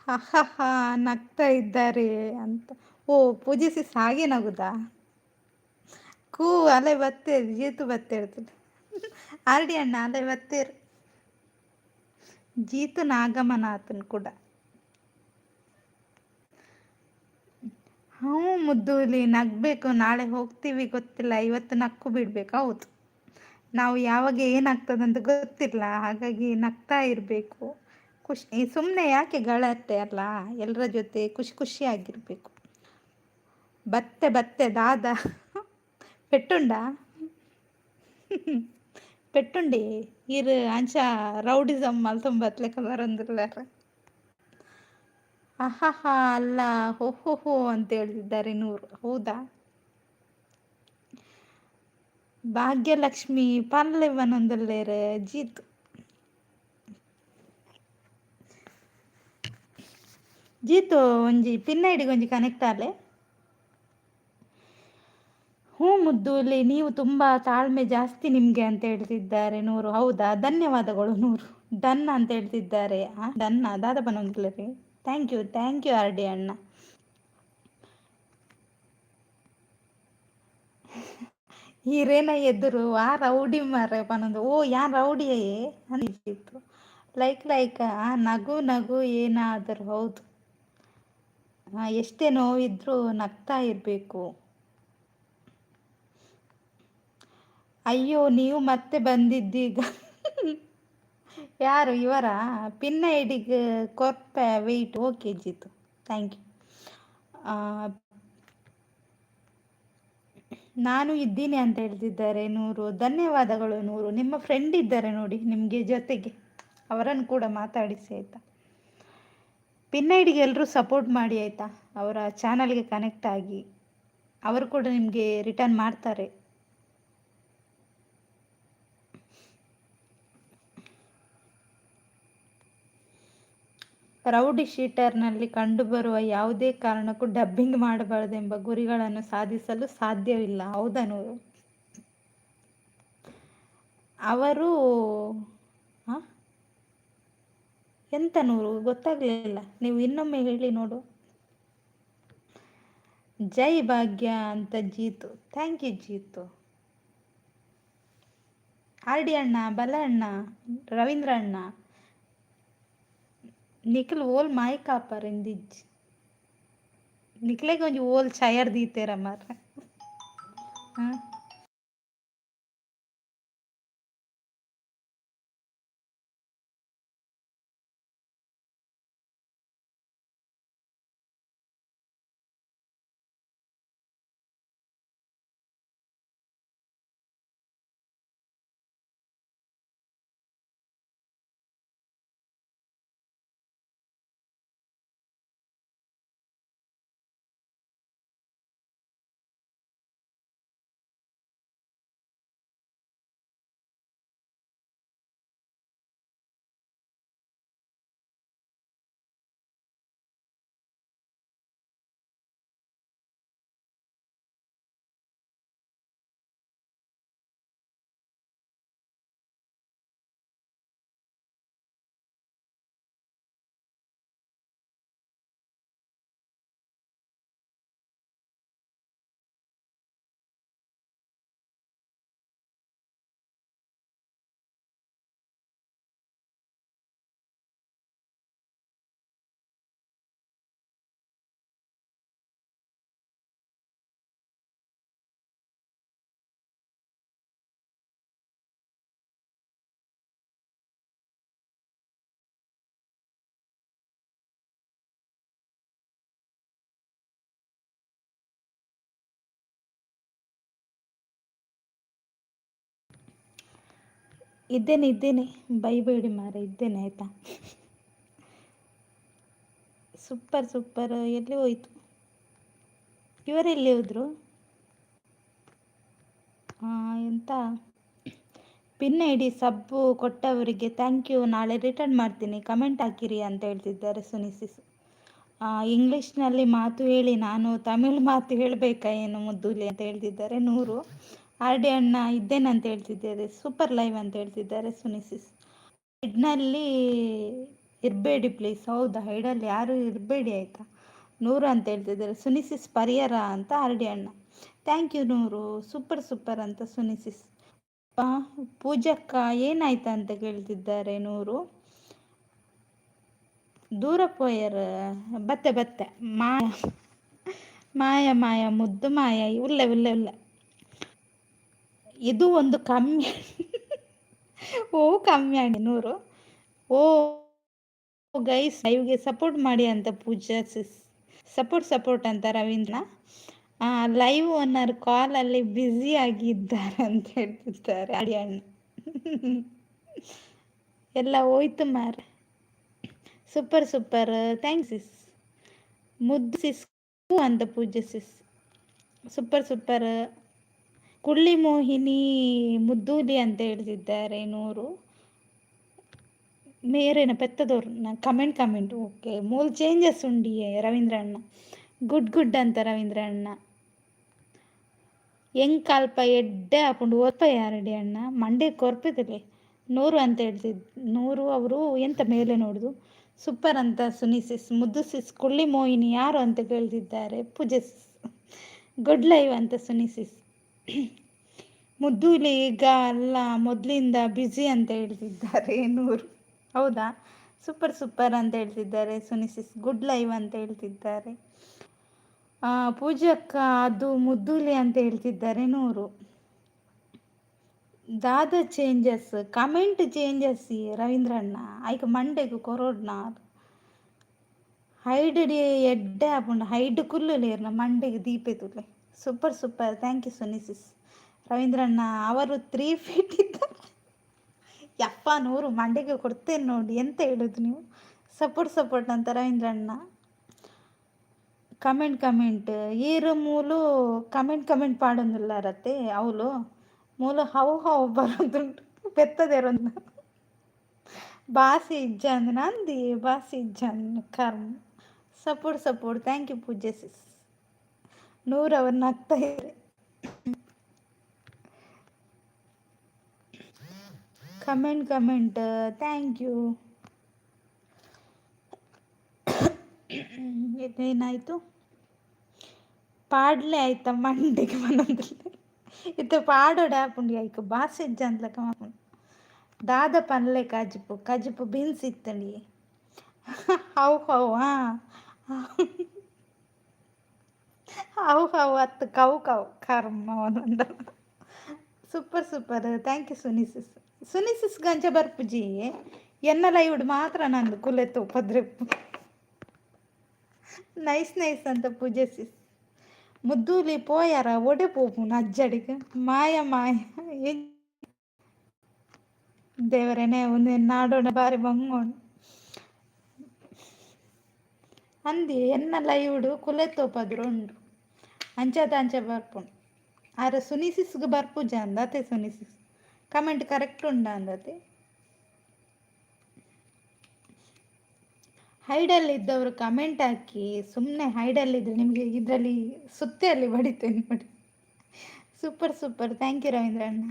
ಹಾ ನಗ್ತಾ ಇದ್ದಾರೆ ಅಂತ. ಓ ಪೂಜಿಸಿಸ್ ಹಾಗೆ ನಗುದಾ? ಕೂ ಅಲೆ ಬತ್ತೇರು ಜೀತು ಬತ್ತೇರ್ತದೆ. ಆರ್ ಡಿ ಅಣ್ಣ ಅಲೆ ಬತ್ತೇರು ಜೀತು ನಾಗಮನಾಥನ್ ಕೂಡ. ಹ್ಞೂ ಮುದ್ದುಲಿ ನಗಬೇಕು, ನಾಳೆ ಹೋಗ್ತೀವಿ ಗೊತ್ತಿಲ್ಲ, ಇವತ್ತು ನಕ್ಕು ಬಿಡ್ಬೇಕು. ಹೌದು, ನಾವು ಯಾವಾಗ ಏನಾಗ್ತದಂತ ಗೊತ್ತಿಲ್ಲ, ಹಾಗಾಗಿ ನಗ್ತಾ ಇರಬೇಕು. ಖುಷಿ ಸುಮ್ಮನೆ ಯಾಕೆ ಗಳತ್ತೆ ಅಲ್ಲ, ಎಲ್ಲರ ಜೊತೆ ಖುಷಿ ಖುಷಿಯಾಗಿರ್ಬೇಕು. ಬತ್ತೆ ಬತ್ತೆ ದಾದ ಪೆಟ್ಟುಂಡ ಪೆಟ್ಟುಂಡಿ ಇರು ಅಂಚ ರೌಡಿಸಮ್ ಮಲ್ತೊಂಬತ್ಲೆಕ್ಕ ಬರಂದಿಲ್ಲ. ಅಹಹಾ ಅಲ್ಲ, ಹೋ ಅಂತ ಹೇಳ್ತಿದ್ದಾರೆ ನೂರು. ಹೌದಾ? ಭಾಗ್ಯಲಕ್ಷ್ಮಿ ಪಲ್ಲೆವನೊಂದುಲ್ಲೇರ್ ಜೀತು ಜೀತು ಒಂಜಿ ಪಿನ್ನ ಹಿಡಿಗೆ ಒಂಜಿ ಕನೆಕ್ಟ್ ಆಲೆ. ಹ್ಞೂ ಮುದ್ದೂಲಿ, ನೀವು ತುಂಬ ತಾಳ್ಮೆ ಜಾಸ್ತಿ ನಿಮಗೆ ಅಂತ ಹೇಳ್ತಿದ್ದಾರೆ ನೂರು. ಹೌದಾ? ಧನ್ಯವಾದಗಳು ನೂರು. ಡನ್ ಅಂತ ಹೇಳ್ತಿದ್ದಾರೆ. ಡನ್ನ ದಾದ ಬನ್ನೊಂದಿಲ್ಲ ರೀ. ಥ್ಯಾಂಕ್ ಯು ಆರ್ ಡಿ ಅಣ್ಣ. ಹೀರೇನ ಎದುರು ಆ ರೌಡಿ ಮಾರ ಪನೊಂದು ಓ ಯಾನ್ ರೌಡಿಯೇ ಅಂದಿತ್ತು. ಲೈಕ್ ಆ ನಗು ನಗು ಏನಾದರೂ. ಹೌದು, ಎಷ್ಟೇ ನೋವಿದ್ರೂ ನಗ್ತಾ ಇರಬೇಕು. ಅಯ್ಯೋ ನೀವು ಮತ್ತೆ ಬಂದಿದ್ದೀಗ. ಯಾರು ಇವರ ಪಿನ್ನ ಹಿಡಿಗೆ ಕೊರ್ಪ wait. Okay Jeetu, thank you. ನಾನು ಇದ್ದೀನಿ ಅಂತ ಹೇಳ್ತಿದ್ದಾರೆ ನೂರು. ಧನ್ಯವಾದಗಳು ನೂರು. ನಿಮ್ಮ ಫ್ರೆಂಡ್ ಇದ್ದಾರೆ ನೋಡಿ ನಿಮಗೆ ಜೊತೆಗೆ, ಅವರನ್ನು ಕೂಡ ಮಾತಾಡಿಸಿ ಆಯಿತಾ. ಪಿನ್ ಐಡಿಗೆ ಎಲ್ಲರೂ ಸಪೋರ್ಟ್ ಮಾಡಿ ಆಯಿತಾ. ಅವರ ಚಾನಲ್ಗೆ ಕನೆಕ್ಟ್ ಆಗಿ, ಅವರು ಕೂಡ ನಿಮಗೆ ರಿಟರ್ನ್ ಮಾಡ್ತಾರೆ. ರೌಡಿ ಶೀಟರ್ನಲ್ಲಿ ಕಂಡುಬರುವ ಯಾವುದೇ ಕಾರಣಕ್ಕೂ ಡಬ್ಬಿಂಗ್ ಮಾಡಬಾರದೆಂಬ ಗುರಿಗಳನ್ನು ಸಾಧಿಸಲು ಸಾಧ್ಯವಿಲ್ಲ. ಹೌದಾ ನೂರು? ಅವರು ಎಂತ ನೂರು ಗೊತ್ತಾಗ್ಲಿಲ್ಲ, ನೀವು ಇನ್ನೊಮ್ಮೆ ಹೇಳಿ ನೋಡು. ಜೈ ಭಾಗ್ಯ ಅಂತ Jeetu. Thank you Jeetu. R D ಅಣ್ಣ, ಬಲ ಅಣ್ಣ, ರವೀಂದ್ರ ಅಣ್ಣ, ನಿಖಿಲ್ ಓಲ್ ಮಾಯಿ ಕಾಪರ್ ಎಂದಿಜ್ ನಿಖಿಲೆಗೆ ಒಂಜಿ ಓಲ್ ಚಯರ್ ದೀತೆರ ಮಾರ. ಇದ್ದೇನೆ, ಬೈಬೇಡಿ ಮಾರ, ಇದ್ದೇನೆ ಆಯಿತಾ. ಸೂಪರ್. ಎಲ್ಲಿ ಹೋಯ್ತು ಇವರೆಲ್ಲಿ ಹೋದ್ರು? ಎಂತ ಪಿನ್ ಐಡಿ ಸಬ್ಬು ಕೊಟ್ಟವರಿಗೆ ಥ್ಯಾಂಕ್ ಯು, ನಾಳೆ ರಿಟರ್ನ್ ಮಾಡ್ತೀನಿ, ಕಮೆಂಟ್ ಹಾಕಿರಿ ಅಂತ ಹೇಳ್ತಿದ್ದಾರೆ ಸುನಿಸಿಸ್. ಇಂಗ್ಲೀಷ್ನಲ್ಲಿ ಮಾತು ಹೇಳಿ, ನಾನು ತಮಿಳ್ ಮಾತು ಹೇಳಬೇಕಾ ಏನು ಮುದ್ದುಲಿ ಅಂತ ಹೇಳ್ತಿದ್ದಾರೆ ನೂರು. ಆರ್ ಡಿ ಅಣ್ಣ ಇದ್ದೇನಂತ ಹೇಳ್ತಿದ್ದಾರೆ. ಸೂಪರ್ ಲೈವ್ ಅಂತ ಹೇಳ್ತಿದ್ದಾರೆ ಸುನಿಸಿಸ್. ಹೈಡ್ನಲ್ಲಿ ಇರಬೇಡಿ ಪ್ಲೀಸ್. ಹೌದಾ? ಹೈಡಲ್ಲಿ ಯಾರು ಇರಬೇಡಿ ಆಯಿತಾ. ನೂರು ಅಂತ ಹೇಳ್ತಿದ್ದಾರೆ. ಸುನಿಸಿಸ್ ಪರಿಹಾರ ಅಂತ ಆರ್ ಡಿ ಅಣ್ಣ. ಥ್ಯಾಂಕ್ ಯು ನೂರು. ಸೂಪರ್ ಅಂತ ಸುನಿಸಿಸ್. ಪೂಜಕ್ಕ ಏನಾಯ್ತಾ ಅಂತ ಕೇಳ್ತಿದ್ದಾರೆ ನೂರು. ದೂರ ಪೋಯರ್ ಬತ್ತೆ ಮಾಯ ಮಾಯ ಮುದ್ದು ಮಾಯ ಉಲ್ಲೆ ಉಲ್ಲೆ ಉಲ್ಲೆ. ಇದು ಒಂದು ಕಮ್ಮಿ. ಓ ಕಮ್ಮಿ ಆಗಿ 100. ಓ ಗೈಸ್ ಲೈವ್ಗೆ ಸಪೋರ್ಟ್ ಮಾಡಿ ಅಂತ ಪೂಜಾ ಸಿಸ್. ಸಪೋರ್ಟ್ ಅಂತ ರವೀಂದ್ರ. ಲೈವ್ ಓನರ್ ಕಾಲಲ್ಲಿ ಬ್ಯುಸಿ ಆಗಿದ್ದಾರೆ ಅಂತ ಹೇಳ್ತಿದ್ದಾರೆ ಅಡಿ ಅಣ್ಣ. ಎಲ್ಲ ಹೋಯ್ತು ಮಾರೆ. Super thanks sis. ಮುದ್ದು ಸಿಸ್ ಅಂತ ಪೂಜೆ ಸಿಸ್. ಸೂಪರ್. ಕುಳ್ಳಿ ಮೋಹಿನಿ ಮುದ್ದೂಲಿ ಅಂತ ಹೇಳ್ತಿದ್ದಾರೆ 100. ಮೇರೇನ ಪೆತ್ತದವ್ರು ಕಮೆಂಟ್ ಓಕೆ. ಮೂಲ್ ಚೇಂಜಸ್ ಉಂಡಿ ರವೀಂದ್ರ ಅಣ್ಣ. ಗುಡ್ ಅಂತ ರವೀಂದ್ರ ಅಣ್ಣ. ಹೆಂಗ್ ಕಾಲ್ಪ ಎಡ್ಡೆ ಹಾಕೊಂಡು ಓದ್ಪ ಯಾರಡಿ ಅಣ್ಣ ಮಂಡೆ ಕೊರ್ಪಿದಲ್ಲಿ 100 ಅಂತ ಹೇಳ್ತಿದ್ದು. 100 ಅವರು ಎಂತ ಮೇಲೆ ನೋಡುದು. ಸೂಪರ್ ಅಂತ ಸುನಿಸಿಸ್. ಮುದ್ದು ಸಿಸ್ ಕುಳ್ಳಿ ಮೋಹಿನಿ ಯಾರು ಅಂತ ಕೇಳ್ತಿದ್ದಾರೆ ಪೂಜೆ ಸಿಸ್. ಗುಡ್ ಲೈವ್ ಅಂತ ಸುನಿಸಿಸ್. ಮುದ್ದೂಲಿ ಈಗ ಅಲ್ಲ ಮೊದಲಿಂದ ಬ್ಯುಸಿ ಅಂತ ಹೇಳ್ತಿದ್ದಾರೆ 100. ಹೌದಾ ಸೂಪರ್ ಅಂತ ಹೇಳ್ತಿದ್ದಾರೆ ಸುನಿಸಿಸ್. ಗುಡ್ ಲೈವ್ ಅಂತ ಹೇಳ್ತಿದ್ದಾರೆ. ಪೂಜಕ್ಕ ಅದು ಮುದ್ದೂಲಿ ಅಂತ ಹೇಳ್ತಿದ್ದಾರೆ 100. ದಾದ ಚೇಂಜಸ್ ಕಮೆಂಟ್ ಚೇಂಜಸ್ ರವೀಂದ್ರ ಅಣ್ಣ ಐಕ ಮಂಡೆಗೆ ಕೊರೋಡ್ನಾರ್ ಹೈಡ್ ಎಡ್ಡೆ ಆಪುಂಡು ಹೈಡ್ ಕುಲ್ಲುಲೇರ್ನ ಮಂಡೆಗೆ ದೀಪೆತುಲೆ. Super thank you Suni sis. Ravindra ಅಣ್ಣ ಅವರು 3 ಫೀಟ್ ಇದ್ದಾರೆ. ಯಪ್ಪ 100 ಮಂಡೆಗೆ ಕೊಡ್ತೇನೆ ನೋಡಿ ಎಂತ ಹೇಳುದು ನೀವು. ಸಪೋರ್ಟ್ ಅಂತ ರವೀಂದ್ರ ಅಣ್ಣ. ಕಮೆಂಟ್ ಈರು ಮೂಲು ಕಮೆಂಟ್ ಪಾಡೊಂದುಲ್ಲಾರತ್ತೆ ಅವಳು ಮೂಲು ಹವು ಬರೋದುಂಟು ಪೆತ್ತದೇರೊಂದು ಬಾಸಿ ಇಜ್ಜಂದ್ ನಂದಿ ಬಾಸಿ ಇಜ್ಜಂದ್ ಕರ್ಮ. ಸಪೋರ್ಟ್ ಥ್ಯಾಂಕ್ ಯು ಪೂಜೆ ಸಿಸ್. 100 ಅವ್ರನ್ನ ಆಗ್ತಾ ಇದ್ರೆ. Comment thank you. ಇದೇನಾಯಿತು ಪಾಡ್ಲೆ ಆಯ್ತಾ ಮಂಡಿಗೆ ಮನಂದಿಲ್ಲ ಇತ್ತು ಪಾಡೋಡೆ ಹಾಪುಂಡು ಆಯ್ತು ಬಾಸಿಜ್ಜ ಅಂದ್ಲಕ್ಕ ಮಾಪುಂಡು. ದಾದ ಪನ್ಲೆ ಕಜಿಪು ಬೀನ್ಸ್ ಇತ್ತಂಡಿ ಹೌ ಅತ್ತು ಕವು ಕರ್ಮ ಒಂದೊಂದು. ಸೂಪರ್ ಥ್ಯಾಂಕ್ ಯು ಸುನಿಸಿಸ್ ಗಂಜ ಬರ್ಪುಜಿ ಎನ್ನ ಲೈವ್ಡ್ ಮಾತ್ರ ನಂದು ಕುಲೆತ್ತು ಪದ್ರೆಪ್ಪು. ನೈಸ್ ಅಂತ ಪೂಜೆ ಸಿಸ್. ಮುದ್ದೂಲಿ ಪೋಯಾರ ಒಡೆ ಪೋಪುನ ಅಜ್ಜಡಿಗೆ ಮಾಯ ದೇವರೇನೆ ಒಂದು ನಾಡೋಣ ಬಾರಿ ಬಂಗೋಣ ಅಂದಿ ಎನ್ನ ಲೈವ್ಡು ಕುಲೆತ್ತೋಪದ್ರು ಉಂಡು ಅಂಚ ಬರ್ಪುಂಡು. ಆರ ಸುನಿಸಿಸ್ಗೆ ಬರ್ಪುಜ ಅಂದತೆ ಸುನಿಸಿಸ್ ಕಮೆಂಟ್ ಕರೆಕ್ಟ್ ಉಂಡ ಅಂದತೆ. ಹೈಡಲ್ಲಿದ್ದವರು ಕಮೆಂಟ್ ಹಾಕಿ ಸುಮ್ಮನೆ ಹೈಡಲ್ಲಿದ್ದರೆ ನಿಮಗೆ ಇದರಲ್ಲಿ ಸುತ್ತಿಯಲ್ಲಿ ಬಡಿತೇನೆ ನೋಡಿ. ಸೂಪರ್ ಥ್ಯಾಂಕ್ ಯು ರವೀಂದ್ರ ಅಣ್ಣ.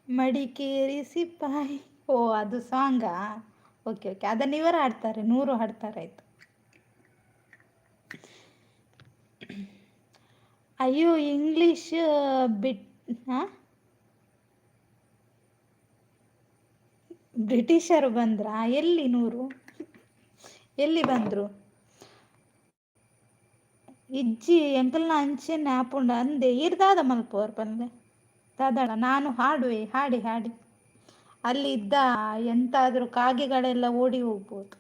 ಮಡಿಕೇರಿ ಸಿಪಾಯಿ ಓ ಅದು ಸಾಂಗಾ ಓಕೆ ಅದನ್ನು ಇವರು ಹಾಡ್ತಾರೆ 100 ಹಾಡ್ತಾರೆ ಆಯ್ತು. ಅಯ್ಯೋ ಇಂಗ್ಲೀಷ್ ಬ್ರಿಟಿಷರು ಬಂದ್ರಾ ಎಲ್ಲಿ 100 ಎಲ್ಲಿ ಬಂದರು ಇಜ್ಜಿ ಎಂಕಲ್ನ ಅಂಚೆನೆ ಆಪುಂಡ ಅಂದೆ ಇರ್ದಾದ ಮಲ್ಪೋರ್ ಬಂದೆ ದಾದಾಳ ನಾನು ಹಾಡುವೆ ಹಾಡಿ ಅಲ್ಲಿ ಇದ್ದ ಎಂತಾದರೂ ಕಾಗೆಗಳೆಲ್ಲ ಓಡಿ ಹೋಗ್ಬೋದು.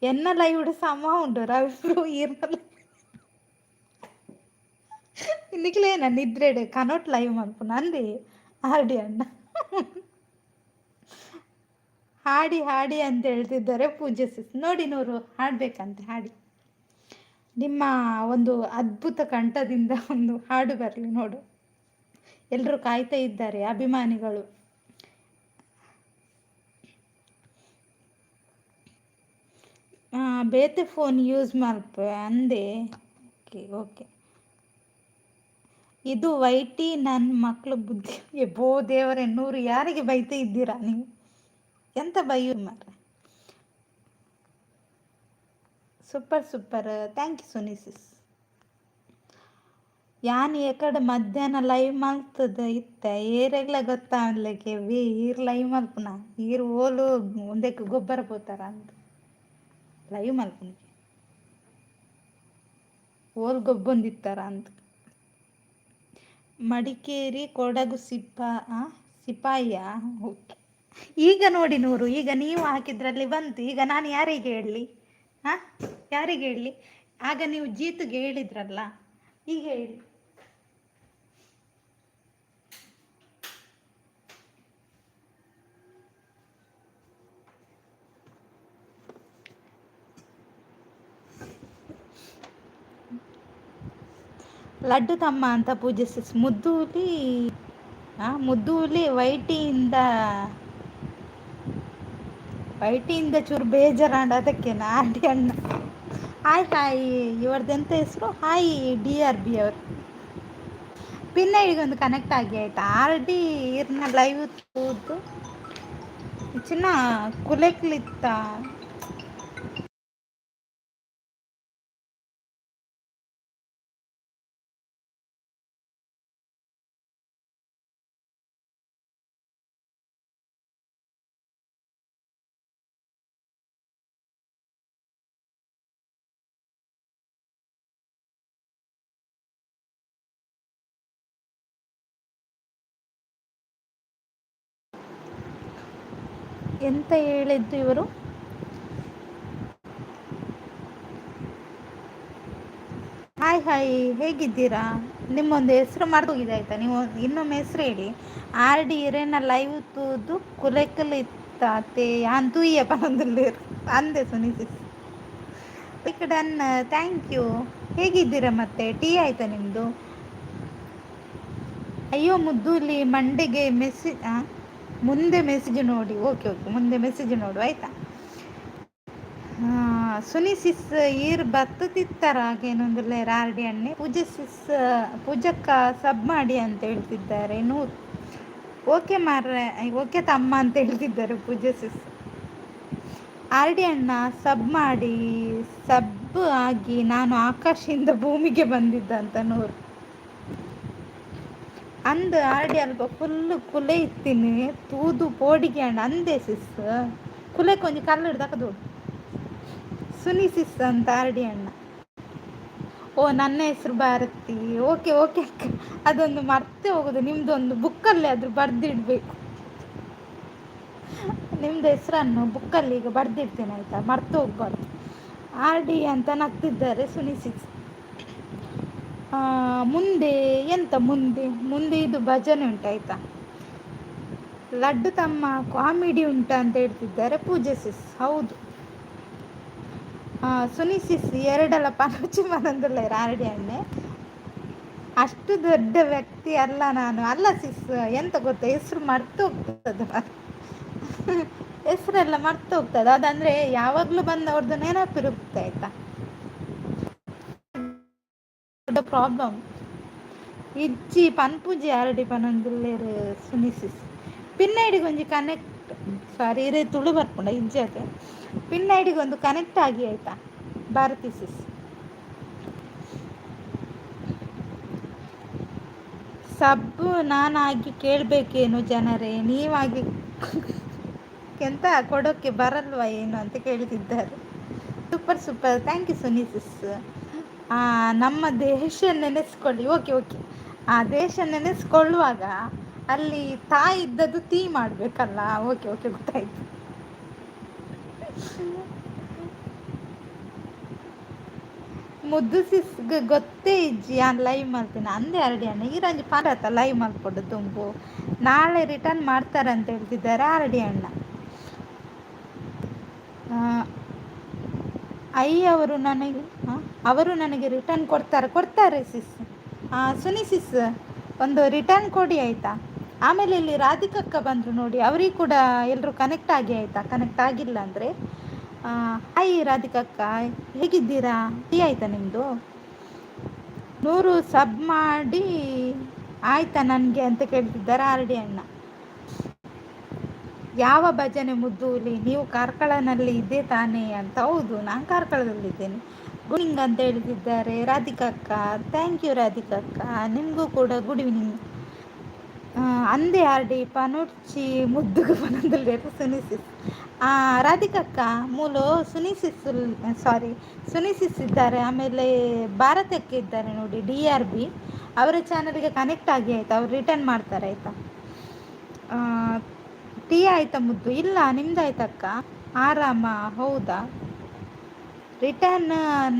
ಎನ್ನ ಲೈವ್ಡ್ ಸಮ ಉಂಟು ರವಿಬ್ರು ಇರ್ನಲ್ಲ ಇನ್ನಿಕ್ಲೇನ ನಿದ್ರೆಡೆ ಕನೋಟ್ ಲೈವ್ ಮಲ್ಪು ನಂದಿ ಹಾಡಿ ಅಣ್ಣ ಹಾಡಿ ಅಂತ ಹೇಳ್ತಿದ್ದಾರೆ ಪೂಜೆ ಸಿಸ್. ನೋಡಿ 100 ಹಾಡ್ಬೇಕಂತೆ ಹಾಡಿ. ನಿಮ್ಮ ಒಂದು ಅದ್ಭುತ ಕಂಠದಿಂದ ಒಂದು ಹಾಡು ಬರಲಿ ನೋಡು. ಎಲ್ಲರೂ ಕಾಯ್ತಾ ಇದ್ದಾರೆ ಅಭಿಮಾನಿಗಳು. ಬೇತೆ ಫೋನ್ ಯೂಸ್ ಮಲ್ಪ ಅಂದೆ ಓಕೆ. ಇದು ವೈಟಿ ನನ್ನ ಮಕ್ಕಳು ಬುದ್ಧಿ ಎಬ್ಬೋ ದೇವರೇ 100 ಯಾರಿಗೆ ಬೈತಾ ಇದ್ದೀರಾ ನೀವು ಎಂತ ಬೈಯು ಮಾರ್ರೆ. Super thank you Suni sis. ಯಾನ್ ಎಕಡೆ ಮಧ್ಯಾಹ್ನ ಲೈವ್ ಮಲ್ತದ ಇತ್ತ ಏರೆಗ್ಲ ಗೊತ್ತಾಗ್ಲಿಕ್ಕೆ ಈರ್ ಲೈವ್ ಮಲ್ಪುನ ಈರ್ ಓಲು ಒಂದಕ್ಕೆ ಗೊಬ್ಬರ ಪೋತಾರ ಅಂತ ಲೈವ್ ಮಲ್ಕೊಂಡು ಓಲ್ ಗೊಬ್ಬೊಂದಿತ್ತಾರ ಅಂತ. ಮಡಿಕೇರಿ ಕೊಡಗು ಸಿಪಾಯಿಯ. ಓಕೆ. ಈಗ ನೋಡಿ ನೂರು, ಈಗ ನೀವು ಹಾಕಿದ್ರಲ್ಲಿ ಬಂತು. ಈಗ ನಾನು ಯಾರಿಗೆ ಹೇಳಲಿ? ಹಾಂ, ಯಾರಿಗೆ ಹೇಳಲಿ? ಆಗ ನೀವು ಜೀತುಗೆ ಹೇಳಿದ್ರಲ್ಲ, ಈಗ ಹೇಳಿ. ಲಡ್ಡು ತಮ್ಮ ಅಂತ ಪೂಜಿಸಿ ಮುದ್ದೂಲಿ. ಮುದ್ದೂಲಿ ವೈಟಿಯಿಂದ ಚೂರು ಬೇಜಾರಾಂಡ ಅದಕ್ಕೆ ಆಂಟಿ ಅಣ್ಣ. ಹಾಯ್ ಹಾಯ್, ಇವ್ರದ್ದೆಂತ ಹೆಸರು? ಹಾಯ್ DRB ಅವರು. ಪಿನ್ನ ಈಗೊಂದು ಕನೆಕ್ಟ್ ಆಗಿ ಆಯ್ತಾ. RD ಇರ್ನ ಲೈವ್ ತೂದು ಚಿನ್ನ ಕುಲೆಕ್ಲಿತ್ತ. ಎಂತ ಹೇಳಿದ್ದು ಇವರು? ಹಾಯ್ ಹಾಯ್, ಹೇಗಿದ್ದೀರಾ? ನಿಮ್ಮೊಂದು ಹೆಸರು ಮರ್ತೋಗಿದೆ ಆಯ್ತಾ, ನೀವು ಇನ್ನೊಮ್ಮೆ ಹೆಸರು ಹೇಳಿ. RD ಇರೇನ ಲೈವ್ ತೂದು ಕುಲೆಕಲ್ ಇತ್ತಾತೆ ಅಂತೂ ಪನೊಂದುಲ್ಲೇರು ಅಂದೆ ಸುನಿಸಿ. Done, thank you. ಹೇಗಿದ್ದೀರಾ? ಮತ್ತೆ ಟೀ ಆಯ್ತಾ ನಿಮ್ಮದು? ಅಯ್ಯೋ ಮುದ್ದೂಲಿ ಮಂಡೆಗೆ ಮೆಸೇಜ್ ಮುಂದೆ ಮೆಸೇಜ್ ನೋಡಿ. ಓಕೆ ಓಕೆ, ಮುಂದೆ ಮೆಸೇಜ್ ನೋಡು ಆಯ್ತಾ. ಸುನಿಸಿಸ್ ಈರ್ ಬತ್ತತಿತ್ತಾರ ಹಾಗೇನೊಂದಿಲ್ಲ RD ಅಣ್ಣೆ. ಪೂಜಕ್ಕ ಸಬ್ ಮಾಡಿ ಅಂತ ಹೇಳ್ತಿದ್ದಾರೆ ನೂರು. ಓಕೆ ಮಾರ್ರೆ, ಓಕೆ ತಮ್ಮ ಅಂತ ಹೇಳ್ತಿದ್ದಾರೆ ಪೂಜಸಿಸ್. RD ಅಣ್ಣ ಸಬ್ ಮಾಡಿ, ಸಬ್ ಆಗಿ ನಾನು ಆಕಾಶದಿಂದ ಭೂಮಿಗೆ ಬಂದಿದ್ದ ಅಂತ ನೂರು. ಅಂದು RD ಅಲ್ಪ ಫುಲ್ಲು ಕುಲೆ ಇತ್ತೀನಿ ತೂದು ಪೋಡಿಗೆ ಅಣ್ಣ ಅಂದೆ ಸಿಸ್. ಕುಲೆ ಕೊಂಚ ಕಲ್ಲು ಹಿಡ್ದಕ್ಕದು ಸುನಿಸಿಸ್ ಅಂತ RD ಅಣ್ಣ. ಓ, ನನ್ನ ಹೆಸರು ಭಾರತಿ. ಓಕೆ ಓಕೆ ಅಕ್ಕ, ಅದೊಂದು ಮರ್ತೆ ಹೋಗೋದು. ನಿಮ್ದೊಂದು ಬುಕ್ಕಲ್ಲಿ ಆದ್ರೂ ಬರ್ದಿಡ್ಬೇಕು. ನಿಮ್ದು ಹೆಸರನ್ನು ಬುಕ್ಕಲ್ಲಿ ಈಗ ಬರ್ದಿಡ್ತೇನೆ ಆಯ್ತಾ, ಮರ್ತು ಹೋಗ್ಬಾರ್ದು. RD ಅಂತ ನಗ್ತಿದ್ದಾರೆ ಸುನಿಸಿಸ್. ಮುಂದೆ ಎಂತ ಮುಂದೆ ಇದು ಭಜನೆ ಉಂಟಾಯ್ತಾ. ಲಡ್ಡು ತಮ್ಮ ಕಾಮಿಡಿ ಉಂಟಾ ಅಂತ ಹೇಳ್ತಿದ್ದಾರೆ ಪೂಜಸಿಸ್. ಹೌದು. ಸುನಿಸಿಸ್ ಎರಡಲ್ಲ ಪನಚಿ ಮನಂದಿಲ್ಲ RD ಅಣ್ಣೆ. ಅಷ್ಟು ದೊಡ್ಡ ವ್ಯಕ್ತಿ ಅಲ್ಲ ನಾನು. ಅಲ್ಲ ಸಿಸ್, ಎಂತ ಗೊತ್ತಾ, ಹೆಸರು ಮರ್ತು ಹೋಗ್ತದ. ಹೆಸರೆಲ್ಲ ಮರ್ತು ಹೋಗ್ತದೆ. ಅದಂದ್ರೆ ಯಾವಾಗ್ಲೂ ಬಂದವ್ರದ್ದು ನೆನಪಿರುತ್ತೆ ಆಯ್ತಾ. ದೊಡ್ಡ ಪ್ರಾಬ್ಲಮ್. ಇಜ್ಜಿ ಪನ್ಪೂಜಿ RD ಪನೊಂದುಲ್ಲೇರು ಸುನಿಸಿಸ್. ಪಿನ್ನೈಡಿಗೆ ಒಂಜಿ ಕನೆಕ್ಟ್, ಸಾರಿ ಇರೇ ತುಳು ಬರ್ಪುಂಡ ಇಜ್ಜಿ ಅದೇ. ಪಿನ್ನೈಡಿಗೆ ಒಂದು ಕನೆಕ್ಟ್ ಆಗಿ ಆಯ್ತಾ ಭಾರತಿ ಸಿಸ್. ಸಬ್ಬು ನಾನಾಗಿ ಕೇಳಬೇಕೇನು ಜನರೇ, ನೀವಾಗಿ ಎಂತ ಕೊಡೋಕ್ಕೆ ಬರಲ್ವಾ ಏನು ಅಂತ ಕೇಳ್ತಿದ್ದಾರೆ. Super super, thank you Suni sis. ನಮ್ಮ ದೇಶ ನೆನೆಸ್ಕೊಳ್ಳಿ. ಓಕೆ ಓಕೆ, ಆ ದೇಶ ನೆನೆಸ್ಕೊಳ್ಳುವಾಗ ಅಲ್ಲಿ ತಾಯಿ ಇದ್ದದ್ದು ತೀ ಮಾಡಬೇಕಲ್ಲ. ಓಕೆ ಓಕೆ, ಗೊತ್ತಾಯ್ತು. ಮುದ್ದು ಸಿಸ್ಗೆ ಗೊತ್ತೇ ಇಜ್ಜಿ ನಾನು ಲೈವ್ ಮಾಡ್ತೀನಿ ಅಂದೆ RD ಅಣ್ಣ. ಈರಂಜಿ ಪಾರತ್ತ ಲೈವ್ ಮಾಡ್ಕೊಡು ತುಂಬು. ನಾಳೆ ರಿಟರ್ನ್ ಮಾಡ್ತಾರೆ ಅಂತ ಹೇಳ್ತಿದ್ದಾರೆ RD ಅಣ್ಣ. ಅವರು ನನಗೆ ರಿಟರ್ನ್ ಕೊಡ್ತಾರೆ ಸಿಸ್. ಸುನಿಸಿಸ್ ಒಂದು ರಿಟರ್ನ್ ಕೊಡಿ ಆಯಿತಾ. ಆಮೇಲೆ ಇಲ್ಲಿ ರಾಧಿಕಕ್ಕ ಬಂದರು ನೋಡಿ, ಅವರಿಗೆ ಕೂಡ ಎಲ್ಲರೂ ಕನೆಕ್ಟ್ ಆಗಿ ಆಯಿತಾ. ಕನೆಕ್ಟ್ ಆಗಿಲ್ಲ ಅಂದರೆ ಹಾಯ್ ರಾಧಿಕಕ್ಕ, ಹೇಗಿದ್ದೀರಾ? ಟೀ ಆಯಿತಾ ನಿಮ್ಮದು? ನೂರು ಸಬ್ ಮಾಡಿ ಆಯಿತಾ ನನಗೆ ಅಂತ ಕೇಳ್ತಿದ್ದಾರೆ RD ಅಣ್ಣ. ಯಾವ ಭಜನೆ ಮುದ್ದೂಲಿ? ನೀವು ಕಾರ್ಕಳನಲ್ಲಿ ಇದ್ದೇ ತಾನೇ ಅಂತ. ಹೌದು, ನಾನು ಕಾರ್ಕಳದಲ್ಲಿದ್ದೇನೆ. ಗುಡ್ ಈವ್ನಿಂಗ್ ಅಂತ ಹೇಳ್ತಿದ್ದಾರೆ ರಾಧಿಕಕ್ಕ. ಥ್ಯಾಂಕ್ ಯು ರಾಧಿಕಕ್ಕ, ನಿಮಗೂ ಕೂಡ ಗುಡ್ ಈವ್ನಿಂಗ್. ಅಂದೆ ఆర్డి పనొచ్చి ముద్దుగా పనందులు రేపు సునీಸಿಸ್ ರಾಧಿಕಕ್ಕ ಮೂಲು ಸುನೀಸಿಸ್ ಸಾರಿ ಸುನೀಸಿಸ್ ಇದ್ದಾರೆ, ಆಮೇಲೆ ಭಾರತಕ್ಕೆ ಇದ್ದಾರೆ ನೋಡಿ DRB, ಅವರ ಚಾನಲ್ಗೆ ಕನೆಕ್ಟ್ ಆಗಿ ಆಯಿತಾ, ಅವ್ರು ರಿಟರ್ನ್ ಮಾಡ್ತಾರೆ ಆಯಿತಾ. ಟೀ ಆಯಿತಾ ಮುದ್ದು? ಇಲ್ಲ, ನಿಮ್ದಾಯ್ತಕ್ಕ? ಆರಾಮ? ಹೌದಾ. ರಿಟರ್ನ್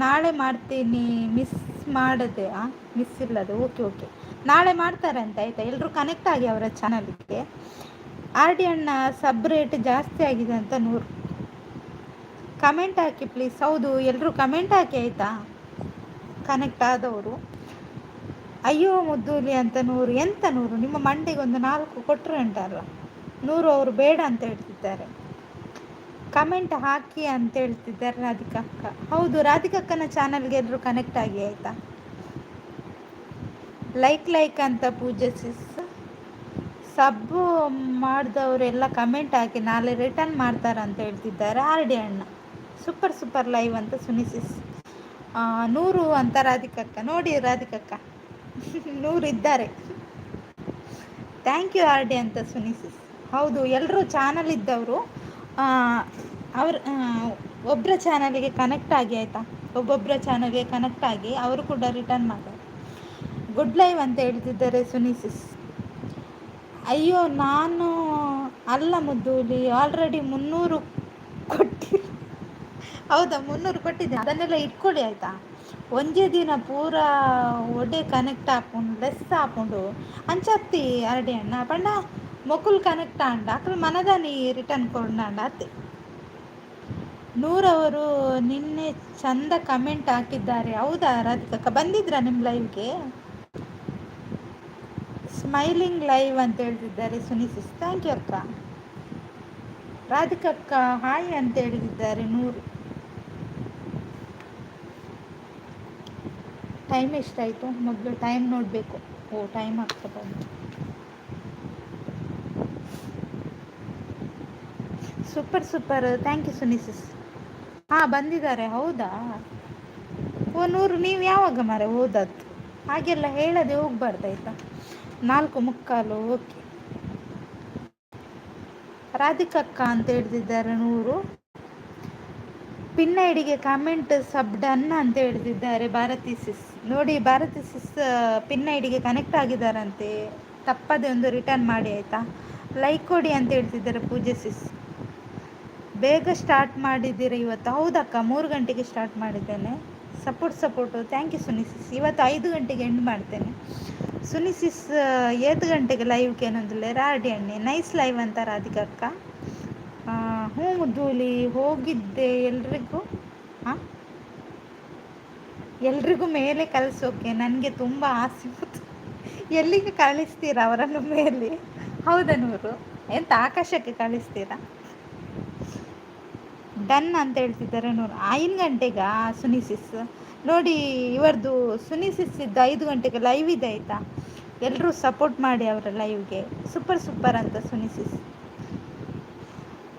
ನಾಳೆ ಮಾಡ್ತೀನಿ, ಮಿಸ್ ಮಾಡದೆ. ಮಿಸ್ ಇಲ್ಲದೆ, ಓಕೆ ಓಕೆ, ನಾಳೆ ಮಾಡ್ತಾರೆ ಅಂತ ಆಯಿತಾ. ಎಲ್ಲರೂ ಕನೆಕ್ಟ್ ಆಗಿ ಅವರ ಚಾನಲ್ಗೆ. RD ಅಣ್ಣ ಸಬ್ ರೇಟ್ ಜಾಸ್ತಿ ಆಗಿದೆ ಅಂತ 100 ಕಮೆಂಟ್ ಹಾಕಿ ಪ್ಲೀಸ್. ಹೌದು, ಎಲ್ಲರೂ ಕಮೆಂಟ್ ಹಾಕಿ ಆಯಿತಾ, ಕನೆಕ್ಟ್ ಆದವರು. ಅಯ್ಯೋ ಮುದ್ದೂಲಿ ಅಂತ 100. ಎಂತ 100? ನಿಮ್ಮ ಮಂಡಿಗೆ ಒಂದು 4 ಕೊಟ್ಟರೆ ಉಂಟಲ್ಲ. 100 ಅವರು ಬೇಡ ಅಂತ ಹೇಳ್ತಿದ್ದಾರೆ. ಕಮೆಂಟ್ ಹಾಕಿ ಅಂತ ಹೇಳ್ತಿದ್ದಾರೆ ರಾಧಿಕಕ್ಕ. ಹೌದು, ರಾಧಿಕಕ್ಕನ ಚಾನಲ್ಗೆ ಎಲ್ಲರೂ ಕನೆಕ್ಟ್ ಆಗಿ ಆಯಿತಾ. ಲೈಕ್ ಅಂತ ಪೂಜೆ ಸಿಸ್. ಸಬ್ಬು ಮಾಡಿದವರೆಲ್ಲ ಕಮೆಂಟ್ ಹಾಕಿ ನಾಳೆ ರಿಟರ್ನ್ ಮಾಡ್ತಾರೆ ಅಂತ ಹೇಳ್ತಿದ್ದಾರೆ RD ಅಣ್ಣ. ಸೂಪರ್ ಲೈವ್ ಅಂತ ಸುನಿಸಿಸ್. 100 ಅಂತ ರಾಧಿಕಕ್ಕ. ನೋಡಿ ರಾಧಿಕಕ್ಕ 100 ಇದ್ದಾರೆ. ಥ್ಯಾಂಕ್ ಯು RD ಅಂತ ಸುನಿಸಿಸ್. ಹೌದು, ಎಲ್ಲರೂ ಚಾನಲ್ ಇದ್ದವರು ಅವ್ರ ಒಬ್ಬರ ಚಾನಲ್ಗೆ ಕನೆಕ್ಟ್ ಆಗಿ ಆಯಿತಾ, ಒಬ್ಬೊಬ್ಬರ ಚಾನಲ್ಗೆ ಕನೆಕ್ಟ್ ಆಗಿ ಅವರು ಕೂಡ ರಿಟರ್ನ್ ಮಾಡ್ತಾರೆ. ಗುಡ್ ಲೈವ್ ಅಂತ ಹೇಳ್ತಿದ್ದಾರೆ ಸುನಿಸಿಸ್. ಅಯ್ಯೋ ನಾನು ಅಲ್ಲ ಮುದ್ದೂಲಿ, ಆಲ್ರೆಡಿ 300 ಕೊಟ್ಟಿ. ಹೌದಾ, 300 ಕೊಟ್ಟಿದ್ದೆ, ಅದನ್ನೆಲ್ಲ ಇಟ್ಕೊಳ್ಳಿ ಆಯಿತಾ. ಒಂದೇ ದಿನ ಪೂರ ಒಡೆ ಕನೆಕ್ಟ್ ಹಾಕೊಂಡು ಲೆಸ್ ಹಾಕೊಂಡು ಅಂಚತ್ತಿ RD ಅಣ್ಣ ಪಂಡ ಮೊಕುಲ್ ಕನೆಕ್ಟ್ ಆಂಡ ಅక్కడ ಮನದಾನಿ ರಿಟರ್ನ್ ಕೊಡಂಡ ಅತ್ತೆ. 100 ಅವರು ನಿನ್ನೆ ಚಂದ ಕಮೆಂಟ್ ಹಾಕಿದ್ದಾರೆ. ಹೌದಾ ರಾಧಿಕಕ್ಕ, ಬಂದಿದ್ರಾ ನಿಮ್ಮ ಲೈವ್ಗೆ? ಸ್ಮೈಲಿಂಗ್ ಲೈವ್ ಅಂತ ಹೇಳ್ತಿದ್ದಾರೆ ಸುನಿಸಿಸ್. ಥ್ಯಾಂಕ್ ಯು ಅಕ್ಕ. ರಾಧಿಕಕ್ಕ ಹಾಯ್ ಅಂತ ಹೇಳಿದ್ದಾರೆ 100. ಟೈಮ್ ಎಷ್ಟಾಯಿತು ಮೊದಲು ಟೈಮ್ ನೋಡಬೇಕು. ಓ, ಟೈಮ್ ಆಗ್ತಾ ಬಂತು. Super thank you Suni sis. ಬಂದಿದ್ದಾರೆ. ಹೌದಾ, ಓ 100. ನೀವು ಯಾವಾಗ ಮರೆ ಓದದ್ದು? ಹಾಗೆಲ್ಲ ಹೇಳದೆ ಹೋಗ್ಬಾರ್ದಾಯ್ತಾ. 4:45. ಓಕೆ. ರಾಧಿಕಕ್ಕ ಅಂತ ಹೇಳ್ತಿದ್ದಾರೆ 100. ಪಿನ್ನ ಐಡಿಗೆ ಕಮೆಂಟ್ ಸಬ್ ಡನ್ ಅಂತ ಹೇಳ್ತಿದ್ದಾರೆ ಭಾರತಿ ಸಿಸ್. ನೋಡಿ, ಭಾರತಿ ಸಿಸ್ ಪಿನ್ನ ಐಡಿಗೆ ಕನೆಕ್ಟ್ ಆಗಿದ್ದಾರಂತೆ. ತಪ್ಪದೆ ಒಂದು ರಿಟರ್ನ್ ಮಾಡಿ ಆಯಿತಾ. ಲೈಕ್ ಕೊಡಿ ಅಂತ ಹೇಳ್ತಿದ್ದಾರೆ ಪೂಜೆ ಸಿಸ್. ಬೇಗ ಸ್ಟಾರ್ಟ್ ಮಾಡಿದ್ದೀರಾ ಇವತ್ತು? ಹೌದಕ್ಕ, 3 ಗಂಟೆಗೆ ಸ್ಟಾರ್ಟ್ ಮಾಡಿದ್ದೇನೆ. ಸಪೋರ್ಟು. Thank you Suni sis. ಇವತ್ತು 5 ಗಂಟೆಗೆ ಎಂಡ್ ಮಾಡ್ತೇನೆ. ಸುನಿಸಿಸ್ 7 ಗಂಟೆಗೆ ಲೈವ್ಗೆ ಏನಂದ್ರೆ RD ಅಣ್ಣೆ ನೈಸ್ ಲೈವ್ ಅಂತ ರಾಧಿಕಕ್ಕ. ಹ್ಞೂ ಮುದ್ದೂಲಿ, ಹೋಗಿದ್ದೆ. ಎಲ್ರಿಗೂ ಮೇಲೆ ಕಳಿಸೋಕೆ ನನಗೆ ತುಂಬ ಆಸೆ. ಎಲ್ಲಿಗೆ ಕಳಿಸ್ತೀರಾ ಅವರನ್ನು ಮೇಲೆ? ಹೌದಾ 100? ಎಂತ ಆಕಾಶಕ್ಕೆ ಕಳಿಸ್ತೀರಾ? ಡನ್ ಅಂತ ಹೇಳ್ತಿದ್ದಾರೆ 100. 5 ಗಂಟೆಗಾ ಸುನಿಸಿಸ್? ನೋಡಿ, ಇವರದು ಸುನಿಸಿಸ್ ಇದ್ದು 5 ಗಂಟೆಗೆ ಲೈವ್ ಇದೆ ಆಯಿತಾ. ಎಲ್ಲರೂ ಸಪೋರ್ಟ್ ಮಾಡಿ ಅವರ ಲೈವ್ಗೆ. ಸೂಪರ್ ಅಂತ ಸುನಿಸಿಸ್.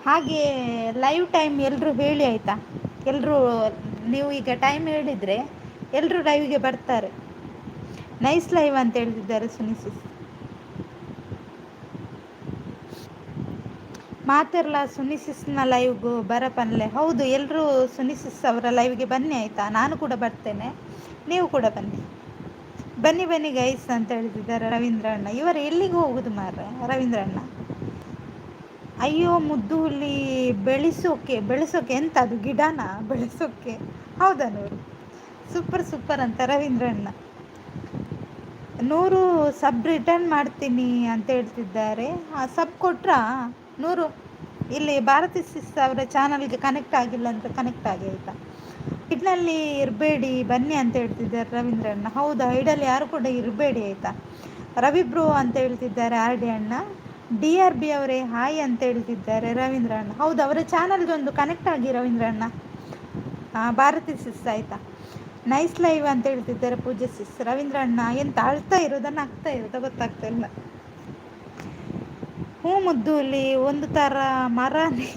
ಹಾಗೆ ಲೈವ್ ಟೈಮ್ ಎಲ್ಲರೂ ಹೇಳಿ ಆಯಿತಾ. ಎಲ್ಲರೂ ನೀವು ಈಗ ಟೈಮ್ ಹೇಳಿದರೆ ಎಲ್ಲರೂ ಲೈವ್ಗೆ ಬರ್ತಾರೆ. ನೈಸ್ ಲೈವ್ ಅಂತ ಹೇಳ್ತಿದ್ದಾರೆ ಸುನಿಸಿಸ್. ಮಾತಿರಲ್ಲ ಸುನಿಸಿಸ್ನ ಲೈವ್ಗೂ ಬರಪನ್ಲೆ. ಹೌದು, ಎಲ್ಲರೂ ಸುನಿಸಿಸ್ ಅವರ ಲೈವ್ಗೆ ಬನ್ನಿ ಆಯಿತಾ. ನಾನು ಕೂಡ ಬರ್ತೇನೆ, ನೀವು ಕೂಡ ಬನ್ನಿ ಗೈಸ್ ಅಂತ ಹೇಳ್ತಿದ್ದಾರೆ ರವೀಂದ್ರ ಅಣ್ಣ. ಇವರು ಎಲ್ಲಿಗೆ ಹೋಗುದು ಮಾರ್ರೆ ರವೀಂದ್ರ ಅಣ್ಣ? ಅಯ್ಯೋ ಮುದ್ದೂಲಿ, ಬೆಳೆಸೋಕೆ ಎಂತ ಅದು ಗಿಡನ ಬೆಳೆಸೋಕೆ? ಹೌದಾ 100? ಸೂಪರ್ ಅಂತ ರವೀಂದ್ರ ಅಣ್ಣ. 100 ಸಬ್ ರಿಟರ್ನ್ ಮಾಡ್ತೀನಿ ಅಂತ ಹೇಳ್ತಿದ್ದಾರೆ. ಸಬ್ ಕೊಟ್ರಾ 100? ಇಲ್ಲಿ ಭಾರತಿ ಸಿಸ್ ಅವರ ಚಾನಲ್ಗೆ ಕನೆಕ್ಟ್ ಆಗಿಲ್ಲ ಅಂತ ಕನೆಕ್ಟ್ ಆಗಿ ಆಯಿತಾ. ಇಡ್ನಲ್ಲಿ ಇರಬೇಡಿ ಬನ್ನಿ ಅಂತ ಹೇಳ್ತಿದ್ದಾರೆ ರವೀಂದ್ರ ಅಣ್ಣ. ಹೌದಾ, ಇಡಲ್ಲಿ ಯಾರು ಕೂಡ ಇರಬೇಡಿ ಆಯಿತಾ. ರವಿಬ್ರು ಅಂತ ಹೇಳ್ತಿದ್ದಾರೆ RD ಅಣ್ಣ. DRB ಅವರೇ ಹಾಯ್ ಅಂತ ಹೇಳ್ತಿದ್ದಾರೆ ರವೀಂದ್ರ ಅಣ್ಣ. ಹೌದು, ಅವರ ಚಾನಲ್ಗೆ ಒಂದು ಕನೆಕ್ಟ್ ಆಗಿ ರವೀಂದ್ರ ಅಣ್ಣ. ಭಾರತಿ ಸಿಸ್ ಆಯಿತಾ. ನೈಸ್ ಲೈವ್ ಅಂತ ಹೇಳ್ತಿದ್ದಾರೆ ಪೂಜೆ ಸಿಸ್. ರವೀಂದ್ರ ಅಣ್ಣ ಎಂತ ಅಳ್ತಾ ಇರೋದನ್ನ ಆಗ್ತಾ ಇರೋದ ಗೊತ್ತಾಗ್ತಾ ಇಲ್ಲ. ಹ್ಞೂ ಮುದ್ದೂಲಿ, ಒಂದು ಥರ ಮರನೇ.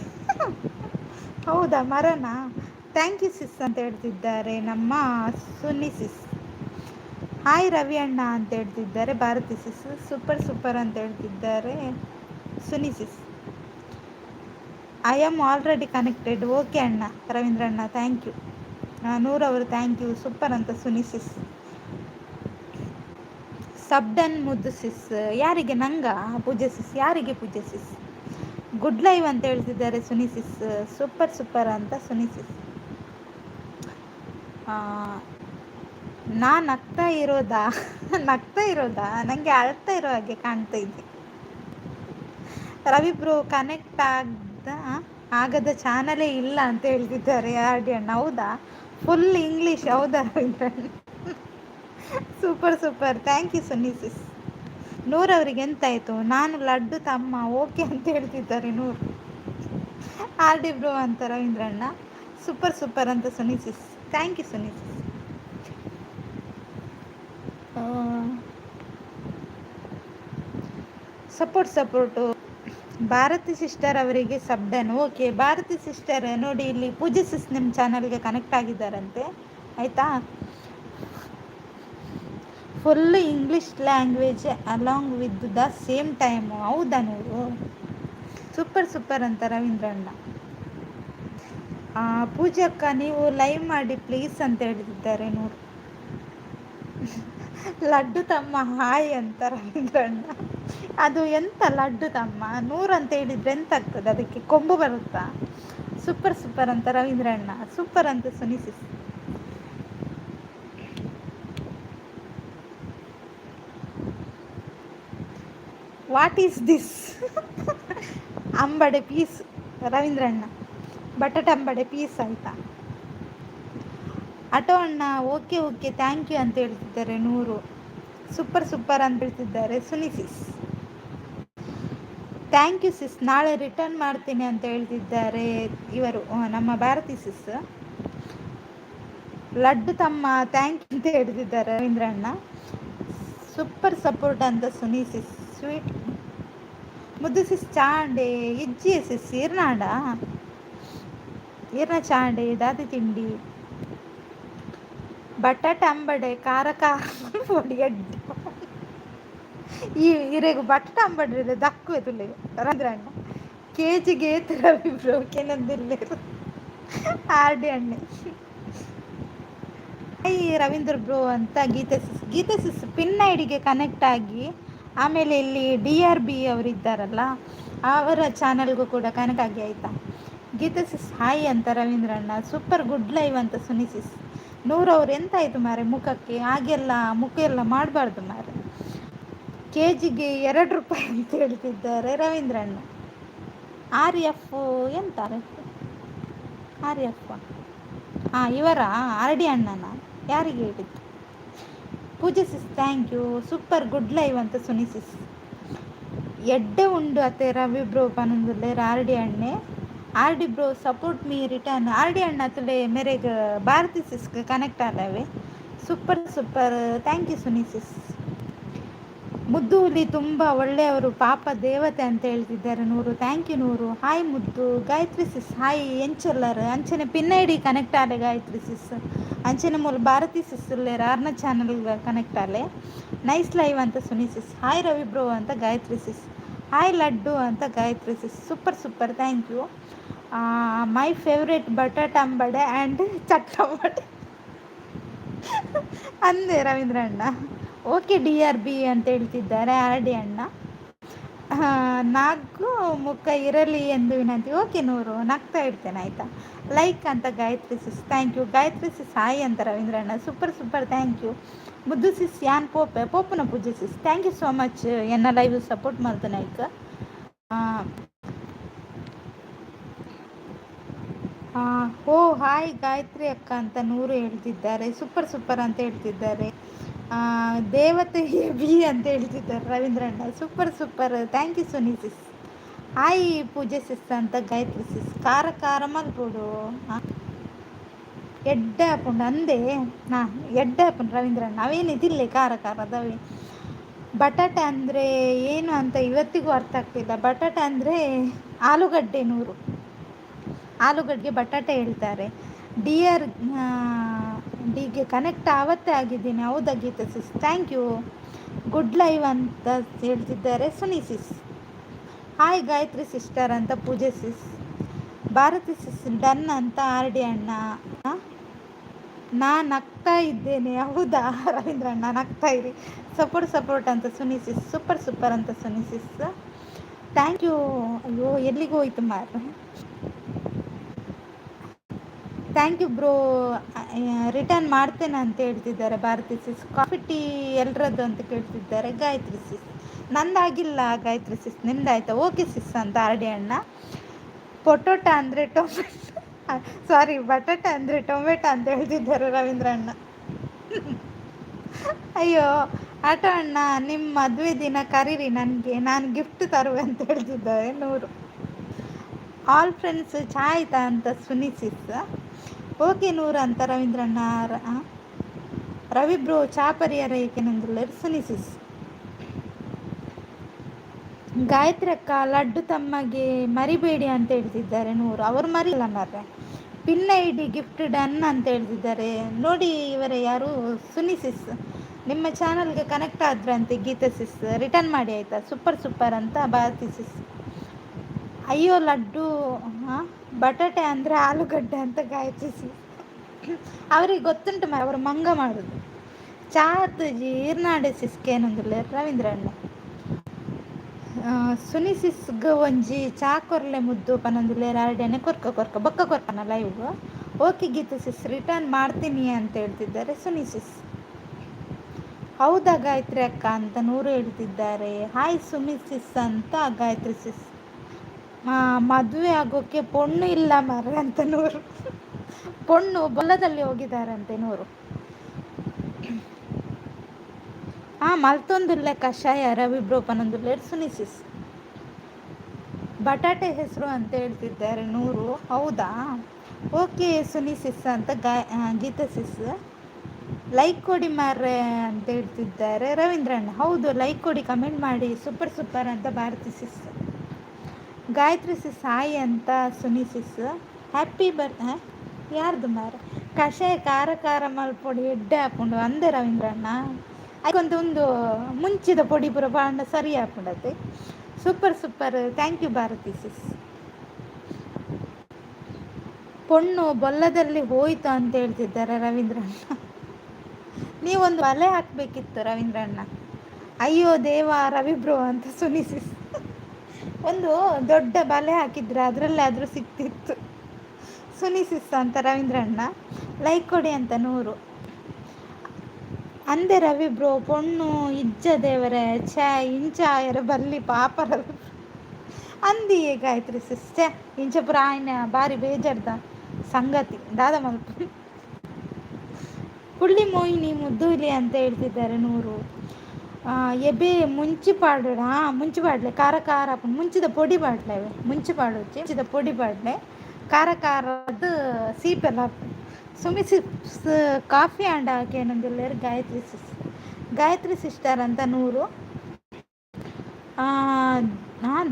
ಹೌದಾ, ಮರನಾ? ಥ್ಯಾಂಕ್ ಯು ಸಿಸ್ ಅಂತ ಹೇಳ್ತಿದ್ದಾರೆ ನಮ್ಮ ಸುನ್ನಿ ಸಿಸ್. ಹಾಯ್ ರವಿ ಅಣ್ಣ ಅಂತ ಹೇಳ್ತಿದ್ದಾರೆ ಭಾರತಿ ಸಿಸ್. ಸೂಪರ್ ಸೂಪರ್ ಅಂತ ಹೇಳ್ತಿದ್ದಾರೆ Suni sis. I am already connected. Okay ಅಣ್ಣ ರವೀಂದ್ರ ಅಣ್ಣ ಥ್ಯಾಂಕ್ ಯು. ನೂರವರು ಥ್ಯಾಂಕ್ ಯು ಸೂಪರ್ ಅಂತ ಸುನಿ ಸಿಸ್. ಸಬ್ಡನ್ ಮುದ್ದು ಸಿಸ್. ಯಾರಿಗೆ? ನಂಗ ಪೂಜೆ ಸಿಸ್. ಯಾರಿಗೆ ಪೂಜೆ ಸಿಸ್? ಗುಡ್ ಲೈವ್ ಅಂತ ಹೇಳ್ತಿದ್ದಾರೆ ಸುನಿ ಸಿಸ್. ಸೂಪರ್ ಸೂಪರ್ ಅಂತ ಸುನಿ ಸಿಸ್. ನಾನು ನಗ್ತಾ ಇರೋದಾ? ನಗ್ತಾ ಇರೋದಾ? ನನಗೆ ಅಳ್ತಾ ಇರೋ ಹಾಗೆ ಕಾಣ್ತಾ ಇದೆ. ರವಿ ಬ್ರೋ ಕನೆಕ್ಟ್ ಆಗದ ಚಾನಲೇ ಇಲ್ಲ ಅಂತ ಹೇಳ್ತಿದ್ದಾರೆ ಆರ್ ಅಣ್ಣ. ಹೌದಾ? ಫುಲ್ ಇಂಗ್ಲೀಷ್ ಹೌದಾ Ravindra? Super super thank you Suni sis. ನೂರವರಿಗೆ ಎಂತಾಯಿತು? ನಾನು ಲಡ್ಡು ತಮ್ಮ ಓಕೆ ಅಂತ ಹೇಳ್ತಿದ್ದಾರೆ ನೂರು. ಆರ್ ಡಿ ಬ್ರೋ ಅಂತ ರವೀಂದ್ರಣ್ಣ. ಸೂಪರ್ ಸೂಪರ್ ಅಂತ Suni sis. Thank you Suni sis. Support Bharati sister ಅವರಿಗೆ ಸಬ್ಡನ್. ಓಕೆ ಭಾರತಿ ಸಿಸ್ಟರ್ ನೋಡಿ ಇಲ್ಲಿ ಪೂಜೆ ಸಿಸ್ ನಿಮ್ಮ ಚಾನಲ್ಗೆ ಕನೆಕ್ಟ್ ಆಗಿದ್ದಾರಂತೆ ಆಯಿತಾ. Full English language along with the same time. ಹೌದಾ ನೂರು? ಸೂಪರ್ ಸೂಪರ್ ಅಂತ ರವೀಂದ್ರಣ್ಣ. ಪೂಜಕ್ಕ ನೀವು ಲೈವ್ ಮಾಡಿ ಪ್ಲೀಸ್ ಅಂತ ಹೇಳ್ತಿದ್ದಾರೆ ನೂರು. ಲಡ್ಡು ತಮ್ಮ ಹಾಯ್ ಅಂತ ರವೀಂದ್ರಣ್ಣ. ಅದು ಎಂತ ಲಡ್ಡು ತಮ್ಮ? ನೂರು ಅಂತ ಹೇಳಿದ್ರೆ ಎಂತ ಆಗ್ತದೆ? ಅದಕ್ಕೆ ಕೊಂಬು ಬರುತ್ತಾ? ಸೂಪರ್ ಸೂಪರ್ ಅಂತ ರವೀಂದ್ರಣ್ಣ. ಸೂಪರ್ ಅಂತ ಸುನಿಸಿಸ್. What is this? ಅಂಬಡೆ ಪೀಸ್ ರವೀಂದ್ರಣ್ಣ. ಬಟಾಟೆ ಅಂಬಡೆ ಪೀಸ್ ಆಯಿತಾ? ಆಟೋ ಅಣ್ಣ ಓಕೆ ಓಕೆ ಥ್ಯಾಂಕ್ ಯು ಅಂತ ಹೇಳ್ತಿದ್ದಾರೆ ನೂರು. ಸೂಪರ್ ಸೂಪರ್ ಅಂತ ಹೇಳ್ತಿದ್ದಾರೆ ಸುನಿಸಿಸ್. ಥ್ಯಾಂಕ್ ಯು ಸಿಸ್, ನಾಳೆ ರಿಟರ್ನ್ ಮಾಡ್ತೀನಿ ಅಂತ ಹೇಳ್ತಿದ್ದಾರೆ ಇವರು ನಮ್ಮ ಭಾರತಿ ಸಿಸ್. ಲಡ್ಡು ತಮ್ಮ ಥ್ಯಾಂಕ್ ಯು ಅಂತ ಹೇಳ್ತಿದ್ದಾರೆ ರವೀಂದ್ರಣ್ಣ. ಸೂಪರ್ ಸಪೋರ್ಟ್ ಅಂತ ಸುನಿ ಸಿಸ್. ಸ್ವೀಟ್ ಮುದ್ದು ಸಿಸ್ ಚಾಂಡೆ ಇಜ್ಜಿ ಸಿಸ್ ಈರ್ನಾಡ ಈರ್ನ ಚಾಂಡೆ ದಾದಿ ತಿಂಡಿ ಬಟಾಟೆ ಅಂಬಡೆ ಖಾರ ಖಾರ ಪೊಡಿ ಅಡ್ಡಿ ಈ ಇರೆಗು ಬಟಾಟೆ ಅಂಬಡ್ರೆ ದಕ್ಕು ತುಲೆ ರವೀಂದ್ರಣ್ಣ. ಕೆಜಿಗೆ ರವಿ ಬ್ರೋ ಕೆನಂದಿಲ್ಲ ಆರ್ಡಿ ಅಣ್ಣೆ. ರವೀಂದ್ರ ಬ್ರೋ ಅಂತ ಗೀತೆ ಸಿಸ್ ಪಿನ್ ಐಡಿಗೆ ಕನೆಕ್ಟ್ ಆಗಿ ಆಮೇಲೆ ಇಲ್ಲಿ DRB ಅವರಿದ್ದಾರಲ್ಲ ಅವರ ಚಾನಲ್ಗೂ ಕೂಡ ಕನೆಕ್ಟ್ ಆಗಿ ಆಯಿತಾ. ಗೀತೆ ಸಿಸ್ ಹಾಯ್ ಅಂತ ರವೀಂದ್ರಣ್ಣ. ಸೂಪರ್ ಗುಡ್ ಲೈವ್ ಅಂತ ಸುನಿಸಿಸ್. ನೂರವ್ರು ಎಂತಾಯಿತು ಮಾರೆ ಮುಖಕ್ಕೆ? ಹಾಗೆಲ್ಲ ಮುಖ ಎಲ್ಲ ಮಾಡಬಾರ್ದು ಮಾರೆ. ಕೆಜಿಗೆ 2 ರೂಪಾಯಿ ಅಂತ ಹೇಳ್ತಿದ್ದಾರೆ ರವೀಂದ್ರಣ್ಣ. RF ಎಂತಾರೆ RF? ಇವರ RD ಅಣ್ಣನ ಯಾರಿಗೆ ಹೇಳಿದ್ದು? Pooja sis thank you super good live ಅಂತ ಸುನಿಸಿಸ್. ಎಡ್ಡೆ ಉಂಡು ಅತ್ತೆ ರವಿ ಬ್ರೋ ಪನೊಂದುಲ್ಲೆ RD ಅಣ್ಣೆ. RD bro support me return. RD ಅಣ್ಣ ಅತ್ತಲೆ ಮೇರೆಗೆ ಭಾರತಿ ಸಿಸ್ಗೆ ಕನೆಕ್ಟ್ ಆದವೆ. Super super thank you Suni sis. ಮುದ್ದು ಹುಲಿ ತುಂಬ ಒಳ್ಳೆಯವರು ಪಾಪ ದೇವತೆ ಅಂತ ಹೇಳ್ತಿದ್ದಾರೆ ನೂರು. ಥ್ಯಾಂಕ್ ಯು ನೂರು. ಹಾಯ್ ಮುದ್ದು. ಗಾಯತ್ರಿ ಸಿಸ್ ಹಾಯ್ ಎಂಚಲ್ಲರ್ ಅಂಚನೆ ಪಿನ್ ಐಡಿ ಕನೆಕ್ಟ್ ಆಲೆ ಗಾಯತ್ರಿ ಸಿಸ್. ಅಂಚನೆ ಮೂಲ ಭಾರತಿ ಸಿಸ್ ಉಳ್ಳೇರ ಆರ್ನ ಚಾನಲ್ಗೆ ಕನೆಕ್ಟ್ ಆಲೆ. ನೈಸ್ ಲೈವ್ ಅಂತ Suni sis. Hi Ravi bro ಅಂತ ಗಾಯತ್ರಿ ಸಿಸ್. ಹಾಯ್ ಲಡ್ಡು ಅಂತ Gayatri sis. Super super thank you. My favourite ಬಟಾಟ ಅಂಬಡೆ ಆ್ಯಂಡ್ ಚಟ್ಟಂಬಡೆ ಅಂದೆ ರವೀಂದ್ರಣ್ಣ. ಓಕೆ DRB ಅಂತ ಹೇಳ್ತಿದ್ದಾರೆ RD ಅಣ್ಣ. ನಾಲ್ಕು ಮುಖ ಇರಲಿ ಎಂದು ವಿನಂತಿ. ಓಕೆ ನೂರು ನಗ್ತಾ ಇರ್ತೇನೆ ಆಯಿತಾ. ಲೈಕ್ ಅಂತ Gayatri sis thank you. Gayatri sis hi ಅಂತ ರವೀಂದ್ರಣ್ಣ. Super super thank you. ಮುದ್ದು ಸಿಸ್ ಯಾನ್ ಪೋಪನ Pooja sis thank you so much ಎನ್ನ ಲೈವ್ ಸಪೋರ್ಟ್ ಮಾಡ್ತಾನೆ ಆಯ್ತು. ಓ ಹಾಯ್ ಗಾಯತ್ರಿ ಅಕ್ಕ ಅಂತ ನೂರು ಹೇಳ್ತಿದ್ದಾರೆ. ಸೂಪರ್ ಸೂಪರ್ ಅಂತ ಹೇಳ್ತಿದ್ದಾರೆ. ದೇವತೆ ಬಿ ಅಂತ ಹೇಳ್ತಿದ್ದಾರೆ ರವೀಂದ್ರಣ್ಣ. Super super thank you Suni sis. Hi Pooja sis ಅಂತ ಗಾಯತ್ರಿ ಸಿಸ್. ಖಾರ ಖಾರ ಮಲ್ಪೋಡು ಎಡ್ಡೆ ಹಾಕೊಂಡು ಅಂದೆ ಎಡ್ಡೆ ಹಾಕೊಂಡು ರವೀಂದ್ರಣ್ಣ. ಅವೇನಿದಿಲ್ಲ ಖಾರ ಖಾರ ಅದವೇ. ಬಟಾಟೆ ಅಂದರೆ ಏನು ಅಂತ ಇವತ್ತಿಗೂ ಅರ್ಥ ಆಗ್ತಿಲ್ಲ. ಬಟಾಟೆ ಅಂದರೆ ಆಲೂಗಡ್ಡೆ ಆಲೂಗಡ್ಡೆ ಬಟಾಟೆ ಹೇಳ್ತಾರೆ. ಡಿಗೆ ಕನೆಕ್ಟ್ ಆವತ್ತೇ ಆಗಿದ್ದೀನಿ. ಹೌದಾ Geeta sis, thank you. Good live ಅಂತ ಹೇಳ್ತಿದ್ದಾರೆ Suni sis. Hi Gayatri sister ಅಂತ Pooja sis. Bharati sis done ಅಂತ ಆರ್ ಡಿ ಅಣ್ಣ. ನಾನು ನಗ್ತಾ ಇದ್ದೇನೆ. ಹೌದಾ ರವೀಂದ್ರ ಅಣ್ಣ, ನಗ್ತಾ ಇರಿ. ಸಪೋರ್ಟ್ ಅಂತ ಸುನಿ ಸಿಸ್. ಸೂಪರ್ ಅಂತ ಸುನಿ ಸಿಸ್, ಥ್ಯಾಂಕ್ ಯು. ಅಯ್ಯೋ ಎಲ್ಲಿಗೆ ಹೋಯ್ತು ಮಾರ. Thank you bro. ರಿಟರ್ನ್ ಮಾಡ್ತೇನೆ ಅಂತ ಹೇಳ್ತಿದ್ದಾರೆ ಭಾರತಿ ಸಿಸ್. ಕಾಫಿ ಟೀ ಎಲ್ರದ್ದು ಅಂತ ಕೇಳ್ತಿದ್ದಾರೆ ಗಾಯತ್ರಿ ಸಿಸ್. ನಂದಾಗಿಲ್ಲ ಗಾಯತ್ರಿ ಸಿಸ್, ನಿಮ್ದಾಯ್ತಾ? ಓಕೆ ಸಿಸ್ ಅಂತ ಆರ್ ಡಿ ಅಣ್ಣ. ಪೊಟೋಟ ಅಂದರೆ ಸಾರಿ ಬಟಾಟ ಅಂದರೆ ಟೊಮೆಟೊ ಅಂತ ಹೇಳ್ತಿದ್ದಾರೆ ರವೀಂದ್ರ ಅಣ್ಣ. ಅಯ್ಯೋ ಆಟೋ ಅಣ್ಣ, ನಿಮ್ಮ ಮದುವೆ ದಿನ ಕರೀರಿ ನನಗೆ, ನಾನು ಗಿಫ್ಟ್ ತರುವೆ ಅಂತ ಹೇಳ್ತಿದ್ದಾರೆ ನೂರು. ಆಲ್ ಫ್ರೆಂಡ್ಸ್ ಚಾ ಆಯ್ತಾ ಅಂತ ಸುನಿ ಸಿಸ್. ಓಕೆ ನೂರು ಅಂತ ರವೀಂದ್ರ ಅಣ್ಣ. ರವಿ ಬ್ರೋ ಚಾ ಪರಿಹಾರ ಏಕೆಂದ್ರೆ ಸುನಿ ಸಿಸ್. ಗಾಯತ್ರಿ ಅಕ್ಕ ಲಡ್ಡು ತಮ್ಮಗೆ ಮರಿಬೇಡಿ ಅಂತ ಹೇಳ್ತಿದ್ದಾರೆ ನೂರು. ಅವರು ಮರಿಲ್ಲ ಮಾರ್ರೆ. Pin I D gift done ಅಂತ ಹೇಳ್ತಿದ್ದಾರೆ ನೋಡಿ. ಇವರೇ ಯಾರು? ಸುನಿ ಸಿಸ್. ನಿಮ್ಮ ಚಾನಲ್ಗೆ ಕನೆಕ್ಟ್ ಆದ್ರಂತೆ ಗೀತಾ ಸಿಸ್. ರಿಟರ್ನ್ ಮಾಡಿ ಆಯಿತಾ? ಸೂಪರ್ ಅಂತ ಭಾರತಿ ಸಿಸ್. ಅಯ್ಯೋ ಲಡ್ಡು ಬಟಾಟೆ ಅಂದರೆ ಆಲೂಗಡ್ಡೆ ಅಂತ ಗಾಯತ್ರಿ ಸಿಸ್. ಅವ್ರಿಗೆ ಗೊತ್ತುಂಟು ಅವರು ಮಂಗ ಮಾಡೋದು. ಚಾತ್ ಈರ್ನಾಡೆ ಸಿಸ್ಗೆ ಏನಂದಿಲ್ಲ ರವೀಂದ್ರ ಅಣ್ಣ. ಸುನಿ ಸಿಸ್ಗ ಒಂಜಿ ಚಾ ಕೊರ್ಲೆ ಮುದ್ದು ಪನೊಂದುಲ್ಲೆ ರಾರ್ಡ್ಯಾನೆ ಕೊರ್ಕ ಬೊಕ್ಕ ಕೊರ್ಕನ ಲೈವ್. ಓಕೆ ಗೀತಾ ಸಿಸ್ ರಿಟರ್ನ್ ಮಾಡ್ತೀನಿ ಅಂತ ಹೇಳ್ತಿದ್ದಾರೆ ಸುನಿ ಸಿಸ್. ಹೌದಾ ಗಾಯತ್ರಿ ಅಕ್ಕ ಅಂತ ನೂರು ಹೇಳ್ತಿದ್ದಾರೆ. ಹಾಯ್ ಸುನಿ ಸಿಸ್ ಅಂತ ಗಾಯತ್ರಿ ಸಿಸ್. ಮದುವೆ ಆಗೋಕ್ಕೆ ಪೊಣ್ಣು ಇಲ್ಲ ಮಾರ್ರೆ ಅಂತ ನೂರು. ಪೊಣ್ಣು ಬೊಲ್ಲದಲ್ಲಿ ಹೋಗಿದ್ದಾರಂತೆ ನೂರು. ಮಲ್ತೊಂದುಲ್ಲೆ ಕಷಾಯ ರವಿ ಬ್ರೋ ಪನೊಂದುಲ್ಲೆ ಸುನಿ ಸಿಸ್. ಬಟಾಟೆ ಹೆಸರು ಅಂತ ಹೇಳ್ತಿದ್ದಾರೆ ನೂರು. ಹೌದಾ ಓಕೆ ಸುನಿ ಸಿಸ್ ಅಂತ ಗೀತಾ ಸಿಸ್. ಲೈಕ್ ಕೊಡಿ ಮಾರ್ರೆ ಅಂತ ಹೇಳ್ತಿದ್ದಾರೆ ರವೀಂದ್ರ ಅಣ್ಣ. ಹೌದು ಲೈಕ್ ಕೊಡಿ, ಕಮೆಂಟ್ ಮಾಡಿ. ಸೂಪರ್ ಅಂತ ಭಾರತಿ ಸಿಸ್. ಗಾಯತ್ರಿ ಸಿಸ್ ಹಾಯ್ ಅಂತ ಸುನಿ ಸಿಸ್. ಹ್ಯಾಪಿ ಯಾರ್ದು ಮಾರ ಕಷಾಯ ಖಾರ ಮಲ್ಪೊಡಿ ಎಡ್ಡೆ ಹಾಕೊಂಡು ಅಂದೆ ರವೀಂದ್ರ ಅಣ್ಣ. ಅದಕ್ಕೊಂದು ಮುಂಚಿದ ಪೊಡಿ ಪುರ ಬಾಂಡ ಸರಿ ಹಾಕೊಂಡತ್ತೆ. Super thank you Bharati sis. ಪೊಣ್ಣು ಬೊಲ್ಲದಲ್ಲಿ ಹೋಯ್ತು ಅಂತ ಹೇಳ್ತಿದ್ದಾರೆ ರವೀಂದ್ರ ಅಣ್ಣ. ನೀವೊಂದು ಬಲೆ ಹಾಕಬೇಕಿತ್ತು ರವೀಂದ್ರ ಅಣ್ಣ. ಅಯ್ಯೋ ದೇವ ರವಿ ಬ್ರೋ ಅಂತ ಸುನಿ ಸಿಸ್. ಒಂದು ದೊಡ್ಡ ಬಲೆ ಹಾಕಿದ್ರೆ ಅದರಲ್ಲೇ ಆದರೂ ಸಿಕ್ತಿತ್ತು. ಸುನಿ ಸಿಸ್ ಅಂತ ರವೀಂದ್ರ ಅಣ್ಣ. ಲೈಕ್ ಕೊಡಿ ಅಂತ ನೂರು. ಅಂದೆ ರವಿ ಬ್ರೋ ಪೊಣ್ಣು ಇಜ್ಜ ದೇವರೇ ಇಂಚಾಯರ ಬಲ್ಲಿ ಪಾಪರ ಅಂದಿ ಗಾಯತ್ರಿ ಸಿಸ್. ಇಂಚ ಪುರ ಆಯ್ನ ಬಾರಿ ಬೇಜಾರ್ದ ಸಂಗತಿ ದಾದ ಮಲ್ಪ. ಕುಳ್ಳಿ ಮೋಹಿನಿ ಮುದ್ದೂಲಿ ಅಂತ ಹೇಳ್ತಿದ್ದಾರೆ ನೂರು. ಎಬೆ ಮುಂಚಿ ಪಾಡ್ಲೆ ಖಾರ ಮುಂಚಿದ ಪೊಡಿ ಪಾಡ್ಲೆ ಮುಂಚಿದ ಪೊಡಿ ಪಾಡ್ಲೆ ಖಾರದ್ದು ಸೀಪೆಲ್ಲ ಸುಮಿ ಸಿಸ್. ಕಾಫಿ ಆಂಡ ಹಾಕೇನಂದಿಲ್ಲ ಗಾಯತ್ರಿ ಸಿಸ್ಟರ್ ಅಂತ ನೂರು.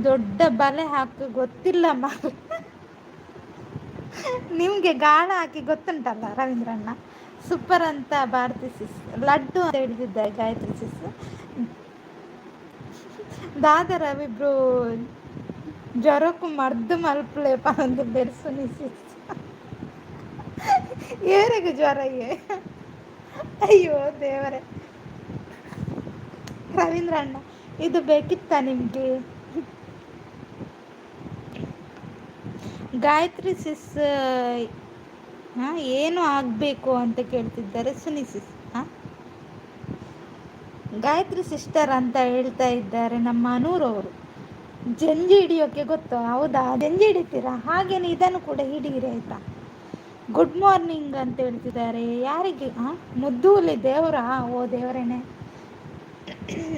ದೊಡ್ಡ ಬಲೆ ಹಾಕಿ ಗೊತ್ತಿಲ್ಲ ಮಾರು. ನಿಮಗೆ ಗಾಳ ಹಾಕಿ ಗೊತ್ತುಂಟಲ್ಲ ರವೀಂದ್ರ ಅಣ್ಣ. ಸೂಪರ್ ಅಂತ ಭಾರತಿ ಸಿಸ್. ಲಡ್ಡು ಅಂತ ಹೇಳ್ತಿದ್ದಾರೆ ಗಾಯತ್ರಿ ಸಿಸ್. ದಾದ ರವಿ ಬ್ರೋ ಜ್ವರಕ್ಕೂ ಮರ್ದು ಮಲ್ಪಲೆ ಪಂದು ಬೆರ್ಸುನಿ ಸಿಸ್. ಏರಿಗೂ ಜ್ವರ ಅಯ್ಯೋ ದೇವರೇ. ರವೀಂದ್ರ ಅಣ್ಣ ಇದು ಬೇಕಿತ್ತ ನಿಮಗೆ? ಗಾಯತ್ರಿ ಸಿಸ್ ಏನು ಆಗಬೇಕು ಅಂತ ಕೇಳ್ತಿದ್ದಾರೆ ಸುನಿ ಸಿಸ್. ಗಾಯತ್ರಿ ಸಿಸ್ಟರ್ ಅಂತ ಹೇಳ್ತಾ ಇದ್ದಾರೆ ನಮ್ಮ ಅನೂರವರು. ಜಂಜಿ ಹಿಡಿಯೋಕ್ಕೆ ಗೊತ್ತು. ಹೌದಾ ಜಂಜಿ ಹಿಡಿತೀರಾ? ಹಾಗೇನೆ ಇದನ್ನು ಕೂಡ ಹಿಡೀರಿ ಆಯಿತಾ? ಗುಡ್ ಮಾರ್ನಿಂಗ್ ಅಂತ ಹೇಳ್ತಿದ್ದಾರೆ. ಯಾರಿಗೆ? ಮುದ್ದೂಲಿ ದೇವರ? ಓ ದೇವರೇನೆ,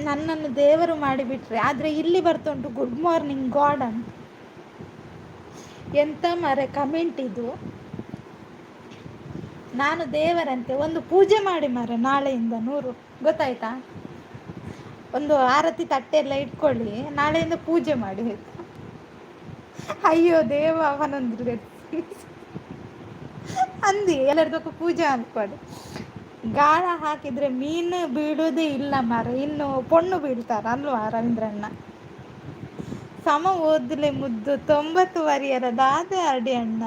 ನನ್ನನ್ನು ದೇವರು ಮಾಡಿಬಿಟ್ರೆ. ಆದರೆ ಇಲ್ಲಿ ಬರ್ತುಂಟು ಗುಡ್ ಮಾರ್ನಿಂಗ್ ಗಾಡ್ ಅಂತ. ಎಂತ ಮರೆ ಕಮೆಂಟ್ ಇದು. ನಾನು ದೇವರಂತೆ. ಒಂದು ಪೂಜೆ ಮಾಡಿ ಮಾರೆ ನಾಳೆಯಿಂದ ನೂರು, ಗೊತ್ತಾಯ್ತಾ? ಒಂದು ಆರತಿ ತಟ್ಟೆ ಎಲ್ಲ ಇಟ್ಕೊಳ್ಳಿ, ನಾಳೆಯಿಂದ ಪೂಜೆ ಮಾಡಿ. ಅಯ್ಯೋ ದೇವ ಅವನೊಂದು ಅಂದು ಎಲ್ಲರಿಗೂ ಪೂಜೆ ಅನ್ಕೊಡು. ಗಾಳ ಹಾಕಿದ್ರೆ ಮೀನು ಬೀಳುವುದೇ ಇಲ್ಲ ಮರ, ಇನ್ನು ಪೊಣ್ಣು ಬೀಳ್ತಾರ ಅಲ್ವಾ ರವೀಂದ್ರಣ್ಣ. ಸಮ ಓದ್ಲೆ ಮುದ್ದು 90 వరియర ದಾದೆ ಅಡಿ ಅಣ್ಣ.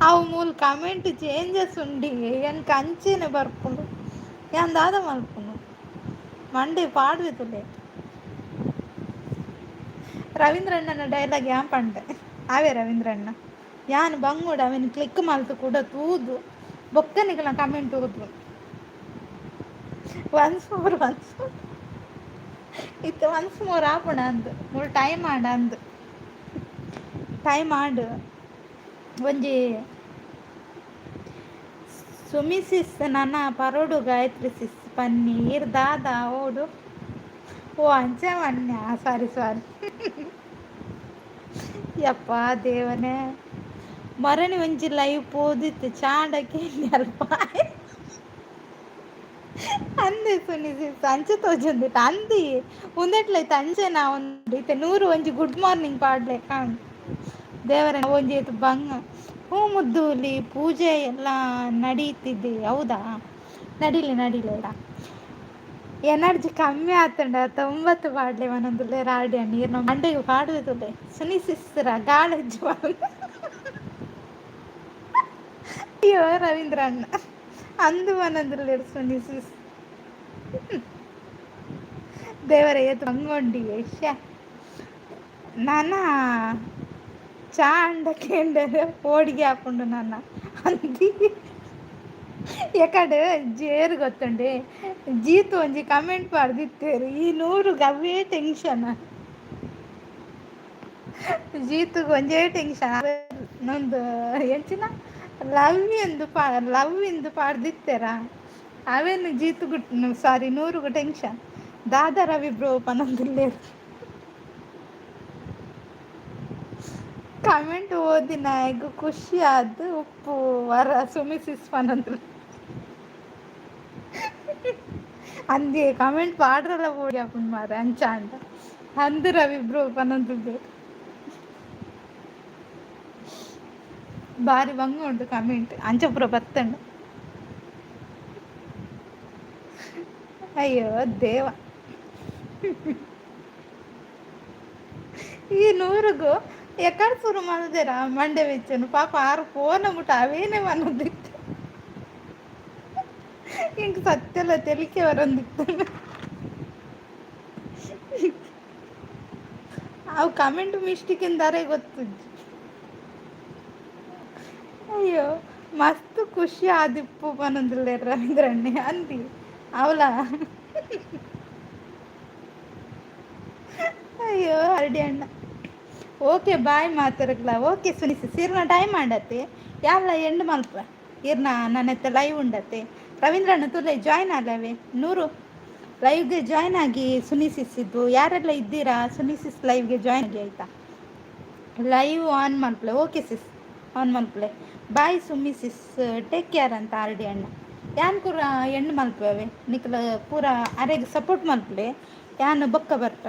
ಅವು ಮೂಲ ಕಮೆಂಟ್ ಚೇಂಜಸ್ ಉಂಡಿ ಎನ್ಕ ಅಂಚೆನೆ ಬರ್ಪುಂಡು ಯಾನ್ ದಾದ ಮಲ್ಪುನು ಮಂಡೆ ಪಾಡ್ವೆತುಲೆ. ರವೀಂದ್ರಣ್ಣನ ಡೈಲಾಗ್ ಯಾನ್ ಪಂಡೆ ಅವೇ ರವೀಂದ್ರಣ್ಣ ಯಾನ್ ಬಂಗುಡು ಅವನ್ ಕ್ಲಿಕ್ ಮಲ್ತು ಕೂಡ ತೂದು ಬೊಕ್ಕನಿಗಳ ಕಮೆಂಟ್ ಓದು ಒನ್ಸ್ ಮೋರ್ ಇತ್ತು ಒನ್ಸ್ ಮೋರ್ ಆಪುಣ ಅಂದು ಮೂರು ಟೈಮ್ ಆಡ ಅಂದು ಟೈಮ್ ಆಡು ಒಂಜಿ ಸುಮಿ ಸಿಸ್ ನನ್ನ ಪರೋಡು ಗಾಯತ್ರಿ ಸಿಸ್ ಪನ್ನೀರ್ ದಾದಾ ಓಡು ಓ ಅಂಚೆ ಮನ್ಯ ಸಾರಿ ಯಪ್ಪ ದೇವನೇ ಮರಣಿ ಒಂಜಿ ಲೈವ್ ಪೋದಿತ್ತು ಚಾಂಡಕ್ಕೆ ಅಲ್ಪ ಅಂದೆ ಸುನಿಸಿ ಅಂಚೆ ತೋಜೊಂದಿಟ್ಟು ಅಂದಿ ಉಂದೆಟ್ಲೈತೆ ಅಂಚೆ ನಾ ಒಂದು ಇತ್ತೆ 100 ಒಂಜಿ ಗುಡ್ ಮಾರ್ನಿಂಗ್ ಪಾಡ್ಲೆ ಕಾಣ್ ದೇವರ ಒಂಜಿ ಏತು ಬಂಗ ಹೂ ಮುದ್ದೂಲಿ ಪೂಜೆ ಎಲ್ಲ ನಡೀತಿದ್ದೆ ಹೌದಾ. ನಡೀಲಿ ಇಡ ಎನರ್ಜಿ ಕಮ್ಮಿ ಆತಂಡ 90 ಪಾಡ್ಲೆ ಮನೊಂದುಲ್ಲೆ ರಾಡಿ ನೀರು ಮಂಡೆಗೆ ಪಾಡುವುದುಲ್ಲೆ ಸುನಿಸಿಸ್ರ ಗಾಳಜ್ಜು ಅಯ್ಯೋ ರವೀಂದ್ರ ಅಣ್ಣ ಅಂದು ಮನೊಂದುಲ್ಲೆ ಸುನಿಸಿಸ್ ದೇವರ ಏತು ಹಂಗೊಂಡಿ ಶ್ಯಾ ನಾನ ಚಾ ಅಂಡ ಕೇಂದ್ರ ಹೋಳಿಗೆ ಹಾಕೊಂಡು ನನ್ನ ಅಂದಿ ಯಾಕಡೆ ಜೇರು ಗೊತ್ತುಂಡೆ ಜೀತು ಒಂಜಿ ಕಮೆಂಟ್ ಬರ್ದಿತ್ತೇರು ಈ 100 ಗವ್ವೇ ಟೆನ್ಷನ್ ಜೀತುಗೆ ಒಂಜೇ ಟೆನ್ಷನ್ ನೊಂದು ಎಂಚಿನ ಲವ್ ಇಂದು ಪಾಡ್ದಿತ್ತೇರ ಅವೇನು ಜೀತುಗು ಸಾರಿ 100ಗೂ ಟೆನ್ಷನ್ ದಾದಾ ರವಿ ಬ್ರೋ ಪನೊಂದುಲ್ಲೇರು ಕಮೆಂಟ್ ಓದಿನ ಈಗ ಖುಷಿ ಆದ ಉಪ್ಪು ವರ ಸುಮಿಸಿಸ್ ಪನಂದ್ರು ಅಂದಿ ಕಮೆಂಟ್ ಪಾಡ್ರಲ್ಲ ಓಡಿ ಹಾಕೊಂಡು ಮಾರ ಅಂಚ ಅಂಡ ಅಂದು ರವಿ ಬ್ರೋ ಪನಂದ್ರು ಬಾರಿ ಬಂಗ ಉಂಟು ಕಮೆಂಟ್ ಅಂಚಪುರ ಬತ್ತಂಡು. ಅಯ್ಯೋ ದೇವ ಈ 100ಗೂ ಎಕಡೆ ಶುರು ಮಾಡಿದೇರ ಮಂಡೆ ವೆಚ್ಚನು ಪಾಪ 6 ಫೋನ್ ಬಿಟ್ಟು ಅವೇನೇ ಮನದಿತ್ತು ಇಂಕ ಸತ್ಯಲ್ಲ ತೆಲಿಕೆ ಬರೊಂದಿತ್ತು ಅವು ಕಮೆಂಟ್ ಮಿಸ್ಟೇಕ್ ಎಂದರೆ ಗೊತ್ತು. ಅಯ್ಯೋ ಮಸ್ತ್ ಖುಷಿ ಆದಿಪ್ಪು ಪನೊಂದುಲ್ಲೆ ರವೀಂದ್ರಣ್ಣೆ ಅಂದಿ ಅವಳ ಅಯ್ಯೋ ಹರಡಿ ಅಣ್ಣ ಓಕೆ ಬಾಯ್ ಮಾತಾಡಕ್ಲ ಓಕೆ ಸುನಿಸಿ ಇರ್ನ ಟೈಮ್ ಮಾಡತ್ತೆ ಯಾವಲ ಎಂಡ್ ಮಲ್ಪ ಇರ್ನ ನನ್ನ ಹತ್ರ ಲೈವ್ ಉಂಡತ್ತೆ ರವೀಂದ್ರಣ್ಣ ತುಲೆ ಜಾಯ್ನ್ ಆಗವೆ 100 ಲೈವ್ಗೆ ಜಾಯ್ನ್ ಆಗಿ ಸುನಿಸಿದ್ದು ಯಾರೆಲ್ಲ ಇದ್ದೀರಾ ಸುನಿಸಿಸ್ ಲೈವ್ಗೆ ಜಾಯ್ನ್ ಆಗಿ ಆಯ್ತಾ. ಲೈವ್ ಆನ್ ಮಲ್ಪಲೆ ಓಕೆ ಸಿಸ್ ಆನ್ ಮಲ್ಪಲೆ bye Summi sis take care ಅಂತ ಆರ್ಡಿ ಅಣ್ಣ ಯಾನ್ ಕೂಡ ಹೆಣ್ಣು ಮಲ್ಪವೆ ನಿಕ್ಲ ಪೂರ ಅರೆಗೆ ಸಪೋರ್ಟ್ ಮಲ್ಪಲೆ ಯಾನು ಬೊಕ್ಕ ಬರ್ಪ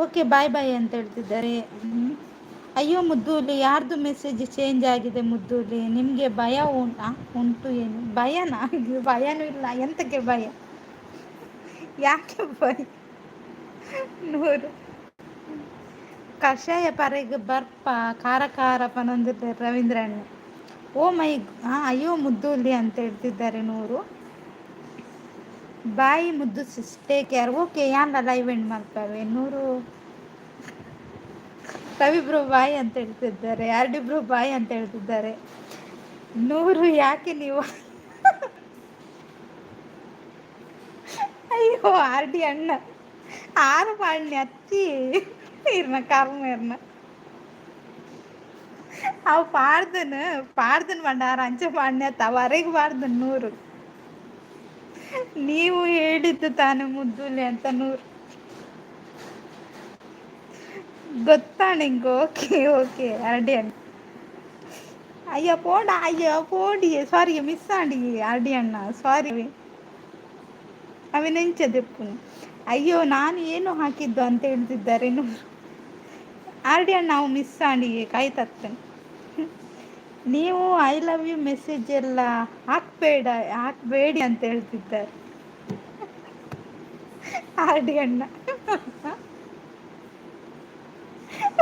ಓಕೆ ಬಾಯ್ ಬಾಯ್ ಅಂತ ಹೇಳ್ತಿದ್ದಾರೆ. ಅಯ್ಯೋ ಮುದ್ದೂಲಿ ಯಾರ್ದು ಮೆಸೇಜ್ ಚೇಂಜ್ ಆಗಿದೆ ಮುದ್ದೂಲಿ ನಿಮಗೆ ಭಯ ಉಂಟು ಏನು ಭಯನಾ ಭಯನೂ ಇಲ್ಲ ಎಂತಕ್ಕೆ ಭಯ ಯಾಕೆ ಭಯ 100 ಕಷಾಯ ಪರೆಗೆ ಬರ್ಪ ಖಾರ ಖಾರ ಪನೊಂದಿರ್ತಾರೆ ರವೀಂದ್ರಣ್ಣ ಓ ಮೈ ಅಯ್ಯೋ ಮುದ್ದೂಲಿ ಅಂತ ಹೇಳ್ತಿದ್ದಾರೆ 100 ಬಾಯಿ ಮುದ್ದು ಸಿಸ್ ಟೇಕ್ ಕೇರ್ ಓಕೆ ಯಾನ ಲೈವ್ ಎಂಡ್ ಮಾಡ್ತವೆ 100 ರವಿ ಬ್ರೋ ಬಾಯ್ ಅಂತ ಹೇಳ್ತಿದ್ದಾರೆ ಆರ್.ಡಿ ಬ್ರೋ ಬಾಯ್ ಅಂತ ಹೇಳ್ತಿದ್ದಾರೆ 100 ಯಾಕೆ ನೀವು ಅಯ್ಯೋ ಆರ್.ಡಿ ಅಣ್ಣ 6 ಪಾಡ್ನೆ ಅತ್ತಿ ಇರ್ನ ಕರ್ಮ ಇರ್ನ ಅವು ಪಾಡ್ದನ್ ಮಂಡಾರ ಅಂಚೆ ಪಾಡ್ನೆ ಅತ್ತ ಅವರೆಗೆ ಪಾಡ್ದನ್ 100 ನೀವು ಹೇಳಿದ್ದು ತಾನೇ ಮುದ್ದುಲಿ ಅಂತ 100 ಗೊತ್ತಾ ನಿಂಗೆ ಓಕೆ ಓಕೆ ಆರ್.ಡಿ ಅಣ್ಣ ಅಯ್ಯೋ ಪೋಡಿ ಸಾರಿ ಮಿಸ್ ಆಡಿ ಆರ್.ಡಿ ಅಣ್ಣ ಸಾರಿ ಅವಿನೆಂಚದೆಪ್ಪು ಅಯ್ಯೋ ನಾನು ಏನು ಹಾಕಿದ್ದು ಅಂತ ಹೇಳ್ತಿದ್ದಾರೆ 100 ಆರ್.ಡಿ ಅಣ್ಣ ನಾವು ಮಿಸ್ ಆಡಿ ಕಾಯ್ತತ್ತೇನೆ ನೀವು ಐ ಲವ್ ಯು ಮೆಸೇಜ್ ಎಲ್ಲ ಹಾಕಬೇಡಿ ಅಂತ ಹೇಳ್ತಿದ್ದಾರೆ ಆರ್ ಡಿ ಅಣ್ಣ.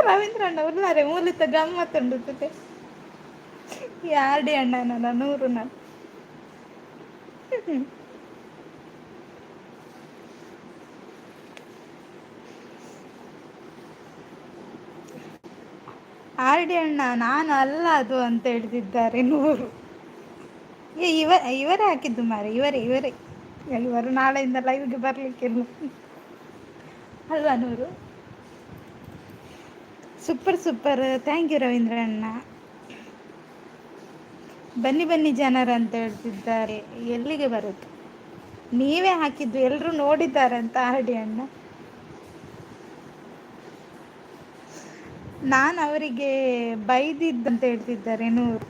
ರವೀಂದ್ರ ಅಣ್ಣ ಉಳ್ಳಾರೆ ಮೂಲತ ಗಮ್ಮತ್ತುಂಡುತ್ತದೆ. ಈ ಆರ್ ಡಿ ಅಣ್ಣನಲ್ಲ ನೂರು ನಾನು. ಆರ್ ಡಿ ಅಣ್ಣ ನಾನು ಅಲ್ಲ ಅದು ಅಂತ ಹೇಳ್ತಿದ್ದಾರೆ ನೂರು. ಇವರೇ ಹಾಕಿದ್ದು ಮಾರೆ, ಇವರೇ ಇವರು ನಾಳೆಯಿಂದ ಲೈವ್ಗೆ ಬರ್ಲಿಕ್ಕಿಲ್ಲ ಅಲ್ವಾ Nooru. Super super, thank you Ravindra ಅಣ್ಣ. ಬನ್ನಿ ಬನ್ನಿ ಜನರು ಅಂತ ಹೇಳ್ತಿದ್ದಾರೆ, ಎಲ್ಲಿಗೆ ಬರುತ್ತೆ? ನೀವೇ ಹಾಕಿದ್ದು, ಎಲ್ಲರೂ ನೋಡಿದ್ದಾರೆ ಅಂತ ಆರ್ ಡಿ ಅಣ್ಣ. ನಾನು ಅವರಿಗೆ ಬೈದಿದ್ದಂತ ಹೇಳ್ತಿದ್ದಾರೆ ನೂರು.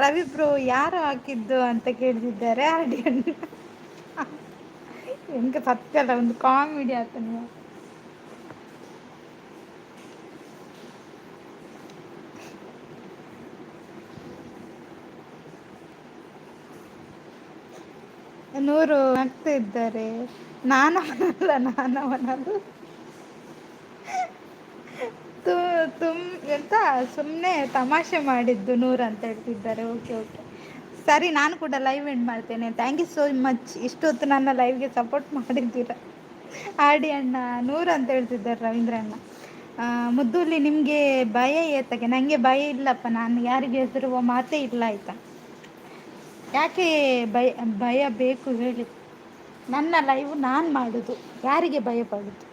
ರವಿ ಬ್ರೋ ಯಾರು ಹಾಕಿದ್ದು ಅಂತ ಕೇಳ್ತಿದ್ದಾರೆ ಆರ್ ಡಿ ಅಣ್ಣ. ಹೆಂಗೆ ಸತ್ಯ ಅಲ್ಲ, ಒಂದು ಕಾಮಿಡಿ ಆತ ನೀವು. ನೂರು ಆಗ್ತಾ ಇದ್ದಾರೆ, ನಾನವನಲ್ಲ ಎಂತ ಸುಮ್ಮನೆ ತಮಾಷೆ ಮಾಡಿದ್ದು ನೂರು ಅಂತ ಹೇಳ್ತಿದ್ದಾರೆ. ಓಕೆ ಓಕೆ ಸರಿ, ನಾನು ಕೂಡ ಲೈವ್ ಎಂಡ್ ಮಾಡ್ತೇನೆ. ಥ್ಯಾಂಕ್ ಯು ಸೋ ಮಚ್, ಇಷ್ಟೊತ್ತು ನನ್ನ ಲೈವ್ಗೆ ಸಪೋರ್ಟ್ ಮಾಡಿದ್ದೀರ. ಆರ್ ಡಿ ಅಣ್ಣ ನೂರು ಅಂತ ಹೇಳ್ತಿದ್ದಾರೆ ರವೀಂದ್ರ ಅಣ್ಣ. ಮುದ್ದುಲ್ಲಿ ನಿಮಗೆ ಭಯ ಏತಕ್ಕೆ? ನನಗೆ ಭಯ ಇಲ್ಲಪ್ಪ, ನಾನು ಯಾರಿಗೆ ಹೆದರುವ ಮಾತೇ ಇಲ್ಲ ಆಯಿತಾ. ಯಾಕೆ ಭಯ ಬೇಕು ಹೇಳಿ? ನನ್ನ ಲೈವ್ ನಾನು ಮಾಡೋದು, ಯಾರಿಗೆ ಭಯ ಪಡೋದು?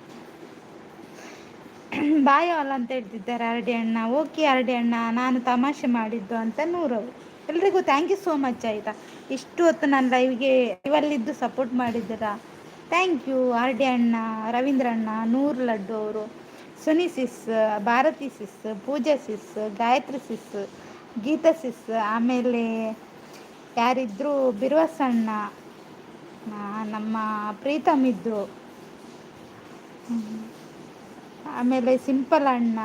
ಬಾಯ ಅಲ್ಲ ಅಂತ ಹೇಳ್ತಿದ್ದಾರೆ ಆರ್ ಡಿ ಅಣ್ಣ. ಓಕೆ ಆರ್ ಡಿ ಅಣ್ಣ, ನಾನು ತಮಾಷೆ ಮಾಡಿದ್ದು ಅಂತ ನೂರವರು. ಎಲ್ರಿಗೂ ಥ್ಯಾಂಕ್ ಯು ಸೋ ಮಚ್ ಆಯಿತಾ, ಇಷ್ಟು ಹೊತ್ತು ನನ್ನ ಲೈವ್ಗೆ ಇವಲ್ಲಿದ್ದು ಸಪೋರ್ಟ್ ಮಾಡಿದ್ದೀರಾ. ಥ್ಯಾಂಕ್ ಯು ಆರ್ ಡಿ ಅಣ್ಣ, ರವೀಂದ್ರ ಅಣ್ಣ, ನೂರು ಲಡ್ಡು ಅವರು, ಸುನಿ ಸಿಸ್, ಭಾರತಿ ಸಿಸ್, ಪೂಜಾ ಸಿಸ್, ಗಾಯತ್ರಿ ಸಿಸ್, ಗೀತಾ ಸಿಸ್, ಆಮೇಲೆ ಯಾರಿದ್ರು ಬಿರ್ವಸಣ್ಣ, ನಮ್ಮ ಪ್ರೀತಮ್ ಇದ್ರು, ಆಮೇಲೆ ಸಿಂಪಲ್ ಅಣ್ಣ,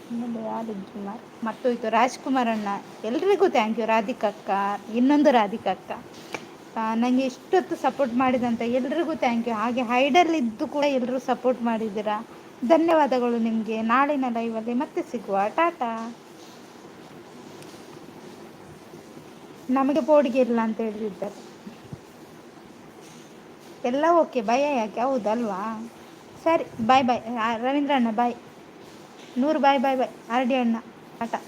ಆಮೇಲೆ ಯಾರಿದ್ರು ಮತ್ತೋಯ್ತು ರಾಜ್ಕುಮಾರ್ ಅಣ್ಣ. ಎಲ್ರಿಗೂ ಥ್ಯಾಂಕ್ ಯು. ರಾಧಿಕಕ್ಕ, ಇನ್ನೊಂದು ರಾಧಿಕಕ್ಕ, ನನಗೆ ಇಷ್ಟೊತ್ತು ಸಪೋರ್ಟ್ ಮಾಡಿದಂಥ ಎಲ್ರಿಗೂ ಥ್ಯಾಂಕ್ ಯು. ಹಾಗೆ ಹೈಡಲ್ಲಿದ್ದು ಕೂಡ ಎಲ್ಲರೂ ಸಪೋರ್ಟ್ ಮಾಡಿದ್ದೀರಾ, ಧನ್ಯವಾದಗಳು ನಿಮಗೆ. ನಾಳಿನ ಲೈವಲ್ಲಿ ಮತ್ತೆ ಸಿಗುವ, ಟಾಟಾ. ನಮಗೆ ಪೋಡಿಗೆ ಇಲ್ಲ ಅಂತ ಹೇಳಿದ್ದಾರೆ ಎಲ್ಲ. ಓಕೆ, ಭಯ ಯಾಕೆ? ಹೌದಲ್ವಾ? ಸರಿ, ಬಾಯ್ ಬಾಯ್ ರವೀಂದ್ರ ಅಣ್ಣ, ಬಾಯ್ ನೂರು, ಬಾಯ್ ಬಾಯ್ ಬಾಯ್ ಆರ್ ಡಿ ಅಣ್ಣ, ಟಾಟಾ.